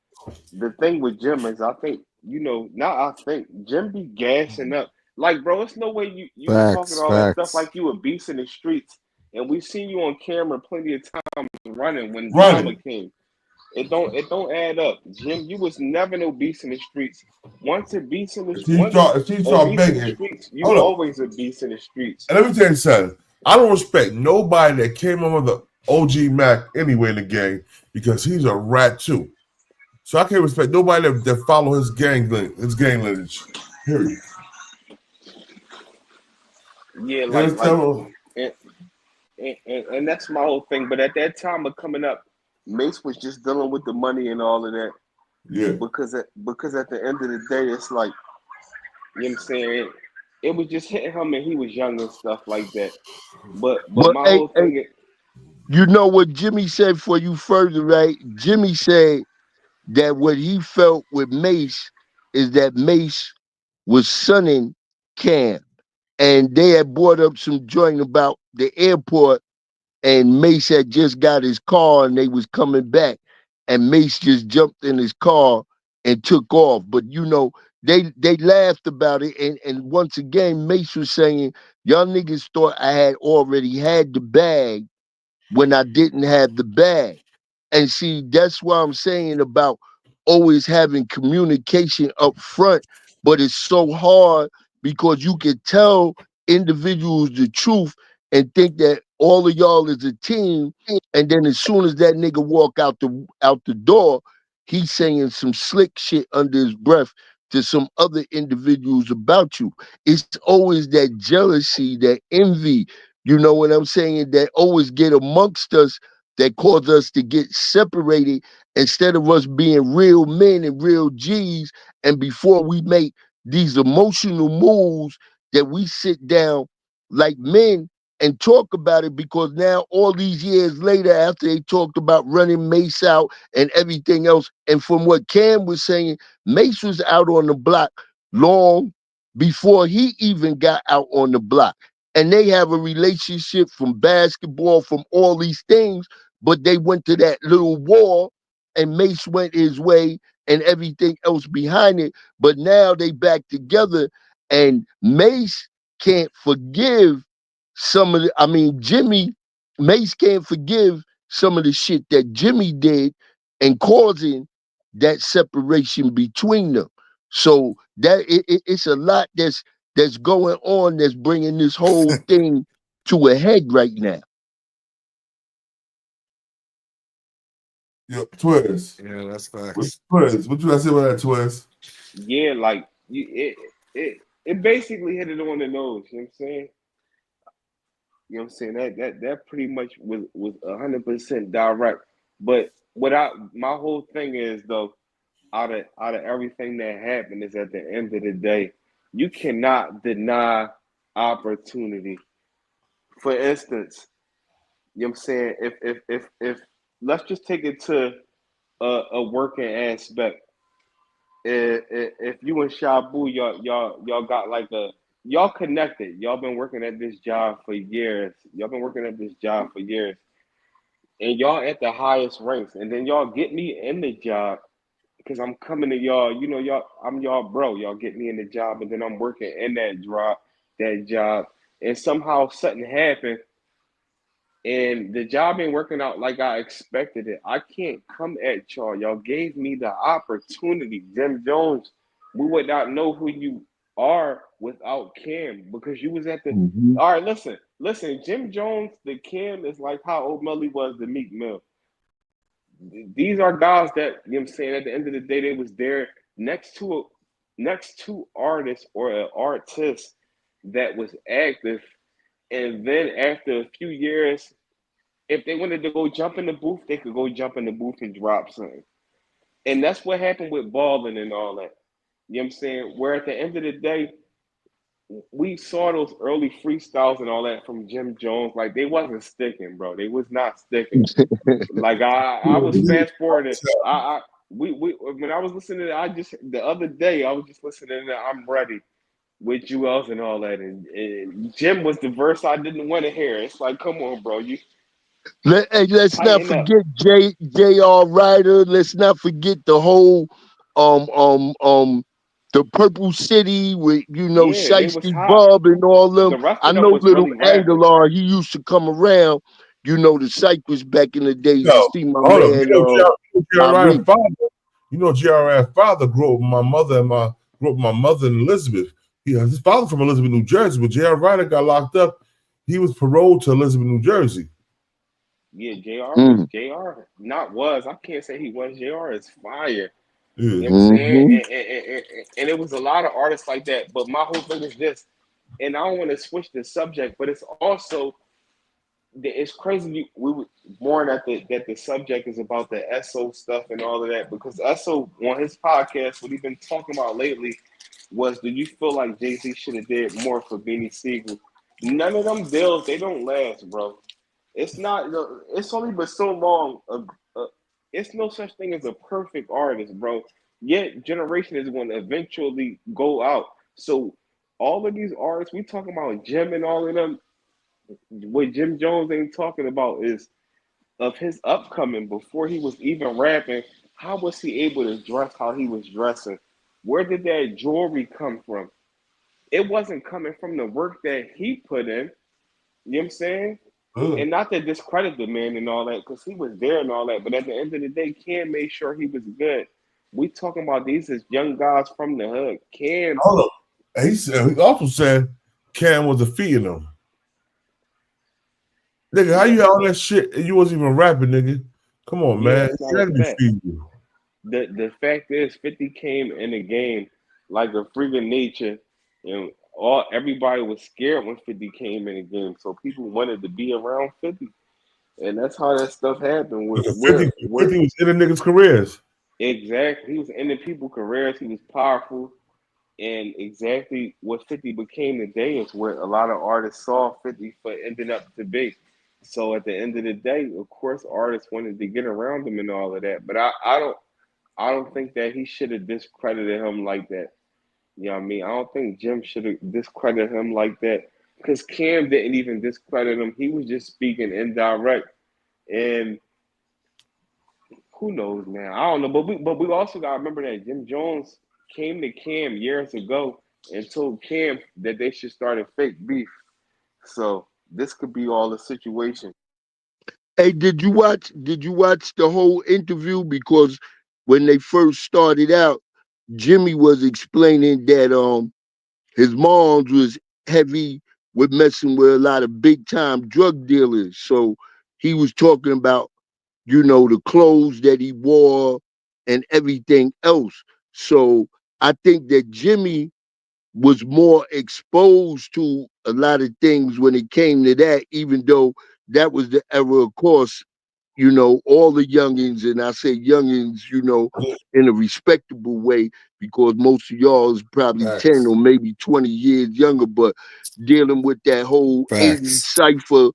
The thing with Jim is, I think, you know, now I think Jim be gassing up. Like, bro, it's no way you be talking all that stuff like you a beast in the streets. And we've seen you on camera plenty of times running when drama came. It don't add up. Jim, you was never no beast in the streets. Once a beast in the streets, you always a beast in the streets. And let me tell you something. I don't respect nobody that came over the OG Mac anyway in the gang because he's a rat too. So I can't respect nobody that follow his gang lineage. Period. Yeah, and that's my whole thing. But at that time of coming up, Mace was just dealing with the money and all of that. Yeah. Because at the end of the day, it's like, you know what I'm saying? It was just hitting him and he was young and stuff like that. But my whole thing is, you know what Jimmy said for you further, right? Jimmy said that what he felt with Mace is that Mace was sunning Cam. And they had brought up some joint about the airport, and Mace had just got his car and they was coming back. And Mace just jumped in his car and took off. But you know, they laughed about it. And once again, Mace was saying, y'all niggas thought I had already had the bag when I didn't have the bag. And see, that's why I'm saying about always having communication up front, but it's so hard because you can tell individuals the truth and think that all of y'all is a team, and then as soon as that nigga walk out the door, he's saying some slick shit under his breath to some other individuals about you. It's always that jealousy, that envy, you know what I'm saying, that always get amongst us, that cause us to get separated instead of us being real men and real G's. And before we make these emotional moves, that we sit down like men and talk about it, because now all these years later, after they talked about running Mace out and everything else, and from what Cam was saying, Mace was out on the block long before he even got out on the block. And they have a relationship from basketball, from all these things, but they went to that little war and Mace went his way and everything else behind it. But now they back together and Mace can't forgive some of the, Mace can't forgive some of the shit that Jimmy did and causing that separation between them. So that it's a lot that's going on that's bringing this whole thing to a head right now. Yo, Twiz. Yeah, that's facts. Twiz, what you gotta say about that, Twiz? Yeah, like it basically hit it on the nose. You know what I'm saying? You know what I'm saying? That pretty much was 100% direct. But my whole thing is though, out of everything that happened, is at the end of the day, you cannot deny opportunity. For instance, you know what I'm saying? If let's just take it to a working aspect. If you and Shabu, y'all got like y'all connected. Y'all been working at this job for years. And y'all at the highest ranks. And then y'all get me in the job because I'm coming to y'all. You know, I'm y'all bro. Y'all get me in the job, and then I'm working in that job. And somehow something happened. And the job ain't working out like I expected it. I can't come at y'all. Y'all gave me the opportunity. Jim Jones, we would not know who you are without Cam, because you was at the... All right, listen. Jim Jones, the Cam is like how Old Melly was the Meek Mill. These are guys that, you know what I'm saying, at the end of the day, they was there next to artists or an artist that was active. And then after a few years, if they wanted to go jump in the booth, they could go jump in the booth and drop something. And that's what happened with balling and all that. You know what I'm saying? Where at the end of the day, we saw those early freestyles and all that from Jim Jones. Like, they wasn't sticking, bro. They was not sticking. Like, I was fast forwarding. When I was listening to the other day, I was just listening to I'm Ready. with Jewels and all that, and Jim was the verse I didn't want to hear. It's like, come on, bro, Let's not forget J.R. Ryder. Let's not forget the whole the Purple City with Shiesty Bob and all them. I know little really Angular, he used to come around, the Cypress back in the days to see my man. J.R.'s father grew up with my mother and Elizabeth. His father from Elizabeth, New Jersey, but J.R. Ryder got locked up. He was paroled to Elizabeth, New Jersey. Yeah, JR. I can't say he was. JR is fire. You know what I'm saying? And it was a lot of artists like that. But my whole thing is this, and I don't want to switch the subject, but it's also, it's crazy we were born that the subject is about the Esso stuff and all of that, because Esso on his podcast, what he's been talking about lately was, do you feel like Jay-Z should have did more for Beanie Siegel? None of them deals, they don't last, bro. It's not. It's only been so long. It's no such thing as a perfect artist, bro. Yet generation is going to eventually go out. So all of these artists, we talking about Jim and all of them. What Jim Jones ain't talking about is of his upcoming before he was even rapping. How was he able to dress how he was dressing? Where did that jewelry come from? It wasn't coming from the work that he put in. You know what I'm saying? And not to discredit the man and all that, because he was there and all that. But at the end of the day, Cam made sure he was good. We talking about these as young guys from the hood. Cam. Hold on. He also said Cam was defeating him. Nigga, how you all that shit and you wasn't even rapping, nigga? Come on, man. He had to defeat you. The fact is, 50 came in the game like a freaking nature, and everybody was scared when 50 came in the game, so people wanted to be around 50, and that's how that stuff happened. 50 was in the niggas' careers. Exactly, he was in the people's careers. He was powerful, and exactly what 50 became today is what a lot of artists saw 50 for ending up to be. So at the end of the day, of course, artists wanted to get around him and all of that, but I don't think that he should have discredited him like that. You know what I mean? I don't think Jim should have discredited him like that, because Cam didn't even discredit him. He was just speaking indirect. And who knows, man? I don't know. But we also got to remember that Jim Jones came to Cam years ago and told Cam that they should start a fake beef. So this could be all the situation. Hey, did you watch the whole interview? Because when they first started out, Jimmy was explaining that his mom's was heavy with messing with a lot of big time drug dealers. So he was talking about, the clothes that he wore and everything else. So I think that Jimmy was more exposed to a lot of things when it came to that, even though that was the era, of course, all the youngins, and I say youngins, in a respectable way, because most of y'all is probably 10 or maybe 20 years younger, but dealing with that whole 80s cipher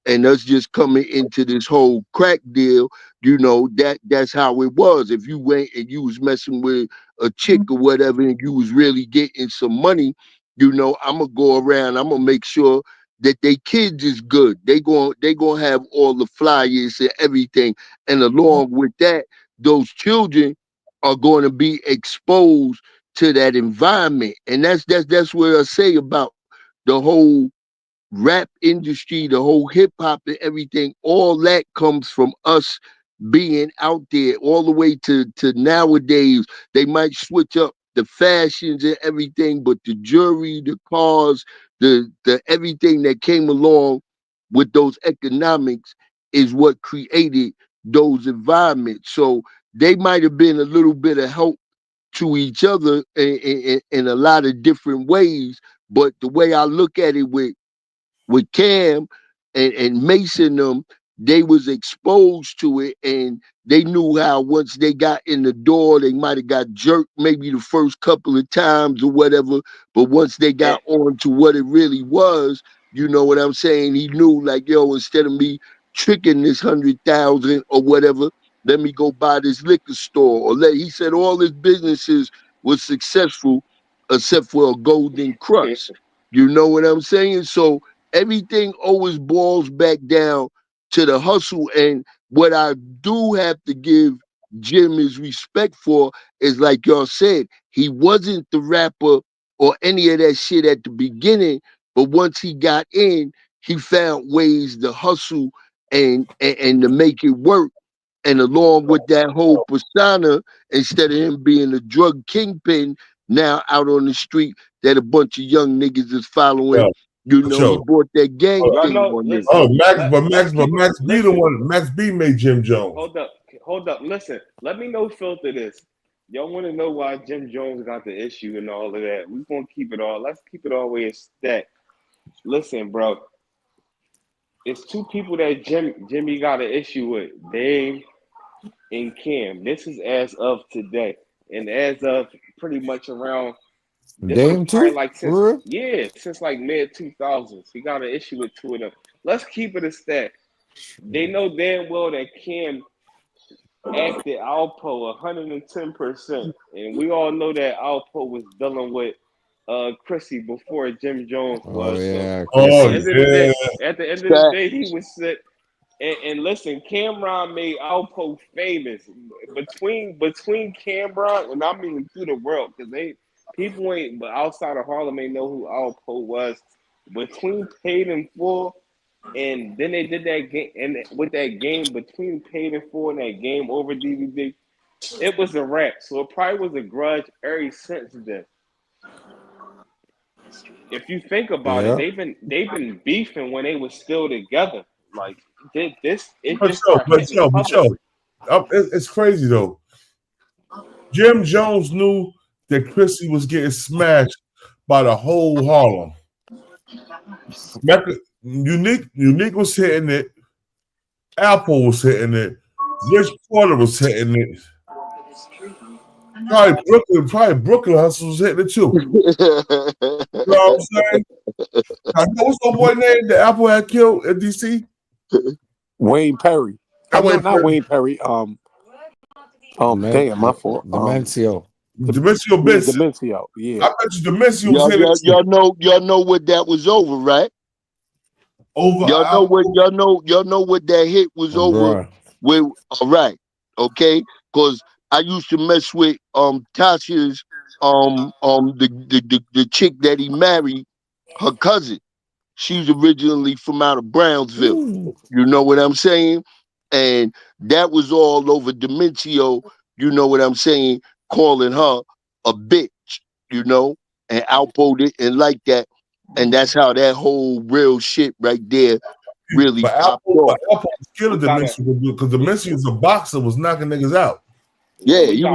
and us just coming into this whole crack deal, that's how it was. If you went and you was messing with a chick or whatever and you was really getting some money, I'm gonna go around, I'm gonna make sure that they kids is good. They gonna have all the flyers and everything. And along with that, those children are going to be exposed to that environment. And that's what I say about the whole rap industry, the whole hip hop and everything. All that comes from us being out there, all the way to nowadays. They might switch up the fashions and everything, but the jewelry, the cars, the everything that came along with those economics is what created those environments. So they might have been a little bit of help to each other in a lot of different ways. But the way I look at it with Cam and Mason, they was exposed to it, and they knew how once they got in the door, they might have got jerked maybe the first couple of times or whatever, but once they got on to what it really was, you know what I'm saying? He knew, like, yo, instead of me tricking this 100,000 or whatever, let me go buy this liquor store. He said all his businesses was successful except for a golden crust. You know what I'm saying? So everything always boils back down to the hustle. And what I do have to give Jim his respect for is, like y'all said, he wasn't the rapper or any of that shit at the beginning, but once he got in, he found ways to hustle and to make it work. And along with that whole persona, instead of him being a drug kingpin now out on the street that a bunch of young niggas is following, you know, he brought that gang thing on this. Max B the one. Max B made Jim Jones. Hold up. Listen, let me know filter this. Y'all want to know why Jim Jones got the issue and all of that? We gonna keep it all. Let's keep it all the way a stack. Listen, bro. It's two people that Jimmy got an issue with, Dame and Cam. This is as of today, and as of pretty much around Dame too. Like since like mid 2000s, he got an issue with two of them. Let's keep it a stack. They know damn well that Cam acted Alpo 110%, and we all know that Alpo was dealing with Chrissy before Jim Jones was. Yeah. At the end of the day, he was sick. And listen, Cameron made Alpo famous. Between Cameron, and I mean through the world, because people ain't, but outside of Harlem ain't know who Alpo was. Between Paid in Full, and then they did that game, and with that game between Paid in Full and that Game Over DVD, it was a wrap. So it probably was a grudge ever since then. If you think about it, they've been beefing when they were still together. Like it's crazy though. Jim Jones knew that Chrissy was getting smashed by the whole Harlem. Unique was hitting it. Apple was hitting it. Rich Porter was hitting it. Probably Brooklyn Hustle was hitting it too. You know what I'm saying? What's the boy name that Apple had killed at DC? Wayne Perry. Wayne Perry. Damn, my fault. Demencio Benson. Demencio, yeah. I bet you Demencio was hitting it. Y'all know what that was over, right? Y'all know what that hit was over with. All right, okay, because I used to mess with Tasha's the chick that he married, her cousin. She's originally from out of Brownsville. Ooh. You know what I'm saying? And that was all over Demencio, you know what I'm saying, calling her a bitch, you know, and Alpo didn't like that. And that's how that whole real shit right there really popped off. Alpo was killing Demencio because Demencio was a boxer, was knocking niggas out. Yeah, he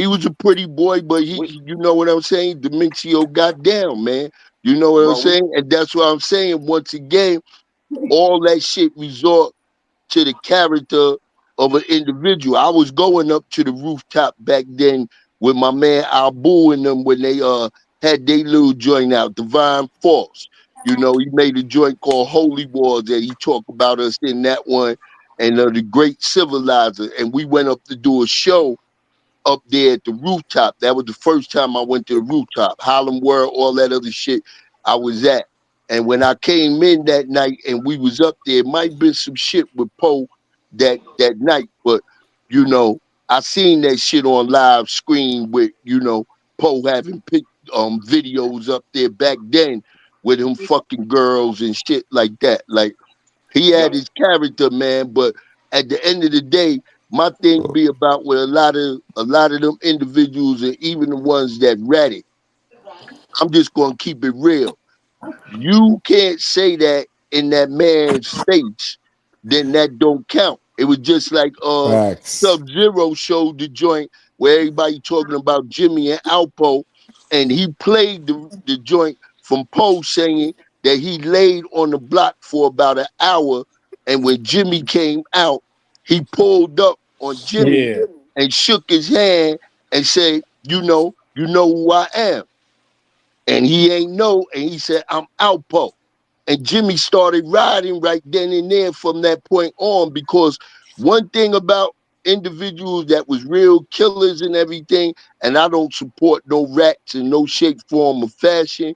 was a pretty boy, but he, you know what I'm saying? Demencio got down, man. You know what I'm saying? And that's what I'm saying. Once again, all that shit resort to the character of an individual. I was going up to the rooftop back then with my man Albu and them when they had their little joint out, Divine Force. You know, he made a joint called Holy Wars that he talked about us in that one, and the Great Civilizer. And we went up to do a show up there at the rooftop. That was the first time I went to the rooftop. Harlem World, all that other shit I was at. And when I came in that night and we was up there, it might have been some shit with Poe that night, but, you know, I seen that shit on live screen with, you know, Poe having videos up there back then with him fucking girls and shit like that. Like, he had his character, man, but at the end of the day, my thing be about with a lot of them individuals and even the ones that ratted. I'm just gonna keep it real. You can't say that in that man's face, then that don't count. It was just like Sub-Zero showed the joint where everybody talking about Jimmy and Alpo, and he played the joint from Poe saying that he laid on the block for about an hour, and when Jimmy came out, he pulled up on Jimmy and shook his hand and said, you know who I am. And he ain't know, and he said, I'm Alpo. And Jimmy started riding right then and there from that point on, because one thing about individuals that was real killers and everything, and I don't support no rats in no shape, form, or fashion.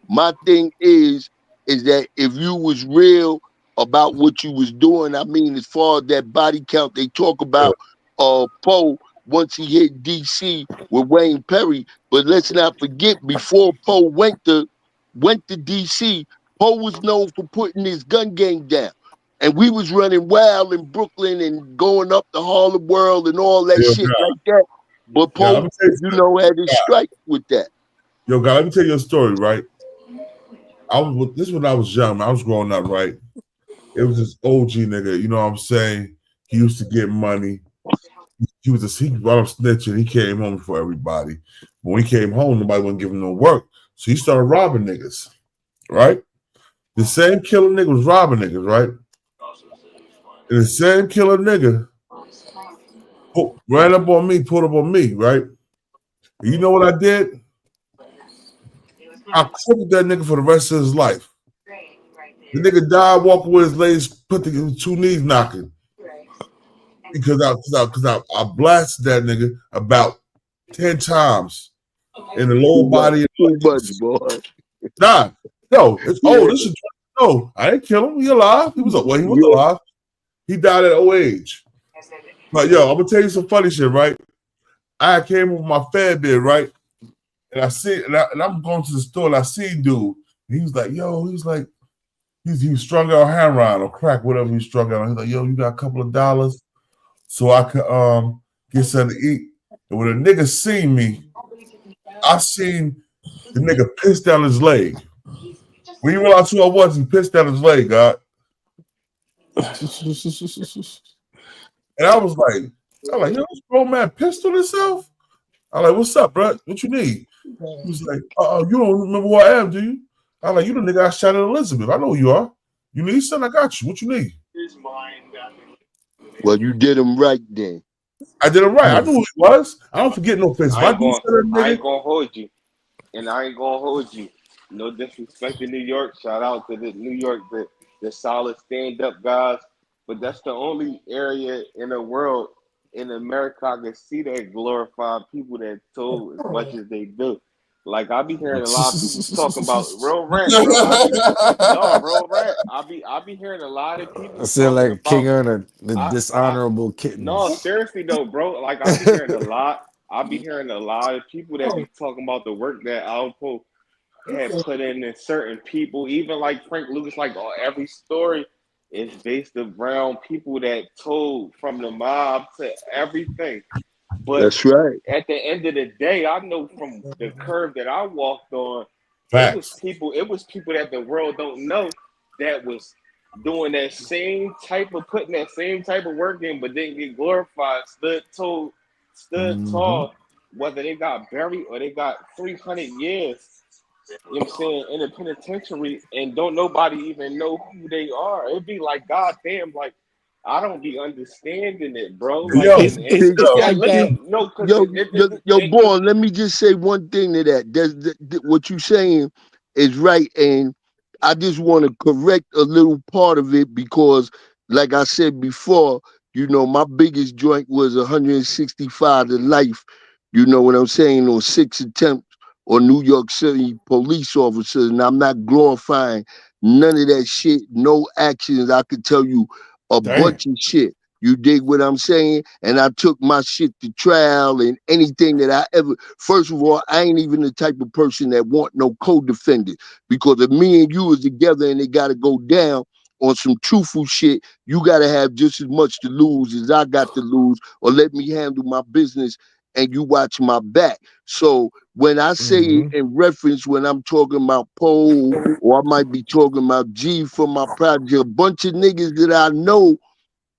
My thing is that if you was real about what you was doing, I mean, as far as that body count, they talk about Poe once he hit DC with Wayne Perry, but let's not forget, before Poe went to DC, Poe was known for putting his gun game down. And we was running wild in Brooklyn and going up the Harlem World and all that shit like that. But Poe, had his strike with that. Yo, God, let me tell you a story, right? This is when I was young. I was growing up, right? It was this OG nigga, you know what I'm saying? He used to get money. He brought up snitching. He came home for everybody. When he came home, nobody wouldn't give him no work. So he started robbing niggas, right? The same killer nigga was robbing niggas, right? And the same killer nigga ran up on me, pulled up on me, right? And you know what I did? I crippled that nigga for the rest of his life. The nigga died walking with his legs, put the 2 knees knocking. Because I blasted that nigga about 10 times in the lower body. Too much, boy. Nah, no, it's this is no. I didn't kill him. He alive. He was alive. He died at old age. But yo, I'm gonna tell you some funny shit, right? I came with my fan bid, right? And I see, and I'm going to the store, and I see dude. And he was like, yo, he was strung out heroin or crack, whatever he strung out. He's like, yo, you got a couple of dollars so I could get something to eat. And when a nigga seen me, I seen the nigga piss down his leg. When he realized who I was, he pissed down his leg, God. And I was like, yo, this grown man pissed on himself? I'm like, what's up, bro? What you need? He was like, you don't remember who I am, do you? I'm like, you the nigga I shot at Elizabeth. I know who you are. You need something? I got you. What you need? Well, you did him right then. I did him right. I knew who he was. I don't forget no face. I ain't gonna hold you. And I ain't gonna hold you. No disrespect to New York. Shout out to the New York, the solid stand-up guys. But that's the only area in the world, in America, I can see that glorified people that told as much as they do. Like, I be hearing a lot of people talking about real rant, bro. Real rant. I be hearing a lot of people. I said like King Earner, the dishonorable kitten. No, seriously though, bro. Like, I be hearing a lot. I be hearing a lot of people that be talking about the work that Alpo had put in certain people. Even like Frank Lucas, like every story is based around people that told, from the mob to everything. But that's right. At the end of the day, I know from the curve that I walked on, it was people that the world don't know that was doing that same type of, putting that same type of work in, but didn't get glorified, stood tall, whether they got buried or they got 300 years, you know what I'm saying, in the penitentiary, and don't nobody even know who they are. It'd be like, God damn, like, I don't be understanding it, bro. Like, Boy, let me just say one thing to that. What you saying is right, and I just want to correct a little part of it because, like I said before, my biggest joint was 165 to life. You know what I'm saying? On 6 attempts on New York City police officers, and I'm not glorifying none of that shit. No actions. I could tell you a bunch of shit. You dig what I'm saying? And I took my shit to trial, and anything that I ever, first of all, I ain't even the type of person that want no co-defendant, because if me and you is together and they got to go down on some truthful shit, you got to have just as much to lose as I got to lose, or let me handle my business and you watch my back. So when I say it in reference, when I'm talking about Poe, or I might be talking about G from my project, a bunch of niggas that I know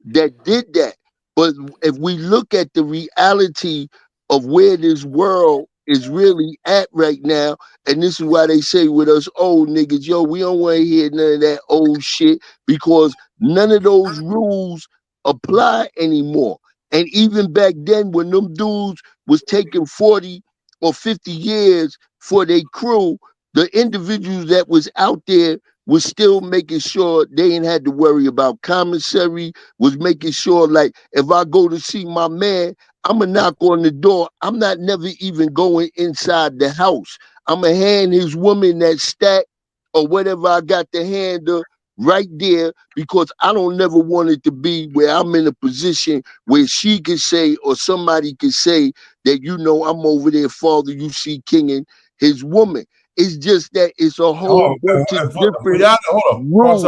that did that. But if we look at the reality of where this world is really at right now, and this is why they say with us old niggas, yo, we don't want to hear none of that old shit, because none of those rules apply anymore. And even back then, when them dudes was taking 40 or 50 years for their crew, the individuals that was out there was still making sure they ain't had to worry about commissary, was making sure, like, if I go to see my man, I'm going to knock on the door. I'm not never even going inside the house. I'm going to hand his woman that stack or whatever I got to hand her right there, because I don't never want it to be where I'm in a position where she can say, or somebody can say that, you know, I'm over there, Father, you see King and his woman. It's just that it's a whole bunch of different rules.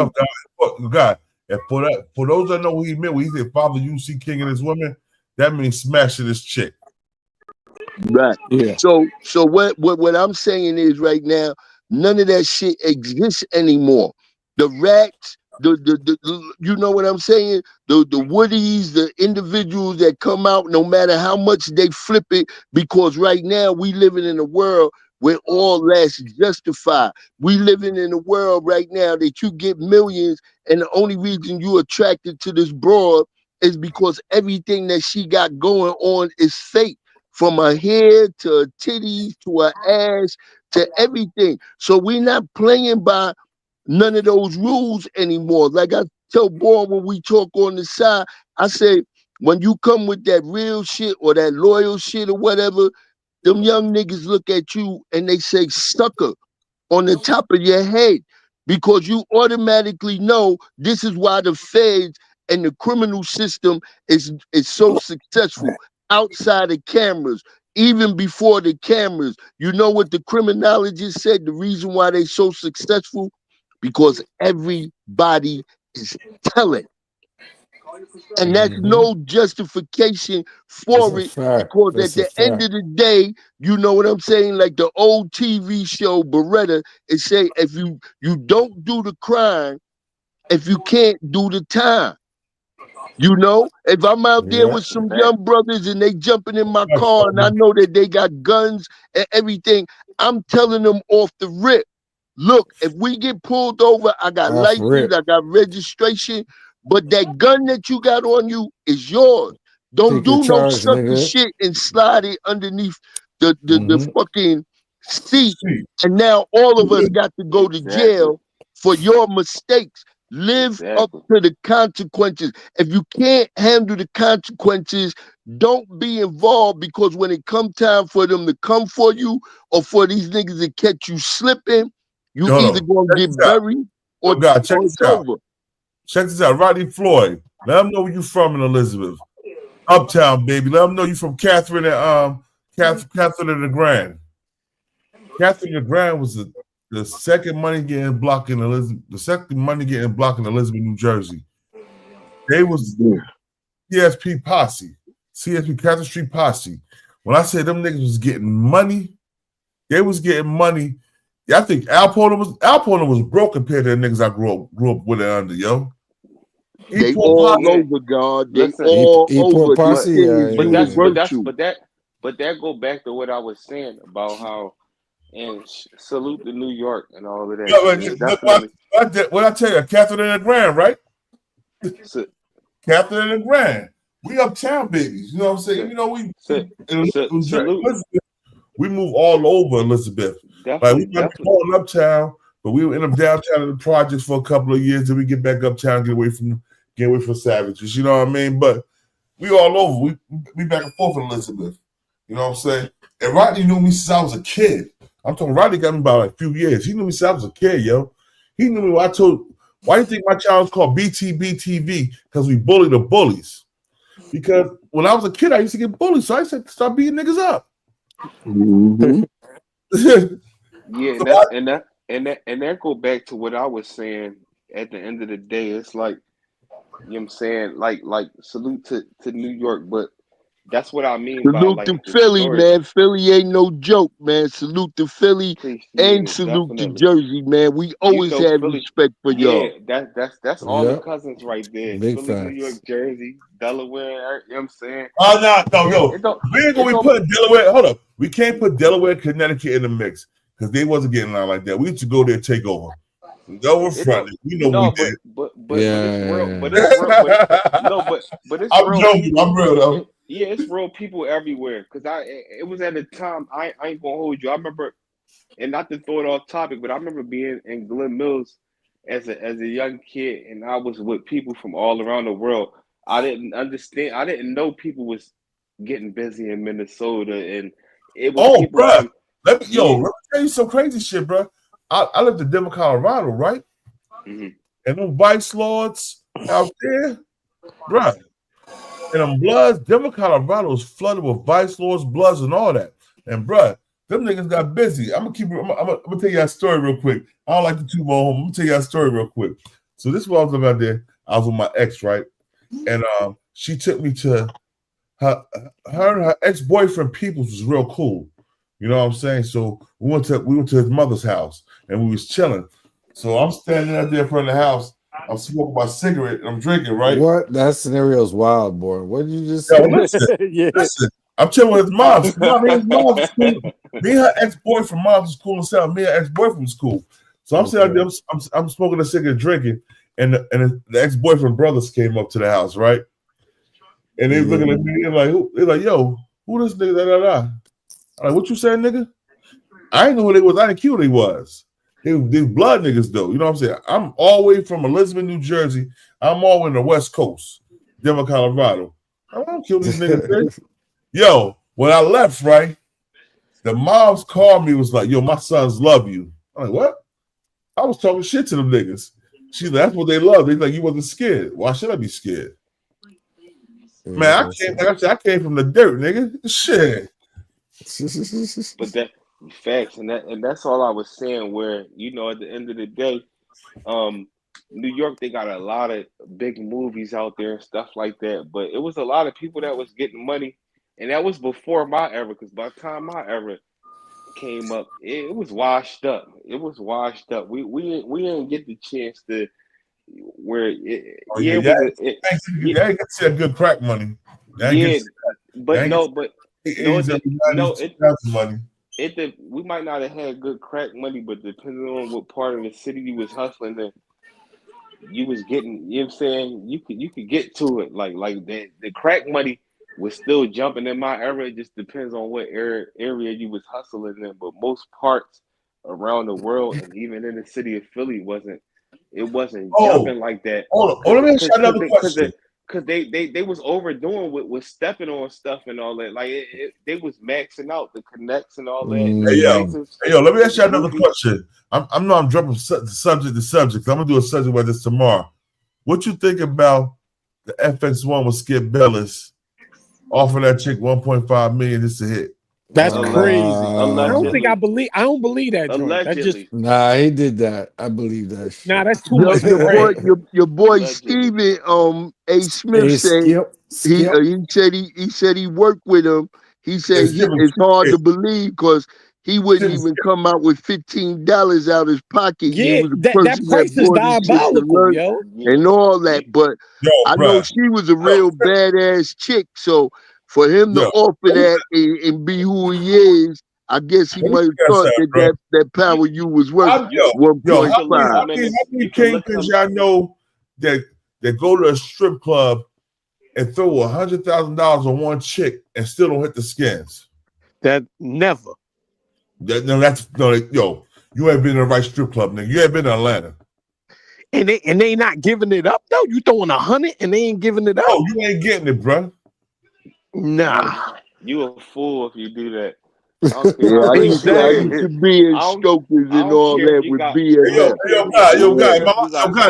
God, and for those that know what he meant when he said, Father, you see King and his women, that means smashing this chick. Right. Yeah. So what I'm saying is right now, none of that shit exists anymore. The rats, the you know what I'm saying? The woodies, the individuals that come out, no matter how much they flip it, because right now we living in a world where all that's justified. We living in a world right now that you get millions, and the only reason you attracted to this broad is because everything that she got going on is fake. From her hair to her titties to her ass to everything. So we're not playing by none of those rules anymore. Like I tell Boy when we talk on the side, I say, when you come with that real shit or that loyal shit or whatever, them young niggas look at you and they say sucker on the top of your head, because you automatically know this is why the feds and the criminal system is so successful. Outside of cameras, even before the cameras, you know what the criminologists said, the reason why they so successful? Because everybody is telling. And that's no justification for it, because at the end of the day, you know what I'm saying? Like the old TV show Beretta, it say, if you don't do the crime, if you can't do the time. You know, if I'm out there with some young brothers and they jumping in my car and I know that they got guns and everything, I'm telling them off the rip, look, if we get pulled over, I got license, I got registration, but that gun that you got on you is yours. Don't do no sucker shit and slide it underneath the fucking seat. And now all of us got to go to jail for your mistakes. Live up to the consequences. If you can't handle the consequences, don't be involved, because when it come time for them to come for you or for these niggas to catch you slipping, you either gonna get buried or it's over. Check this out. Rodney Floyd. Let them know where you from in Elizabeth. Uptown, baby. Let them know you from Catherine and Catherine the Grand. Catherine the Grand was the second money getting block in Elizabeth, New Jersey. They was CSP posse, CSP Catherine Street posse. When I say them niggas was getting money, they was getting money. Yeah, I think Al Porter was broke compared to the niggas I grew up with it under, yo. They all over, God. They all over. Posse, but that go back to what I was saying about how. And salute to New York and all of that. Yeah, what I tell you, Catherine and the Grand, right? Catherine and the Grand. We uptown babies. You know what I'm saying? You know, we move all over Elizabeth. Like we got all uptown, but we end up downtown in the projects for a couple of years, then we get back uptown, get away from savages. You know what I mean? But we all over. We back and forth in Elizabeth. You know what I'm saying? And Rodney knew me since I was a kid. I'm talking, Rodney got me about a few years. He knew me since I was a kid, yo. He knew me when I told, why do you think my channel is called BTBTV? Because we bully the bullies. Because when I was a kid, I used to get bullied, so I said, start beating niggas up. Yeah, and that go back to what I was saying at the end of the day. It's like, you know what I'm saying? Like salute to New York, but that's what I mean. Salute by, to Philly, man. Philly ain't no joke, man. Salute to Philly and salute to Jersey, man. We always have respect for y'all. Yeah, that's all the cousins right there. Big Philly, New York, Jersey, Delaware. You know what I'm saying? Oh no, yo. We ain't gonna be putting Delaware. Hold up. We can't put Delaware, Connecticut in the mix because they wasn't getting out like that. We used to go there and take over. Go in front. We know we did. But it's real. But it's real. But it's real. Joking. I'm real though. Yeah, it's real people everywhere. Cause it was at a time I ain't gonna hold you. I remember, and not to throw it off topic, but I remember being in Glen Mills as a young kid, and I was with people from all around the world, I didn't understand. I didn't know people was getting busy in Minnesota, and it was people bro. from. Let me tell you some crazy shit, bro. I lived in Denver, Colorado, right? Mm-hmm. And them vice lords out there, bro. And them bloods, Denver, Colorado was flooded with vice lords, bloods, and all that. And bro, them niggas got busy. I'm gonna tell you a story real quick. I don't like to toot my home. I'm gonna tell you a story real quick. So this is what I was about there. I was with my ex, right? And she took me to her and her ex-boyfriend Peoples was real cool. You know what I'm saying? So we went to his mother's house and we was chilling. So I'm standing out there in front of the house. I'm smoking my cigarette and I'm drinking, right? What? That scenario's wild, boy. What did you just say? Listen, I'm chilling with his mom. Me and her ex-boyfriend, mom was cool and stuff. Me and her ex-boyfriend was cool. So I'm sitting out there, I'm smoking a cigarette, drinking, and the ex-boyfriend brothers came up to the house, right? And they looking at me, they're like, yo, who this nigga? Da, da, da. I'm like, what you saying, nigga? I didn't know who they was. I didn't care who they was. They blood niggas, though. You know what I'm saying? I'm all the way from Elizabeth, New Jersey. I'm all in the West Coast, Denver, Colorado. I don't kill these niggas. Yo, when I left, right, the moms called me, was like, yo, my sons love you. I'm like, what? I was talking shit to them niggas. She's like, that's what they love. They like, you wasn't scared. Why should I be scared? Man, I came from the dirt, nigga. Shit. But that facts, and that's all I was saying. Where at the end of the day, New York, they got a lot of big movies out there and stuff like that. But it was a lot of people that was getting money, and that was before my era. Because by the time my era came up, it was washed up. It was washed up. We didn't get the chance to where it. You ain't see a good crack money. We might not have had good crack money, but depending on what part of the city you was hustling in, you was getting. You know what I'm saying? You could get to it. Like the crack money was still jumping in my era. It just depends on what area you was hustling in. But most parts around the world and even in the city of Philly wasn't jumping like that. Let me ask you another question. Because they was overdoing with stepping on stuff and all that. Like they was maxing out the connects and all that. Hey yo, let me ask you another question. I'm jumping subject to subject. I'm gonna do a subject about this tomorrow. What you think about the FX1 with Skip Bayless offering that chick $1.5 million just to hit? That's crazy. I don't believe that. That's just he did that. I believe that shit. Nah, that's too much. Your boy Steven A. Smith said he said he worked with him. He said it's hard to believe because he wouldn't even come out with $15 out his pocket. Yeah, that price is diabolical, yo, and all that. But I know she was a real badass chick, so for him to offer that and be who he is, I guess he might have thought that Power U was worth 1.5. How many kingpins y'all know that go to a strip club and throw $100,000 on one chick and still don't hit the skins? That never. You ain't been in the right strip club, nigga. You ain't been in Atlanta. And they not giving it up though. You throwing 100 and they ain't giving it up. Oh, you ain't getting it, bro. Nah, you a fool if you do that. I used to be in Stokers and all that with BNF. Yo, guy,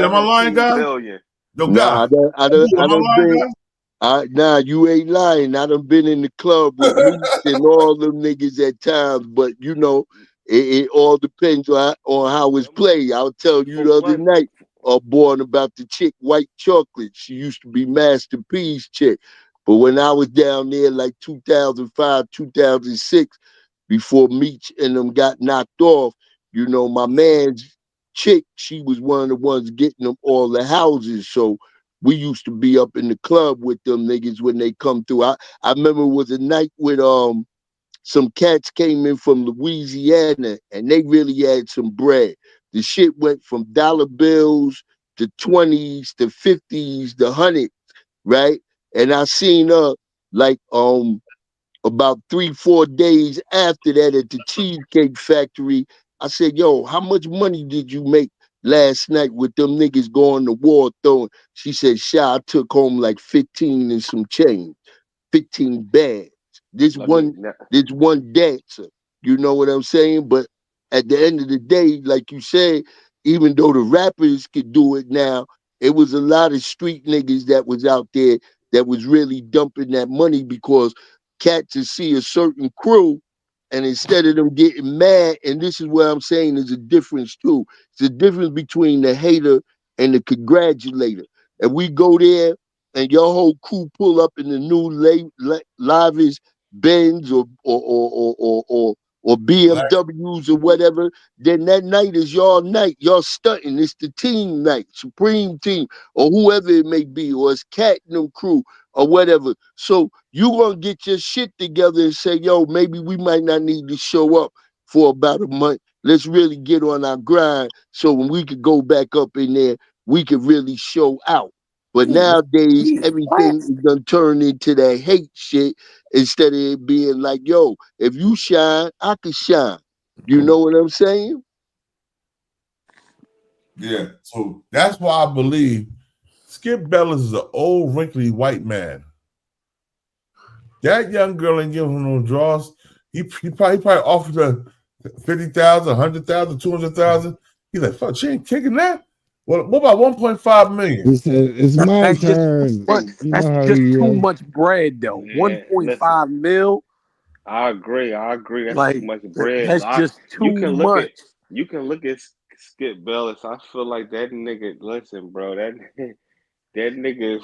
am I lying, guy? Yo, guy, I done been. Nah, you ain't lying. I done been in the club with Meeks and all them niggas at times, but it all depends on how it's played. I'll tell you the other night, born about the chick White Chocolate. She used to be Master P's chick. But when I was down there like 2005, 2006, before Meech and them got knocked off, my man's chick, she was one of the ones getting them all the houses. So we used to be up in the club with them niggas when they come through. I remember it was a night with some cats came in from Louisiana and they really had some bread. The shit went from dollar bills to 20s to 50s to 100s, right? And I seen her like about 3-4 days after that at the Cheesecake Factory. I said, yo, how much money did you make last night with them niggas going to war throwing. She said, Shy took home like 15 and some change, 15 bags. This one dancer, you know what I'm saying? But at the end of the day, like you said, even though the rappers could do it now, it was a lot of street niggas that was out there that was really dumping that money because cats to see a certain crew, and instead of them getting mad, and this is what I'm saying, there's a difference too. It's a difference between the hater and the congratulator. If we go there and your whole crew pull up in the new Lavis Benz or BMWs or whatever, then that night is y'all night. Y'all stunting. It's the team night, Supreme Team, or whoever it may be, or it's Cat and them crew or whatever. So you gonna get your shit together and say, yo, maybe we might not need to show up for about a month. Let's really get on our grind so when we could go back up in there, we could really show out. But nowadays, everything is gonna turn into that hate shit instead of it being like, yo, if you shine, I can shine. You know what I'm saying? Yeah. So that's why I believe Skip Bayless is an old, wrinkly white man. That young girl ain't giving him no draws. He probably offered her 50,000, 100,000, 200,000. He's like, fuck, she ain't taking that. Well, what about 1.5 million? He said, it's my turn. That's just too much bread, though. Yeah, 1.5 mil. I agree. That's like, too much bread. That's just too much. You can look at Skip Bayless. I feel like that nigga. Listen, bro. That nigga.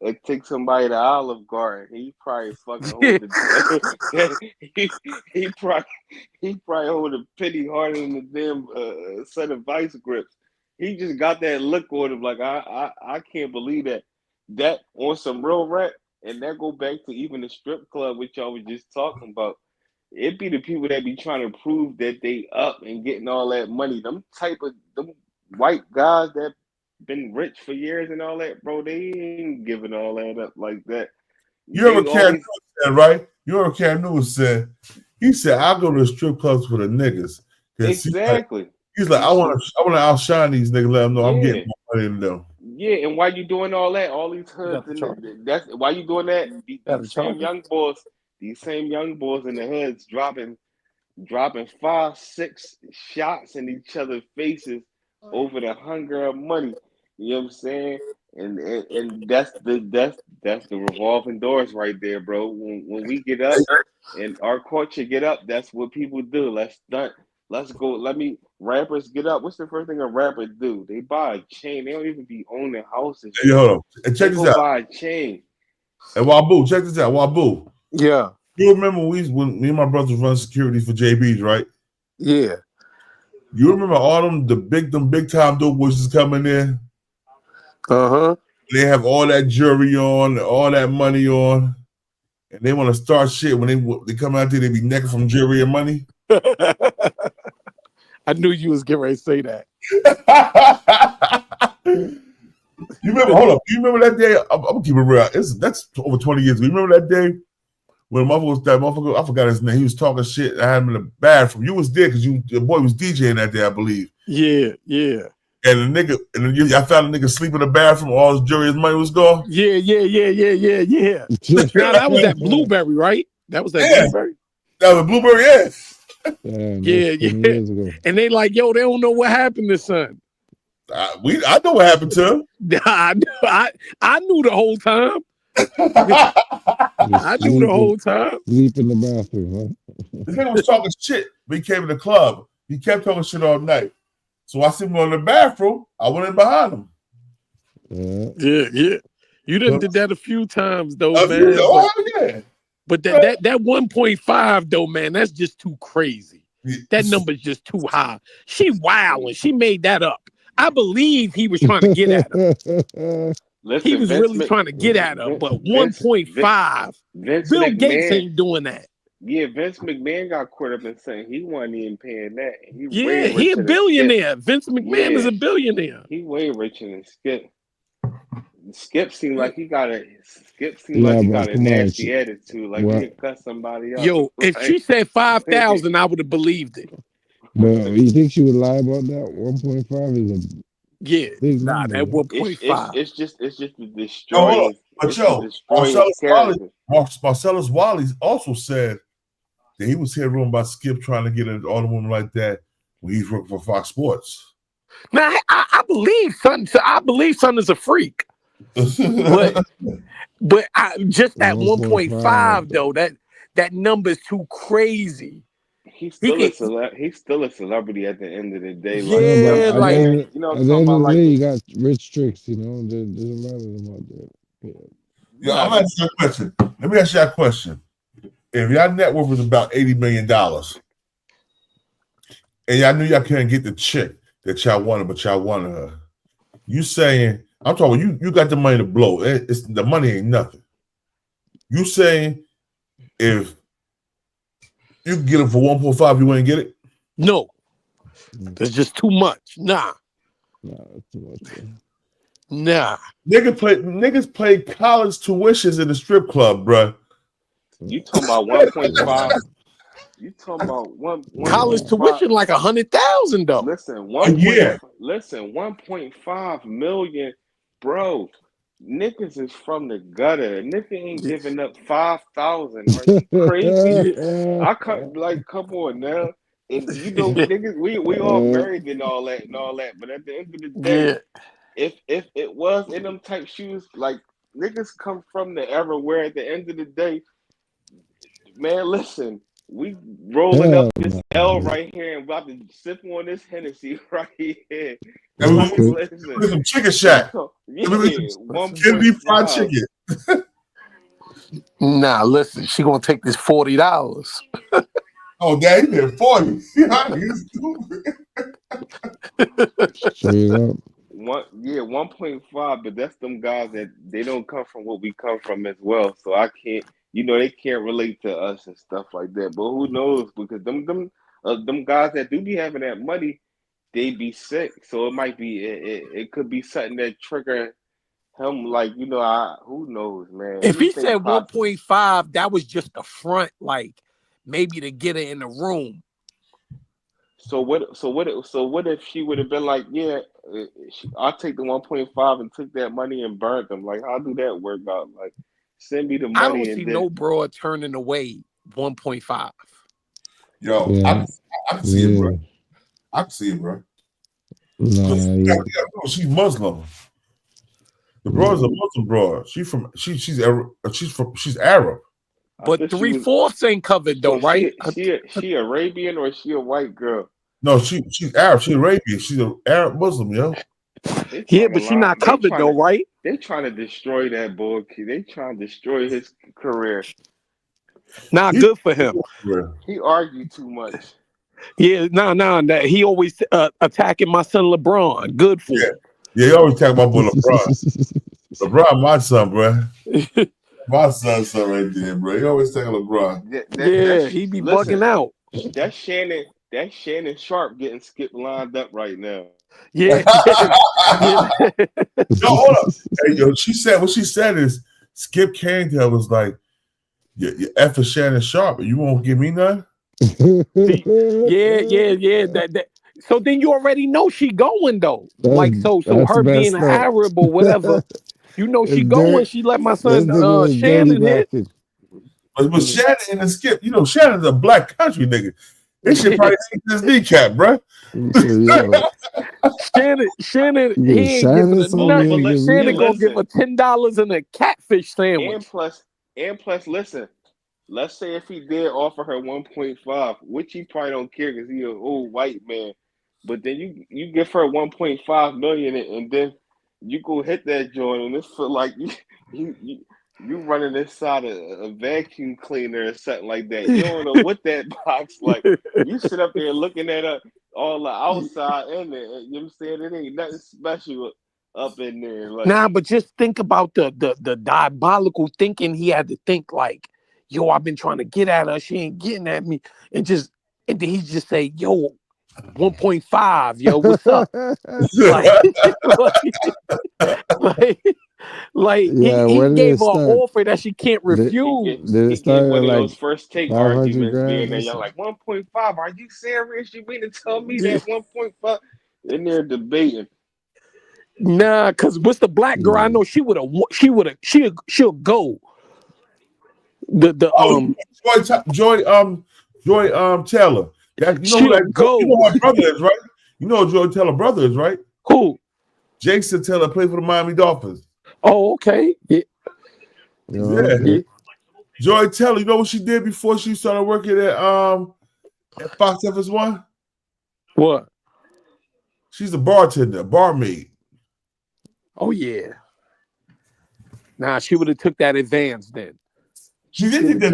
It takes somebody to Olive Garden. He probably fucking hold he probably hold a penny harder than the damn set of vice grips. He just got that look on him. Like I can't believe that on some real rap. And that go back to even the strip club, which y'all was just talking about. It be the people that be trying to prove that they up and getting all that money. Them white guys that been rich for years and all that, bro, they ain't giving all that up like that. You heard what Cam Newton said, right? You heard what Cam Newton said. He said, "I go to the strip clubs for the niggas." Exactly. He's like, I want to outshine these niggas. Let them know I'm getting more money than them. Yeah, and why you doing all that? All these hoods, that's why you doing that. These same young boys in the hoods dropping 5-6 shots in each other's faces over the hunger of money. You know what I'm saying? And that's the revolving doors right there, bro. When we get up and our culture get up, that's what people do. Let's stunt. Let's go. Rappers get up. What's the first thing a rapper do? They buy a chain. They don't even be owning houses. Hey, hold on. And check this out. Buy a chain. And Wabu, check this out. Wabu. Yeah. You remember when me and my brothers run security for JB's, right? Yeah. You remember all them big time dope boys coming in? Uh-huh. They have all that jewelry on, all that money on, and they want to start shit. When they come out there, they be naked from jewelry and money. I knew you was getting ready to say that. You remember? Hold up. You remember that day? I'm gonna keep it real. That's over 20 years ago. You remember that day when motherfucker? I forgot his name. He was talking shit. I had him in the bathroom. You was there because the boy was DJing that day, I believe. Yeah. And I found a nigga sleeping in the bathroom. All his jewelry, his money was gone. Yeah. Now that was that Blueberry, right? That was that Blueberry. That was Blueberry, yeah. Yeah. And they like, yo, they don't know what happened to son. I know what happened to him. I knew the whole time. I knew the whole time. Sleep in the bathroom, huh? This nigga was talking shit. We came in the club. He kept talking shit all night. So I see him in the bathroom. I went in behind him. Yeah. You done did that a few times though, man. Yeah. But that 1.5 though, man, that's just too crazy. That number's just too high. She wilding. She made that up. I believe he was trying to get at her. He was really trying to get at her, but 1.5. Bill Gates ain't doing that. Yeah, Vince McMahon got caught up in saying he wasn't even paying that. He a billionaire. Vince McMahon is a billionaire. He way richer than Skip. Skip seemed like he got a nasty attitude. Like he could cut somebody up. Yo, if she said 5,000, I would have believed it. But you think she would lie about that? 1.5 is a big number. That 1.5. It's just the destroying. But yo, Marcellus Wiley also said that he was hearing about Skip trying to get into all the women like that when he's working for Fox Sports. Now I believe son is a freak. but just at 1.5 though, that number is too crazy. He's still a celebrity at the end of the day. Yeah, at the end of the day, you got rich tricks, There's a lot of them out there. Yeah, I'm asking you a question. Let me ask you a question. If y'all net worth was about $80 million, and y'all knew y'all couldn't get the chick that y'all wanted, but y'all wanted her, you saying, I'm talking, you got the money to blow. It's the money ain't nothing. You saying if you can get it for 1.5, you wouldn't get it? No. There's just too much. Nah. That's too much. Nah. Niggas play college tuitions in the strip club, bruh. You talking about 1.5? You talking about one college tuition like 100,000 though. Listen, 1.5 million, bro. Niggas is from the gutter. Nigga ain't giving up 5,000. Are you crazy? Come on now. And niggas, we all married and all that. But at the end of the day, if it was in them type shoes, like niggas come from the era where at the end of the day, man, listen, we rolling up this L right here and about to sip on this Hennessy right here. Listen, some chicken shack. Can be fried chicken. Nah, listen, she gonna take this $40. Oh, Dad, you did 40. Straight up. 1.5, but that's them guys that they don't come from what we come from as well. So I can't, they can't relate to us and stuff like that. But who knows? Because them guys that do be having that money, they be sick. So it might be, it could be something that trigger him. Like who knows, man? If he said 1.5, that was just the front, like maybe to get her in the room. So what if she would have been like, yeah, I'll take the 1.5 and took that money and burned them? Like, how do that work out? Like, send me the money. I don't see no broad turning away 1.5. Yo, yeah. I can see it, bro. I can see it, bro. She's Muslim. The broad's a Muslim broad. She's Arab. But 3/4 ain't covered though, right? She Arabian or is she a white girl? No, she's Arab. She's Arabian. She's an Arab Muslim, yo. Yeah, but she's not covered though, right? They trying to destroy that boy. They trying to destroy his career. Nah, good for him. He argued too much. Yeah, that he always attacking my son LeBron. Good for him. Yeah, he always attack my boy LeBron. LeBron, my son, bro. My son's right there, bro. He always taking LeBron. He be bugging out. That's Shannon Sharp getting Skip lined up right now. Yeah. Yo, hold up. Hey, yo, what she said is Skip Cantel was like, you F for Shannon Sharp, you won't give me none? Yeah. That. So then you already know she going though. So her being an Arab or whatever. She going. She let my son Shannon hit. But Shannon and Skip, Shannon's a black country nigga. They should probably take this kneecap, bro. Shannon, he ain't giving her nothing. Shannon gonna give her $10 and a catfish sandwich. And plus, listen. Let's say if he did offer her 1.5, which he probably don't care because he's an old white man. But then you give her 1.5 million and then you go hit that joint and it's feel like you running inside a vacuum cleaner or something like that. You don't know what that box like. You sit up there looking at all the outside in there. You know what I'm saying? It ain't nothing special up in there. Like, nah, but just think about the diabolical thinking he had to think like, yo, I've been trying to get at her. She ain't getting at me. And then he just say, yo, 1.5, yo, what's up? Like he gave her an offer that she can't refuse. Did it start one like of those first take 500 arguments being grand? there, you're like 1.5. Are you serious? You mean to tell me that 1.5? And they're debating. Nah, cause what's the black girl? I know she'll go. Joy Taylor. You know her brother is, right? You know who Joy Taylor brother is, right? Who? Jason Taylor played for the Miami Dolphins. Oh, okay. Yeah. Joy Taylor, you know what she did before she started working at Fox FS1? What? She's a bartender, barmaid. Oh yeah. Nah, she would have took that advance then. She did take that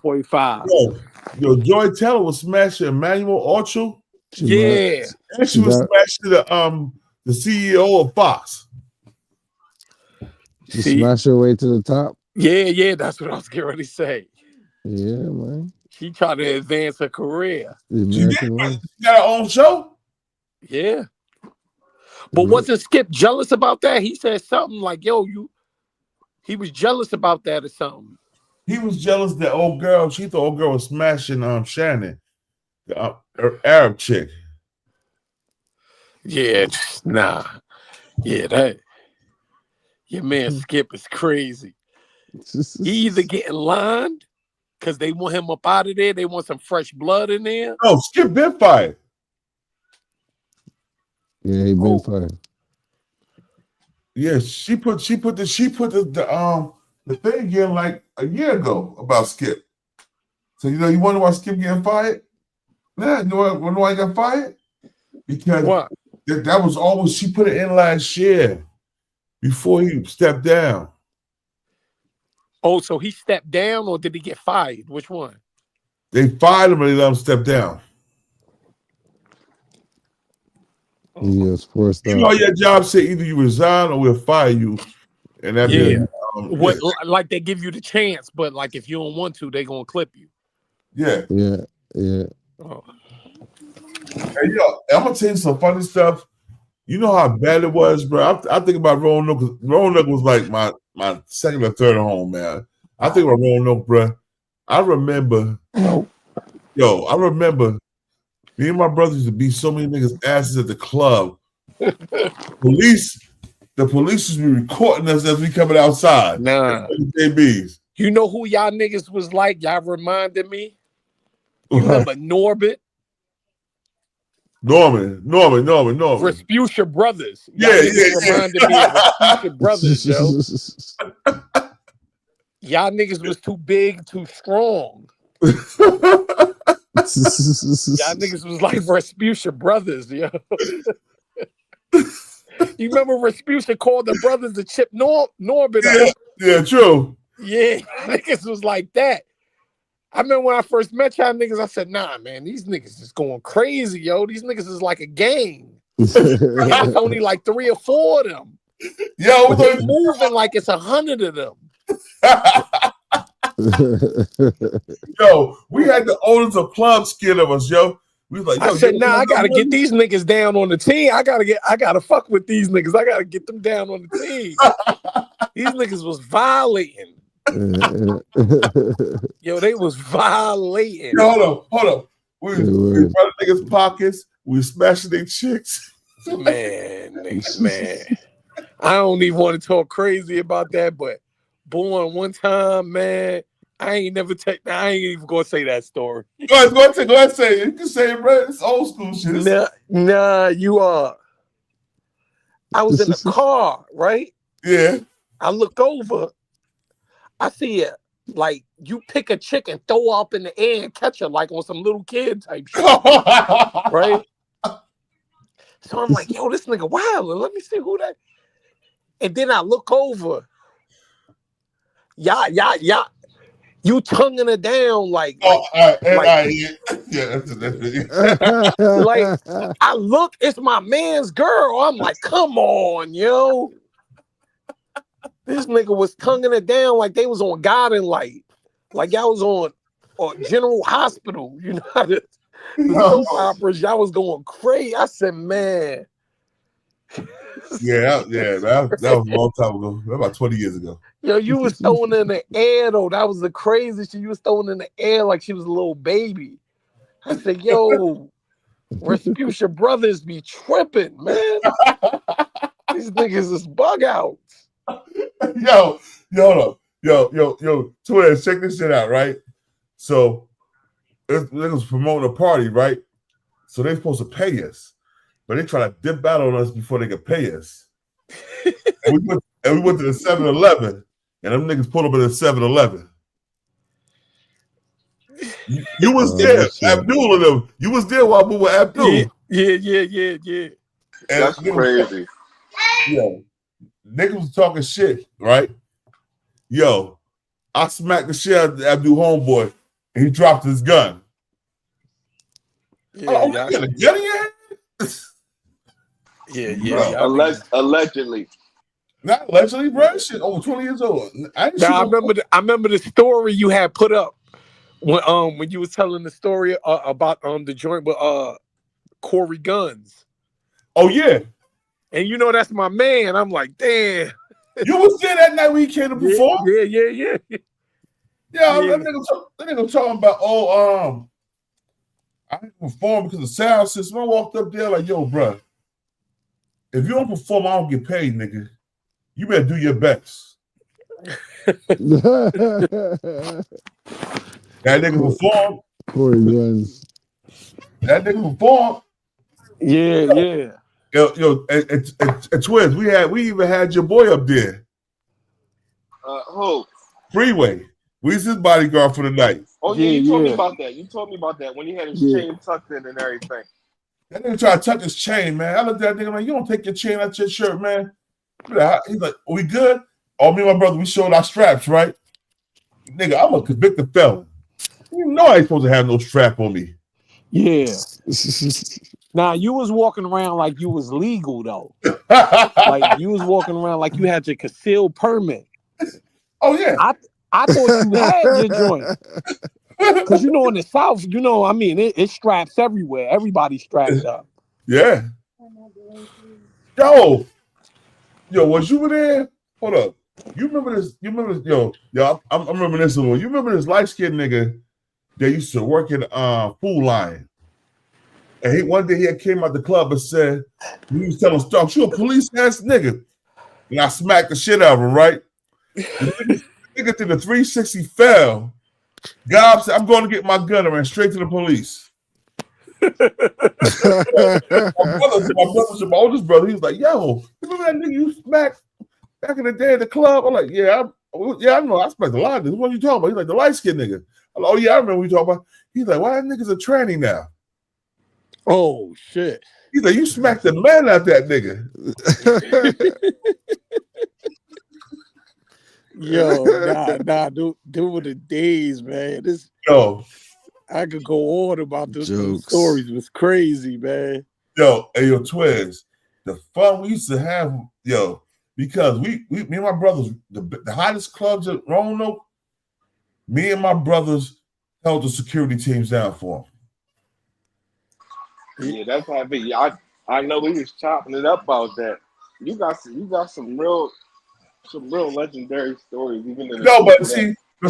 1.5. Yo, Joy Taylor was smashing Emmanuel Orchel. Yeah. And she was smashing the CEO of Fox. She smashed her way to the top. Yeah, that's what I was getting ready to say. Yeah, man. She tried to advance her career. She got her own show? Yeah. But wasn't Skip jealous about that? He said something like, he was jealous about that or something. He was jealous that old girl, she thought old girl was smashing Shannon, the Arab chick. Yeah, nah. Yeah, that your man Skip is crazy. He either getting lined because they want him up out of there, they want some fresh blood in there. No, Skip been fired. Yeah, he been fired. Yeah, she put the thing in like a year ago about Skip. So you wonder why Skip getting fired? Nah, you know why he got fired? Because what? That was always, she put it in last year before he stepped down. Oh, so he stepped down or did he get fired? Which one? They fired him and they let him step down. He was forced out. You know your job say either you resign or we'll fire you. And that like they give you the chance, but like if you don't want to, they gonna clip you. Yeah. Oh. Hey, I'm gonna tell you some funny stuff. You know how bad it was, bro. I think about Roanoke. Roanoke was like my second or third home, man. I think about Roanoke, bro. I remember me and my brothers used to beat so many niggas' asses at the club. The police used to be recording us as we coming outside. Nah. JBs. You know who y'all niggas was like? Y'all reminded me. You remember Norbit? Norman. Respucia Brothers. Y'all reminded me of Respucia Brothers, yo. Y'all niggas was too big, too strong. Y'all niggas was like Respucia Brothers, yo. You remember Respucia called the brothers to chip Norbit? Yeah, true. Yeah, niggas was like that. I remember when I first met y'all niggas, I said, nah, man, these niggas is going crazy, yo. These niggas is like a gang. It was only like 3 or 4 of them. Yo, they moving like it's 100 of them. Yo, we had the owners of club scared of us, yo. We was like, I said, nah, I gotta get these niggas down on the team. I gotta fuck with these niggas. I gotta get them down on the team. These niggas was violating. Yo, they was violating. Yo, hold up. We running niggas' pockets. We smashing their chicks. Man. I don't even want to talk crazy about that, but born one time, man. I ain't even gonna say that story. Go ahead, say it. You can say it, bro. It's old school shit. Nah, you are. I was in a car, right? Yeah. I look over. I see it. Like you pick a chick and throw her up in the air and catch her like on some little kid type shit. Right? So I'm like, yo, this nigga wild. Let me see who that. And then I look over. Yeah. You tonguing her down like I look, it's my man's girl. I'm like, come on, yo. This nigga was tonguing her down like they was on God and Light. Like y'all was on General Hospital. You know how the soap operas, y'all was going crazy. I said, man. Yeah, that was a long time ago. About 20 years ago. Yo, you was throwing in the air though. That was the craziest shit. You was throwing in the air like she was a little baby. I said, yo, Respucia Brothers be tripping, man. These niggas is bug out. Yo, Twins, check this shit out, right? So they was promoting a party, right? So they supposed to pay us, but they try to dip out on us before they could pay us. and we went to the 7-Eleven, and them niggas pulled up at the 7-Eleven. You was there, Abdul and them. You was there while we were Abdul. Yeah. That's crazy. Yo, niggas was talking shit, right? Yo, I smacked the shit out of Abdul homeboy, and he dropped his gun. Yeah, you got a gun in your head? Yeah. Allegedly. Not allegedly, bro. Shit, over 20 years old. I remember the story you had put up when you was telling the story about the joint with Corey Guns. Oh yeah. And you know that's my man. I'm like, damn. You was there that night when he came to perform? Yeah. Yeah, that nigga talking about, I didn't perform because of sound system. I walked up there like, yo, bro, if you don't perform, I don't get paid, nigga. You better do your best. That nigga performed. Corey Guns. That nigga performed. Yeah. Yo, and Twins, we even had your boy up there. Who? Freeway. We was his bodyguard for the night. Oh yeah, you told me about that. You told me about that when he had his chain tucked in and everything. That nigga tried to tuck his chain, man. I looked at that nigga like, you don't take your chain out your shirt, man. He's like, we good? Oh, me and my brother, we showed our straps, right? Nigga, I'm a convicted felon. You know I ain't supposed to have no strap on me. Yeah. Now you was walking around like you was legal though. Like you was walking around like you had your concealed permit. Oh yeah. I thought you had your joint. Because you know in the South, you know, I mean, it's straps everywhere. Everybody's strapped up. Yeah. Yo, was you there? Hold up. You remember this? Yo, I'm reminiscing. You remember this light-skinned nigga that used to work in Food Lion? And one day he came out the club and said, he was telling Stark, you a police-ass nigga. And I smacked the shit out of him, right? The nigga did the 360 fell. God said, I'm going to get my gun and ran straight to the police. my oldest brother, he was like, yo, remember that nigga you smacked back in the day at the club? I'm like, yeah, I know. I smacked a lot of this. What are you talking about? He's like, the light-skinned nigga. I'm like, oh, yeah, I remember what you talking about. He's like, why that nigga's a tranny now? Oh, shit. He's like, you smacked the man out that nigga. Yo, nah, dude with the days, man. I could go on about those stories. It was crazy, man. Yo, Twins, the fun we used to have, because me and my brothers, the hottest clubs at Roanoke, me and my brothers held the security teams down for them. Yeah, that's how I be. I know we was chopping it up about that. You got some real legendary stories. Even in but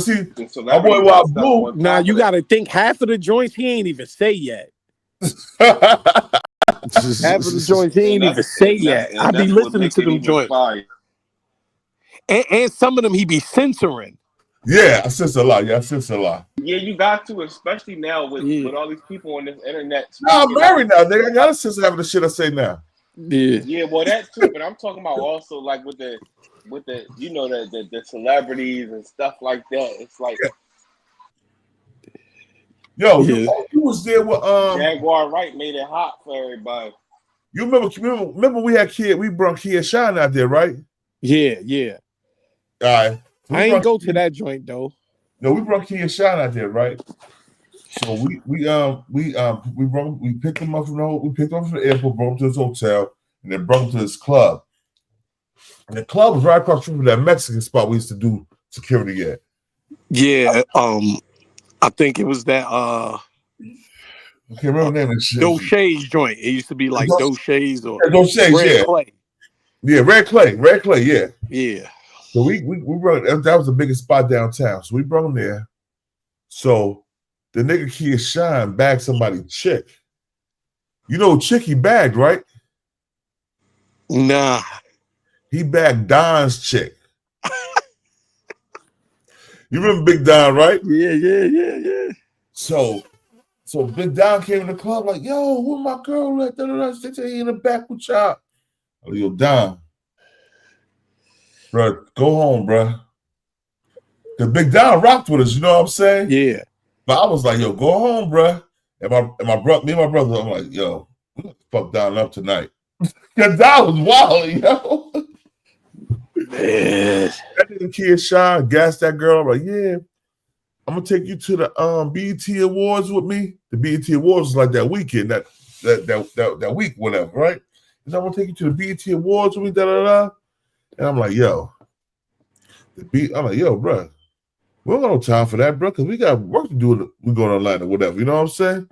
see, my boy Wild Blue. Now you got to think half of the joints he ain't even say yet. Half of the joints he ain't even say yet. I be listening to them joints, and some of them he be censoring. Yeah, I sense a lot. Yeah, you got to, especially now with all these people on this internet. No, I'm married now, nigga. I got a sense of having the shit I say now. Yeah, well that too, but I'm talking about also like with the the celebrities and stuff like that. It's like you was there with Jaguar Wright made it hot for everybody. You remember we brought Kia Shine out there, right? Yeah. All right. So I ain't go to that joint though. No, we brought Kia Shine out there, right? So we picked them up from the airport, brought them to his hotel, and then brought them to this club. And the club was right across from that Mexican spot we used to do security at. Yeah, I think it was that I can't remember the name of the shit. Doche's joint. It used to be like Doche's or Doche's, Red Clay. Yeah, Red Clay, yeah. Yeah. So we brought that was the biggest spot downtown. So we brought him there. So the nigga Kia Shine bagged somebody chick. You know chick he bagged, right? Nah. He bagged Don's chick. You remember Big Don, right? Yeah. So Big Don came in the club like, yo, where my girl at? They say he in the back with y'all. Oh, yo, Don. Bro, go home, bro. The Big Don rocked with us, you know what I'm saying? Yeah. But I was like, yo, go home, bro. And my brother, I'm like, yo, fuck Don up tonight. Because Don was wild, yo. Man. That nigga Kid Shine gassed that girl. I'm like, yeah, I'm gonna take you to the BET Awards with me. The BET Awards was like that weekend, that week, whatever, right? And I'm gonna take you to the BET Awards with me, And I'm like, yo, bro, we don't got no time for that, bro, because we got work to do. We going online or whatever, you know what I'm saying?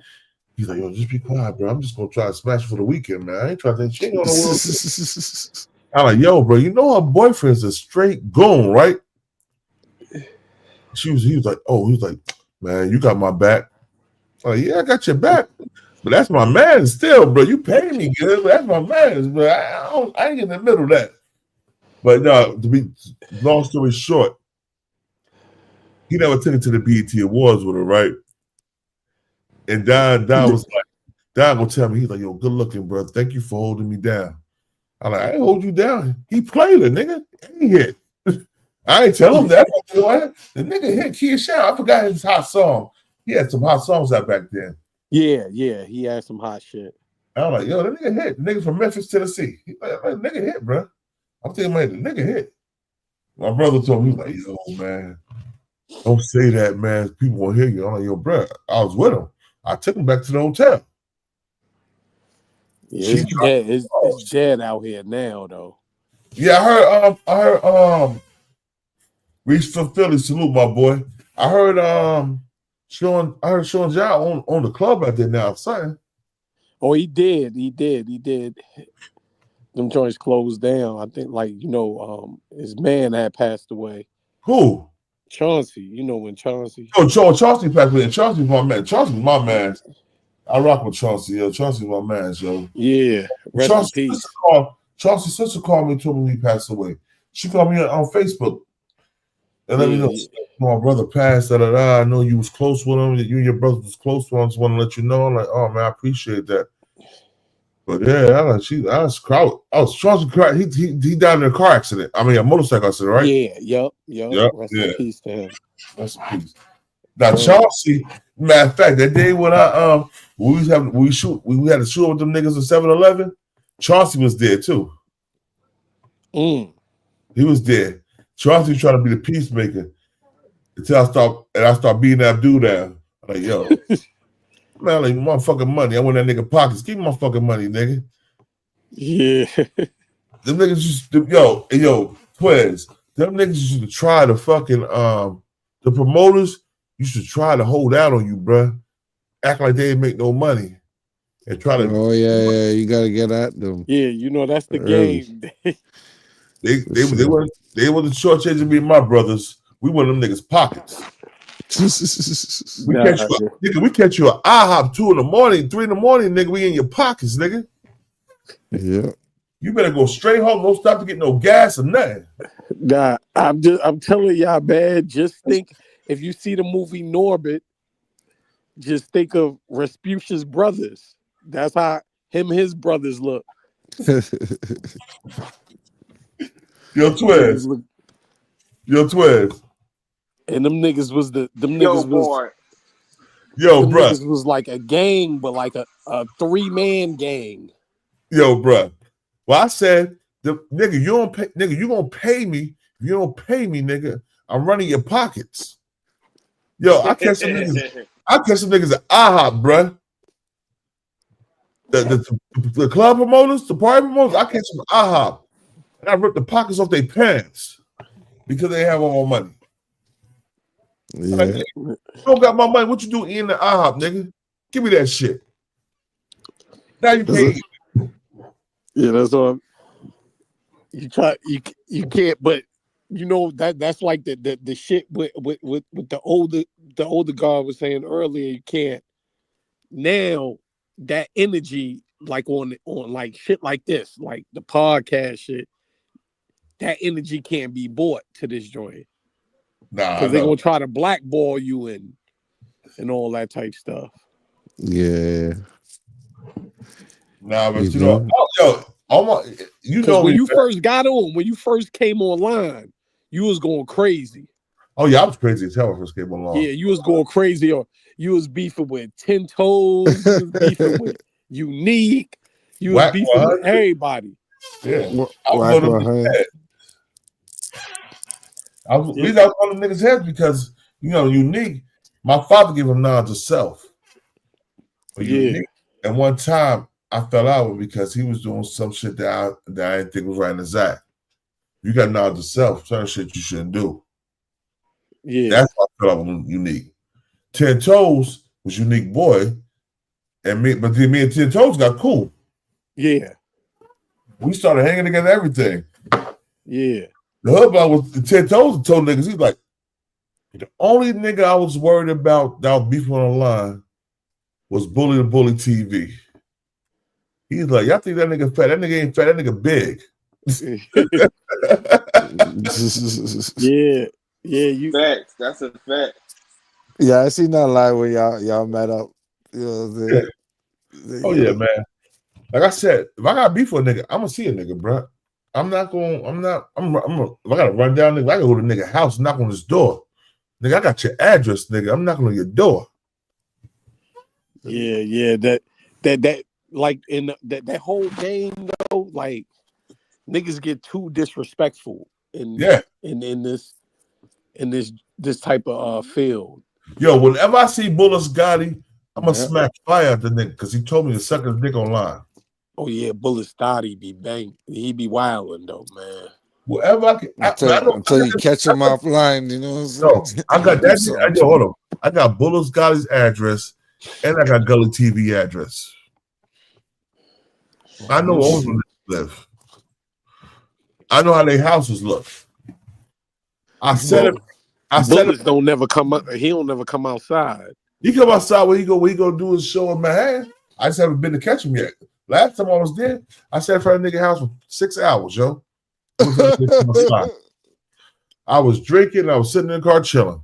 He's like, yo, just be quiet, bro. I'm just gonna try to smash for the weekend, man. I ain't trying to shit on the world. I'm like, yo, bro, you know her boyfriend's a straight goon, right? He was like, man, you got my back. I'm like, yeah, I got your back. But that's my man still, bro. You pay me good, but that's my man. But I ain't in the middle of that. But no, to be long story short, he never took it to the BET Awards with her, right? And Don was like, Don gonna tell me, he's like, yo, good looking, bro. Thank you for holding me down. I'm like, I ain't hold you down. He played her, nigga. He hit. I ain't tell him that. The nigga hit Kid Shine. I forgot his hot song. He had some hot songs out back then. Yeah. He had some hot shit. I'm like, yo, that nigga hit. The nigga from Memphis, Tennessee. He like, nigga hit, bro. I'm thinking, man, the nigga hit. My brother told me, he was like, yo, man, don't say that, man. People won't hear you. I'm like, yo, bro, I was with him. I took him back to the hotel. Yeah, it's dead out here now, though. Yeah, I heard Reach from Philly, salute my boy. I heard Sean John on the club out there now, son. Oh, he did. Them joints closed down. I think, his man had passed away. Who? Chauncey. You know when Chauncey. Oh, Chauncey passed away. Chauncey's my man. Chauncey's my man. I rock with Chauncey. Yo, Chauncey's my man, yo. Yeah. Rest in peace. Chauncey's sister called me and told me he passed away. She called me on Facebook and let me know my brother passed. I know you was close with him. You and your brother was close with him. I just want to let you know. I'm like, oh man, I appreciate that. But yeah, I was crowded. Chauncey cried. He died in a car accident. I mean, a motorcycle accident, right? Yeah. Yep. Rest in peace to him. Rest in peace. Now Chauncey, matter of fact, that day when we had to shoot with them niggas at 7-Eleven, Chauncey was there too. He was there. Chauncey was trying to be the peacemaker until I start beating that dude down. I'm like, yo, man, like motherfucking money. I want that nigga pockets. Give me my fucking money, nigga. Yeah. Them niggas used to, yo, Twins. Them niggas used to try to fucking the promoters used to try to hold out on you, bruh. Act like they didn't make no money. And try to. Oh yeah, you gotta get at them. Yeah, that's the game. They wasn't shortchanging me and my brothers. We went them niggas pockets. We catch you at IHOP 2 in the morning, 3 in the morning, nigga. We in your pockets, nigga. Yeah. You better go straight home. Don't stop to get no gas or nothing. Nah, I'm telling y'all, man. Just think, if you see the movie Norbit, just think of Rasputin's brothers. That's how his brothers look. Yo, Twins. And them niggas was niggas was like a gang, but like a 3-man gang. Yo, bro. Well, I said, nigga, you gonna pay me. If you don't pay me, nigga, I'm running your pockets. Yo, I catch some niggas at IHOP, bro. The club promoters, the party promoters, I catch them at IHOP. And I rip the pockets off their pants because they have all my money. Yeah. Like, you don't got my money. What you do in the IHOP, nigga? Give me that shit. Now you pay. Yeah, that's all. You can't, but you know that's like the shit with the older guy was saying earlier. You can't now that energy like on like shit like this, like the podcast shit. That energy can't be bought to this joint. Nah, because they're gonna try to blackball you and all that type stuff. Yeah. Nah, but you know, you know when you first got on, when you first came online, you was going crazy. Oh yeah, I was crazy as hell when I first came along. Yeah, you was going crazy, or you was beefing with 10 Toes, you was beefing with Unique, you was beefing with everybody. Yeah, we was on the niggas' heads because you know, Unique. My father gave him knowledge of self. But Unique, and one time I fell out with because he was doing some shit that I didn't think was right in his act. You got knowledge of self, certain shit you shouldn't do. Yeah, that's why I fell out with Unique. 10 Toes was Unique boy, and me and 10 Toes got cool. Yeah, we started hanging together, everything. Yeah, the hub was the 10 Toes told niggas, he's like, the only nigga I was worried about that was beefing online was Bully the Bully TV. He's like, y'all think that nigga fat? That nigga ain't fat. That nigga big. You facts. That's a fact. Yeah, I see not lie when y'all met up. You know what I'm saying? Yeah. Oh yeah, man. Like I said, if I got beef with a nigga, I'm gonna see a nigga, bro. If I gotta run down nigga, I gotta go to the nigga house and knock on his door. Nigga, I got your address, nigga. I'm knocking on your door. Yeah. That like in that whole game though, like niggas get too disrespectful in this type of field. Yo, whenever I see Bullis Gotti, I'm gonna smack fire at the nigga because he told me to suck his dick online. Oh yeah, Bullis Gotti be bang. He be wilding though, man. Wherever I can, until you catch him offline, you know what I'm saying? No, I got that. Hold on. I got Bullis Gotti's address and I got Gully TV address. I know all of them live. I know how their houses look. I said it. Bullis don't never come up. He don't never come outside. He come outside when he go do his show in Manhattan. I just haven't been to catch him yet. Last time I was there, I sat in front of the nigga house for 6 hours, yo. I was drinking. I was sitting in the car chilling.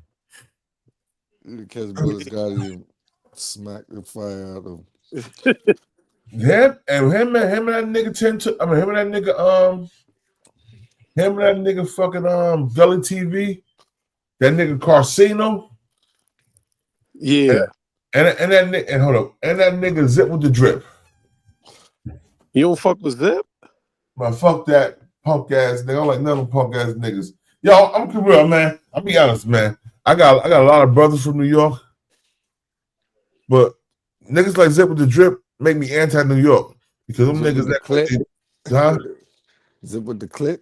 Because Bullis got him smack the fire out of him. Him and that nigga fucking Gully TV, that nigga Carsino. Yeah. And that nigga Zip with the drip. You don't fuck with Zip? Man, fuck that punk ass nigga. I don't like none of them punk ass niggas. Yo, I'm real, man. I'll be honest, man. I got a lot of brothers from New York, but niggas like Zip with the drip make me anti-New York because them niggas that click. Zip with the click.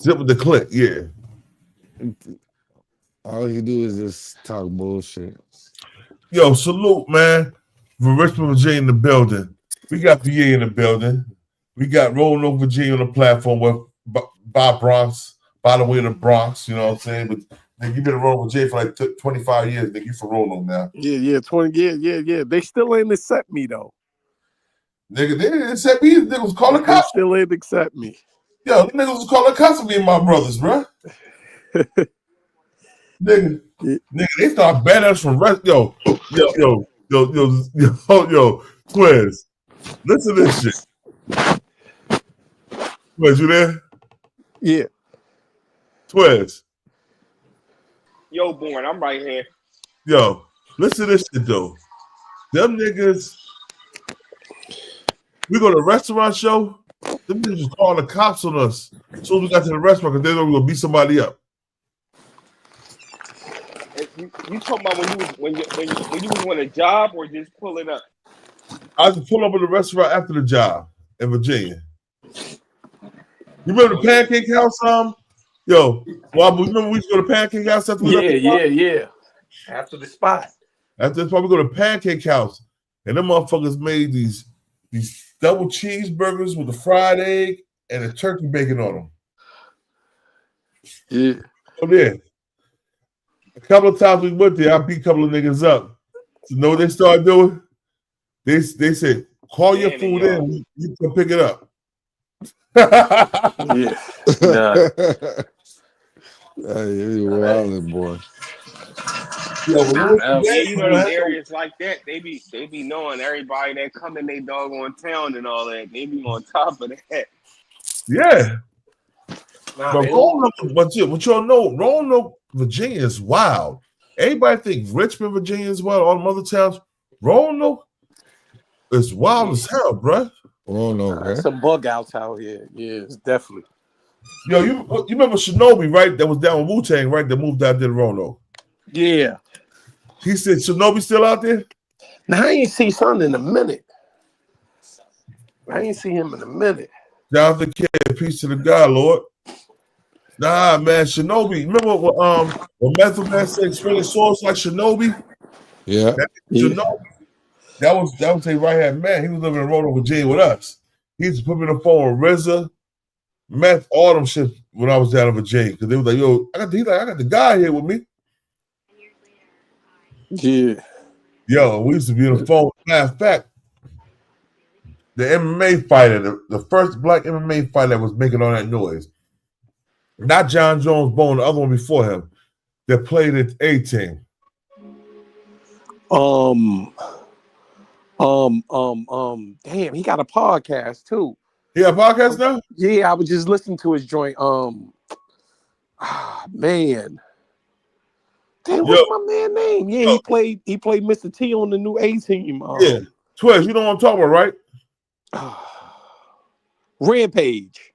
Zip with the click, yeah. All you do is just talk bullshit. Yo, salute, man. From Richmond, Virginia in the building. We got VA in the building. We got Rolling Over Virginia on the platform with Bob Bronx, by the way, the Bronx, you know what I'm saying? But nigga, you been rolling with Jay for like 25 years, nigga. You for Roanoke now. Yeah, 20 years, yeah. They still ain't accept me though. Nigga, they didn't accept me. Niggas was calling cops. They still ain't accept me. Yo, niggas was calling cops for me and my brothers, bro. Nigga, they start banning us from rest. Yo, Twins. Listen to this shit. Twins, you there? Yeah. Twins. Yo, Born, I'm right here. Yo, listen to this shit though. Them niggas, we go to a restaurant show. Them niggas was calling the cops on us as soon as we got to the restaurant because they know we were gonna beat somebody up. You talking about when you was on a job or just pulling up? I was pull up at the restaurant after the job in Virginia. You remember the Pancake House? Yo, well, remember we used to go to Pancake House after Yeah. After the spot. After the spot, we go to Pancake House, and them motherfuckers made these double cheeseburgers with the fried egg and the turkey bacon on them. Yeah. Oh, yeah. A couple of times we went there, I beat a couple of niggas up. You know what they started doing? They said, call your food in, you can pick it up. Yeah. Nah. Hey, you wildin', boy. You know, these areas like that, they be knowing everybody that come in their doggone town and all that. They be on top of that. Yeah. But what y'all know, Roanoke, Virginia is wild. Everybody think Richmond, Virginia is wild. All the other towns, Roanoke is wild as hell, bro. Roanoke, some bug outs out here. Yeah, it's definitely. Yo, you remember Shinobi, right? That was down with Wu-Tang, right? That moved out there to Roanoke. Yeah. He said Shinobi still out there? Now I ain't see son in a minute. I ain't see him in a minute. Jonathan Kid, peace to the God, Lord. Nah, man, Shinobi. Remember when Method Man said swinging swords like Shinobi? Yeah. Shinobi. That was a right hand man. He was living in Roanoke, Virginia with us. He used to put me on the phone with RZA, Meth, all them shit when I was down in Virginia. Because they was like, yo, I got the guy here with me. Yeah. Yo, we used to be on the phone. Matter of fact, the MMA fighter, the first black MMA fighter that was making all that noise, not John Jones Bone, the other one before him, that played at A-Team. Damn, he got a podcast too. He got a podcast now? Yeah, I was just listening to his joint. Man. Damn, what's my man name? Yeah, he played Mr. T on the new A-Team. Yeah. Twiz, you know what I'm talking about, right? Rampage,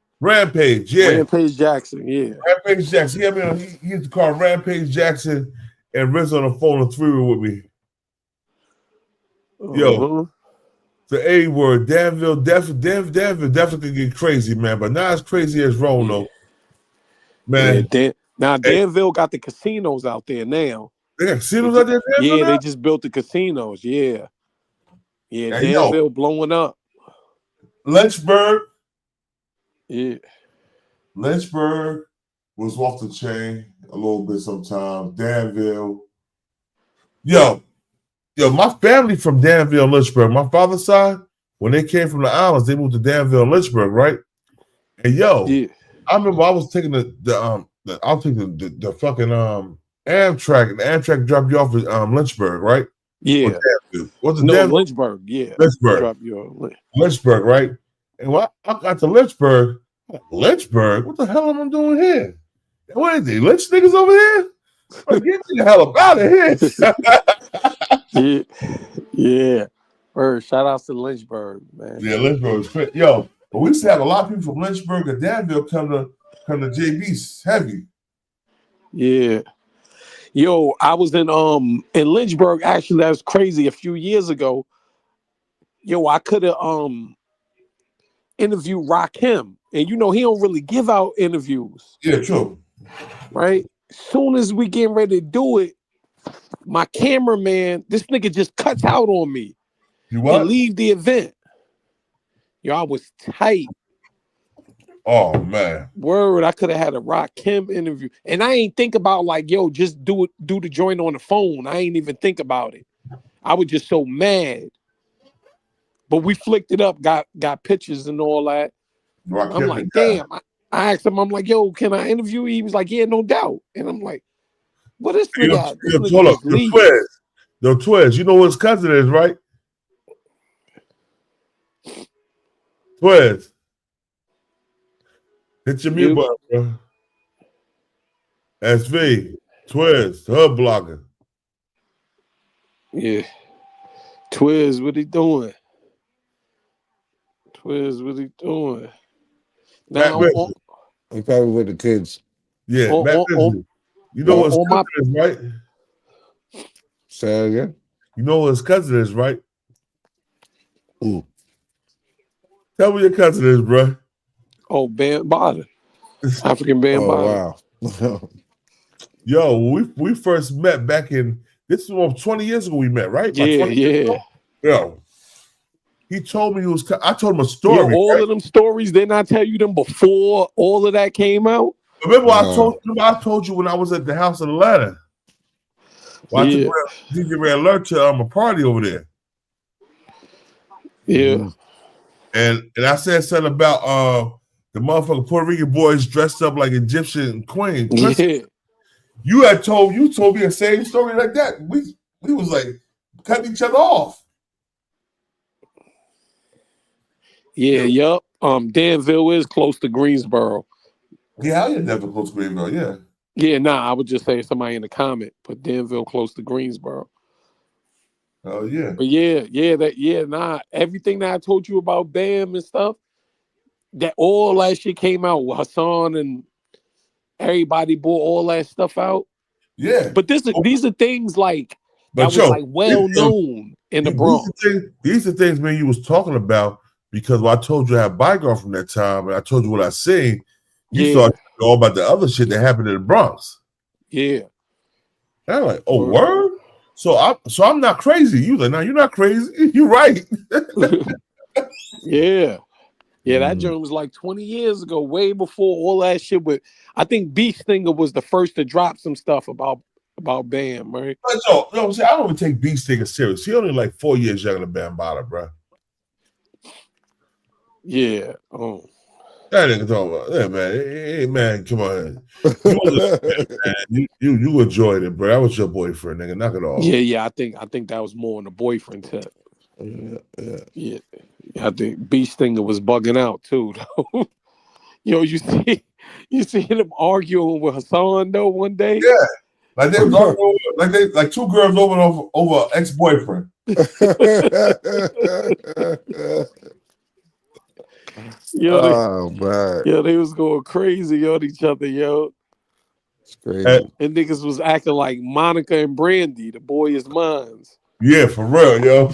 yeah. Rampage Jackson, yeah. Rampage Jackson. Yeah, he used to call Rampage Jackson and Riz on the phone and three with me. Yo, the A word, Danville definitely get crazy, man. But not as crazy as Roanoke, man. Yeah, now Danville got the casinos out there now. They got casinos out there. Yeah, they just built the casinos. Yeah, Danville blowing up. Lynchburg. Yeah. Lynchburg was off the chain a little bit sometimes. Danville. Yo, my family from Danville and Lynchburg. My father's side, when they came from the islands, they moved to Danville and Lynchburg, right? And I remember I was taking the fucking Amtrak, and the Amtrak dropped you off at Lynchburg, right? Yeah. Lynchburg, yeah. Lynchburg, right? And when I got to Lynchburg, what the hell am I doing here? What is it? Lynch niggas over here? Oh, get me the hell up out of here. yeah. Shout out to Lynchburg, man. Yeah, Lynchburg is great. Yo, but we used to have a lot of people from Lynchburg and Danville come to JB's heavy. Yeah. Yo, I was in Lynchburg. Actually, that was crazy. A few years ago, yo, I could have interviewed Rakim, and he don't really give out interviews. Yeah, true. Right. Soon as we getting ready to do it, my cameraman, this nigga just cuts out on me. You what? And leave the event. Yo, I was tight. Oh man. Word, I could have had a Rakim interview. And I ain't think about just do the joint on the phone. I ain't even think about it. I was just so mad. But we flicked it up, got pictures and all that. I'm like, damn. I asked him, I'm like, yo, can I interview you? He was like, yeah, no doubt. And I'm like, what is this nigga? Twiz, you know what his cousin is, right? Twiz. Hit your mute button, bro. SV, Twiz, Hub Blogger. Yeah. Twiz, what he doing? Now, he probably with the kids. Yeah, you know what his cousin is, right? Say again. You know what his cousin is, right? Ooh. Tell me your cousin is, bro. Oh, Bambaataa. African Bambaataa. Wow. Yo, we first met back in, this was 20 years ago we met, right? Yeah. Yo, he told me I told him a story. Yo, all of them stories, didn't I tell you them before all of that came out? Remember I told you when I was at the house in Atlanta. Well, I took DJ Red Alert to a party over there. Yeah. And I said something about the motherfucking Puerto Rican boys dressed up like Egyptian queens. Yeah. You told me the same story like that. We was like cutting each other off. Yeah, yup. Danville is close to Greensboro. Yeah, I never close to Greensboro, yeah. Yeah, I would just say somebody in the comment, but Danville close to Greensboro. Oh yeah. But everything that I told you about Bam and stuff, that all that shit came out with Hassan and everybody brought all that stuff out. Yeah. But these are things like that was like well known in the Bronx. These are things, man, you was talking about because when I told you I had bygone from that time and I told you what I seen, you thought all about the other shit that happened in the Bronx. Yeah. And I'm like, oh, word? So I'm not crazy. You like, no, you're not crazy. You're right. Yeah. Yeah, that joint was like 20 years ago, way before all that shit. But I think Beast Stinger was the first to drop some stuff about Bam, right? No, I don't even take Beast Stinger serious. He only like 4 years younger than Bam Bada, bro. Yeah. Oh. That nigga talking about, yeah, man. Hey, man, come on. You enjoyed it, bro. That was your boyfriend, nigga. Knock it off. Yeah. I think that was more on the boyfriend tip. Yeah. I think Beast Stinger was bugging out too, though. Yo, you see them arguing with Hassan though one day? Yeah. Like they was arguing, like two girls over ex-boyfriend. Yo, they was going crazy on each other, yo. It's crazy. And niggas was acting like Monica and Brandy, the boy is mine. Yeah, for real, yo.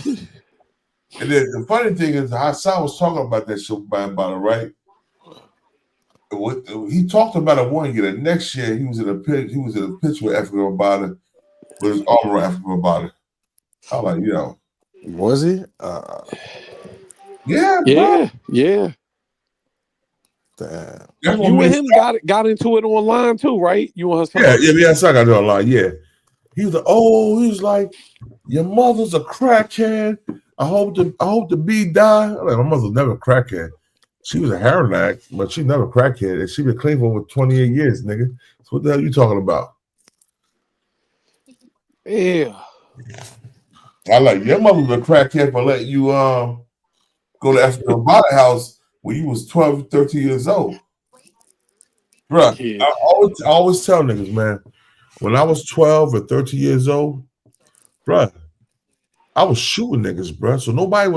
And then the funny thing is, Hassan was talking about that shit about it, right? He talked about it one year. The next year, he was in a pitch with Africa about it, with his arm around Africa about it. I'm like, yo, was he? Yeah. Damn. You and him got into it online too, right? You and Hassan? Yeah. I got it online. Yeah. He was like, your mother's a crackhead. I hope the bee die. I'm like, my mother's never a crackhead. She was a heroin addict, but she never a crackhead. And she been clean for over 28 years, nigga. So what the hell are you talking about? Yeah. I like, your mother was a crackhead for letting you go to Africa Bada house when you was 12, 13 years old. Bruh, yeah. I always tell niggas, man, when I was 12 or 13 years old, bruh, I was shooting niggas, bruh. So nobody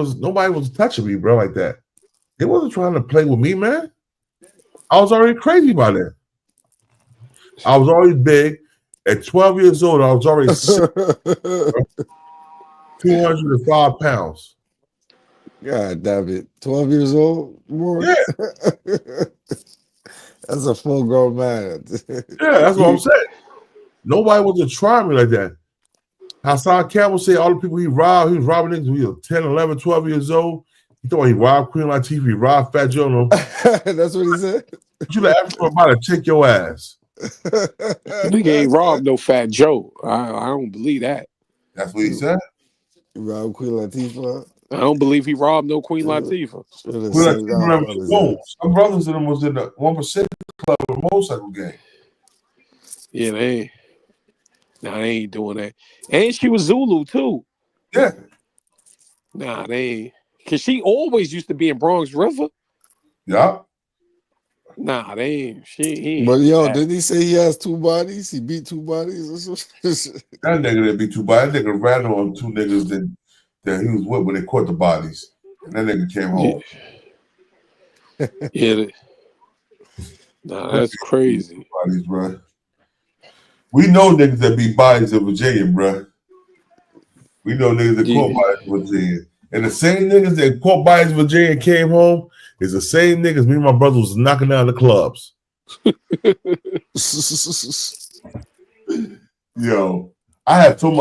was touching me, bro, like that. They wasn't trying to play with me, man. I was already crazy by then. I was already big. At 12 years old, I was already 205 pounds. God damn it. 12 years old? More? Yeah. That's a full grown man. Yeah, that's what I'm saying. Nobody was to try me like that. Hassan Campbell say all the people he was robbing niggas when he was 10, 11, 12 years old. He thought he robbed Queen Latifah, he robbed Fat Joe. That's what he said? You let everybody take your ass. Nigga ain't robbed no Fat Joe. I don't believe that. That's what he said? He robbed Queen Latifah? I don't believe he robbed no Queen Latifah. Some brothers in them was in the 1% club or motorcycle gang. Yeah, they ain't doing that. And she was Zulu too. Yeah. Nah, they ain't. Cause she always used to be in Bronx River. Yeah. Nah, they ain't. He ain't. But yo, didn't he say he has two bodies? He beat two bodies? That nigga didn't beat two bodies. That nigga ran on two niggas that he was with when they caught the bodies. And that nigga came home. Yeah. Nah, that's crazy. Bodies, bro. We know niggas that beat bodies in Virginia, bro. We know niggas that caught bodies in Virginia. And the same niggas that caught bodies in Virginia and came home is the same niggas me and my brother was knocking down the clubs. Yo, I had fun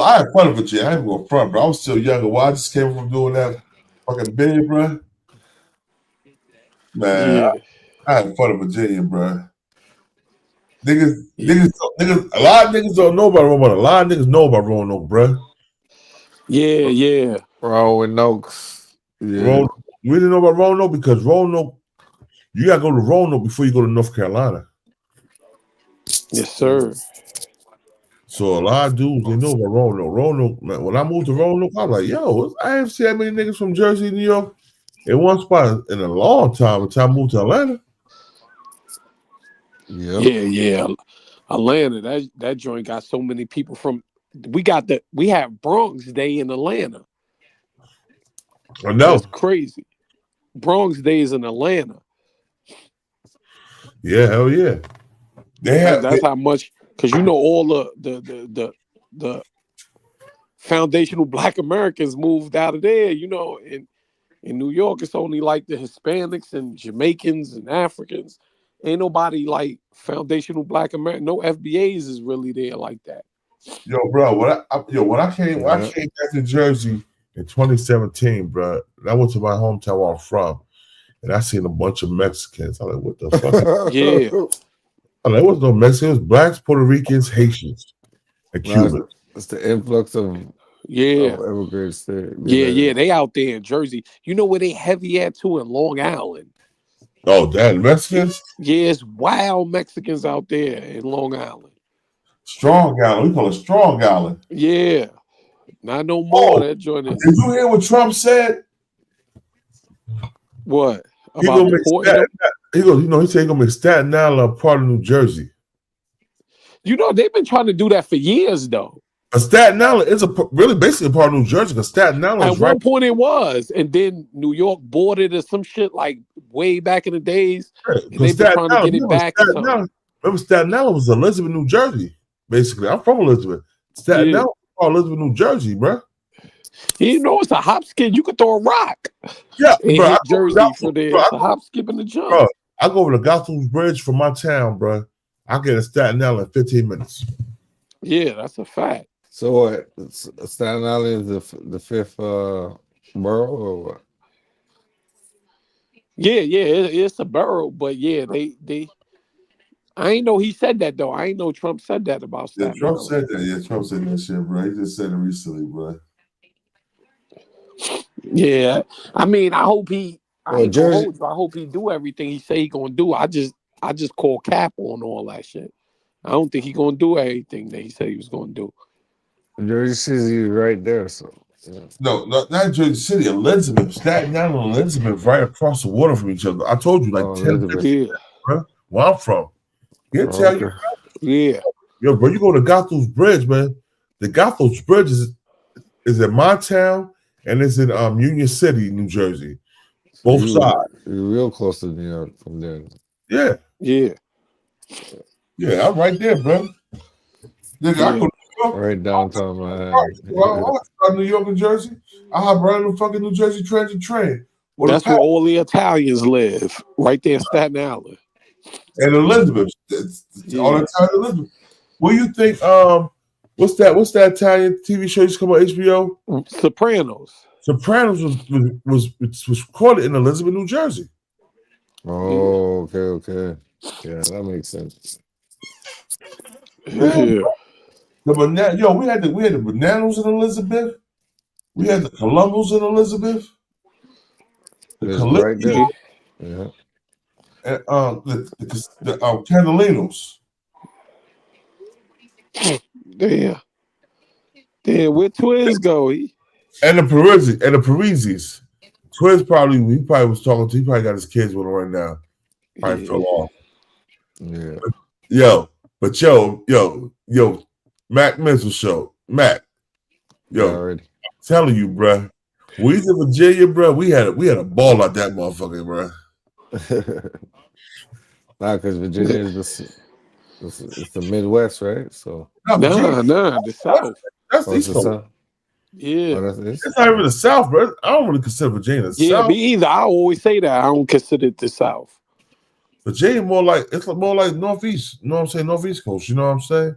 in Virginia. I ain't going front, bro. I was still younger. Well, I just came from doing that fucking bid, bro. Man, I had fun in Virginia, bro. Niggas, a lot of niggas don't know about Roanoke. A lot of niggas know about Roanoke, bro. Yeah. Roanoke. Yeah. You didn't know about Roanoke because Roanoke, you gotta go to Roanoke before you go to North Carolina. Yes, sir. So a lot of dudes, they know about Roanoke. Roanoke, man, when I moved to Roanoke, I was like, yo, I haven't seen that many niggas from Jersey, New York in one spot in a long time until I moved to Atlanta. Yeah. Atlanta, that joint got so many people from. We have Bronx Day in Atlanta. I know. That's crazy. Bronx Day is in Atlanta. Yeah, hell yeah. That's how much, because you know all the foundational Black Americans moved out of there. You know, in New York, it's only like the Hispanics and Jamaicans and Africans. Ain't nobody like foundational Black American. No FBAs is really there like that. Yo, bro, when I came back to Jersey in 2017, bro, and I went to my hometown where I'm from, and I seen a bunch of Mexicans. I'm like, what the fuck? Yeah. I'm like, what's no Mexicans? Blacks, Puerto Ricans, Haitians, and Cubans. It's the influx of immigrants there. Yeah, they out there in Jersey. You know where they heavy at too? In Long Island. Oh, damn, Mexicans? Yeah, it's wild Mexicans out there in Long Island. Strong Island. We call it Strong Island. Yeah. Not no more. That joint is. Did you hear what Trump said? What? He said he's gonna make Staten Island a part of New Jersey. You know, they've been trying to do that for years, though. But Staten Island is really basically a part of New Jersey because Staten Island at one point it was, and then New York bought it or some shit like way back in the days. And they've been trying to get it back. Remember, Staten Island was Elizabeth, New Jersey. Basically, I'm from Elizabeth. Staten Island was Elizabeth, New Jersey, bro. You know, it's a hop skip. You could throw a rock. Yeah, bro. Jersey for there. It's a hop skip in the jump. Bro, I go over to Gotham's Bridge from my town, bro. I get to Staten Island in 15 minutes. Yeah, that's a fact. So what? Staten Island is the fifth borough, or what? Yeah, it's a borough, but yeah, they. I ain't know he said that though. I ain't know Trump said that about Staten Island. Trump said that. Yeah, Trump said that shit, bro. He just said it recently, bro. Yeah, I mean, I hope he. I hope he do everything he say he gonna do. I just call cap on all that shit. I don't think he gonna do everything that he said he was gonna do. Jersey City is right there, so yeah. No, not Jersey City. Elizabeth, Staten Island, and Elizabeth, right across the water from each other. I told you like 10 minutes, bro. Where I'm from. Tell you. Yeah. Yo, bro, you go to Gotham's Bridge, man. The Gotham's Bridge is in my town and it's in Union City, New Jersey. Both sides. You're real close to New York from there. Yeah. Yeah, I'm right there, bro. Nigga, I go to New York. Right downtown Manhattan. I New York and Jersey. I hop right on the fucking New Jersey Transit train. That's where all the Italians live, right there in Staten Island. And Elizabeth. All the time Elizabeth. What do you think? What's that Italian TV show used to come on HBO? Sopranos. Sopranos was recorded in Elizabeth, New Jersey. Oh, okay. Yeah, that makes sense. Yeah. We had the bananas in Elizabeth. We had the Columbus in Elizabeth. The Calypso. Right there. Yeah. And the Candelinos. Damn, where Twiz go? And the Parisis. Twiz he probably was talking to. He probably got his kids with him right now. Probably fell off. Yeah. But Mac Mental Show. Mac. I'm telling you, bro. We in Virginia, bro. We had a ball like that motherfucker, bro. Nah, because Virginia is it's the Midwest, right? So nah, the South. That's the East Coast. Yeah, it's not even the South, bro. I don't really consider Virginia the South. Me either. I always say that I don't consider it the South. Virginia more like Northeast. You know what I'm saying? Northeast Coast. You know what I'm saying?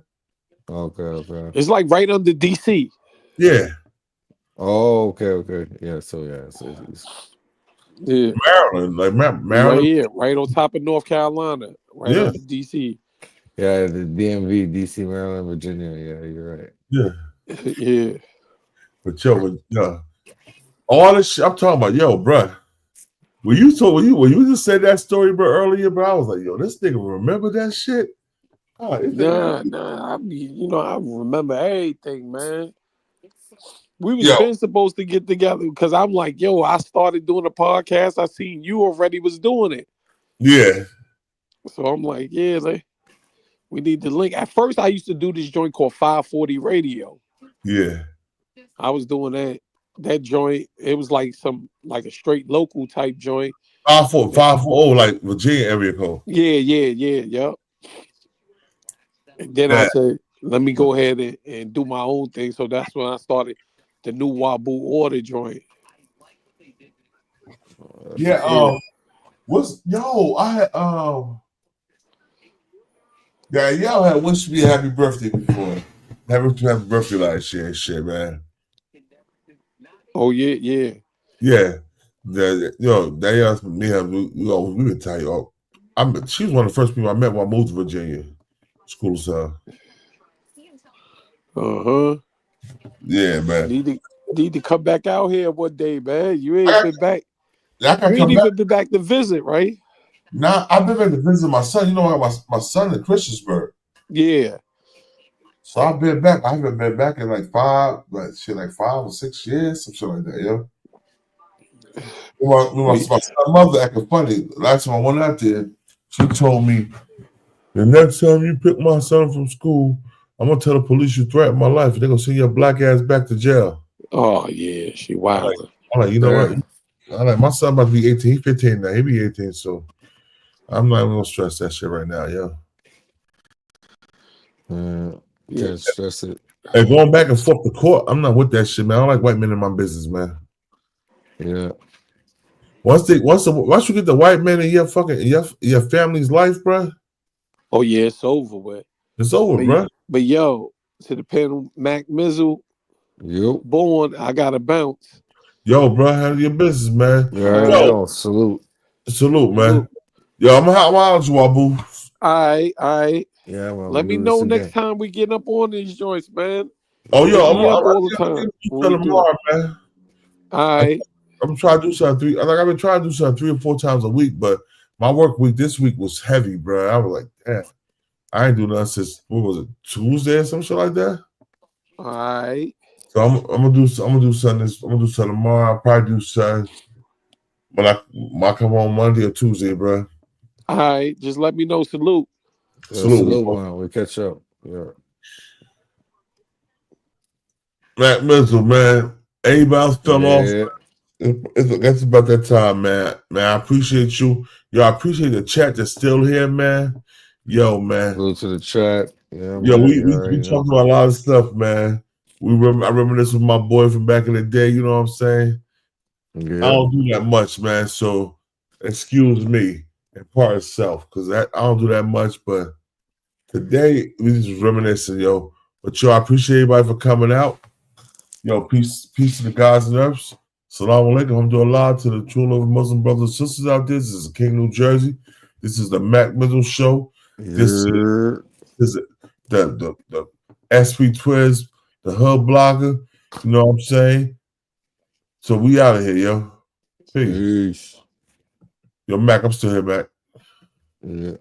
Okay. It's like right under DC. Yeah. Oh, okay. Yeah. So Maryland, like Maryland. Right here, right on top of North Carolina, right under DC. Yeah, the DMV, DC, Maryland, Virginia. Yeah, you're right. Yeah. Yeah. But all this shit I'm talking about, bruh. When you just said that story, bro, earlier, bro, I was like, this nigga remember that shit? Nah. I remember everything, man. We was been supposed to get together because I'm like, I started doing a podcast. I seen you already was doing it. Yeah. So I'm like, we need to link. At first, I used to do this joint called 540 Radio. Yeah. I was doing that joint. It was like a straight local type joint. 540, like Virginia area code. Yeah. And then I said, let me go ahead and do my own thing. So that's when I started the new Wabu order joint. Yeah. Y'all had wished me a happy birthday before. Happy birthday last year and shit, man. Oh yeah. Yeah. We been tight. She was one of the first people I met when I moved to Virginia. It's cool as hell. Yeah, man. Need to come back out here one day, man. You ain't been back. You ain't even been back to visit, right? Nah, I've been back to visit my son. You know, I got my son in Christiansburg. Yeah. So I've been back. I haven't been back in like 5 or 6 years, some shit like that, yo. My mother acting funny. Last time I went out there, she told me, the next time you pick my son from school, I'm gonna tell the police you threatened my life. They're gonna send your black ass back to jail. Oh yeah, she wild. I'm like, you know what? I'm like, my son about to be 18. He's 15 now. He be 18, so I'm not even gonna stress that shit right now, yo. Can't stress it. And going back and forth to court, I'm not with that shit, man. I don't like white men in my business, man. Yeah. Once you get the white man in your your family's life, bro. Oh yeah, it's over with. It's over, bro. But to the panel, Mac Mizzle. Yep. Born, I gotta bounce. Yo, bro, handle your business, man. Yo, salute, man. Salute. Yo, I'm out you, Wabu. All right. Yeah, well, let me know next time we get up on these joints, man. Oh, yo, I'm all the time. Tomorrow, man. All right. I'm trying to do something. I've been trying to do something 3 or 4 times a week, but my work week this week was heavy, bro. I was like, damn, I ain't doing nothing since Tuesday or some shit like that. All right. So I'm gonna do something. I'm gonna do something tomorrow. I'll probably do something when I come home Monday or Tuesday, bro. All right, just let me know. Salute. Salute, man. We catch up. Yeah. Matt Mizzle, man. Everybody else fell off. That's about that time, man. Man, I appreciate you. Yo, I appreciate the chat that's still here, man. Yo, man. Go to the chat. Yeah, yo, we talked about a lot of stuff, man. I remember this with my boy from back in the day. You know what I'm saying? Yeah. I don't do that much, man. So excuse me and part of self, because I don't do that much. But today we just reminiscing, yo. But yo, I appreciate everybody for coming out. Yo, peace to the guys and earths. Assalamu alaikum. I'm doing live to the true love Muslim brothers and sisters out there. This is King, New Jersey. This is the Mac Mizzle Show. This is the SP Twiz, the Hub Blogger. You know what I'm saying? So we out of here, yo. Peace. Yo, Mac, I'm still here, Mac. Yeah.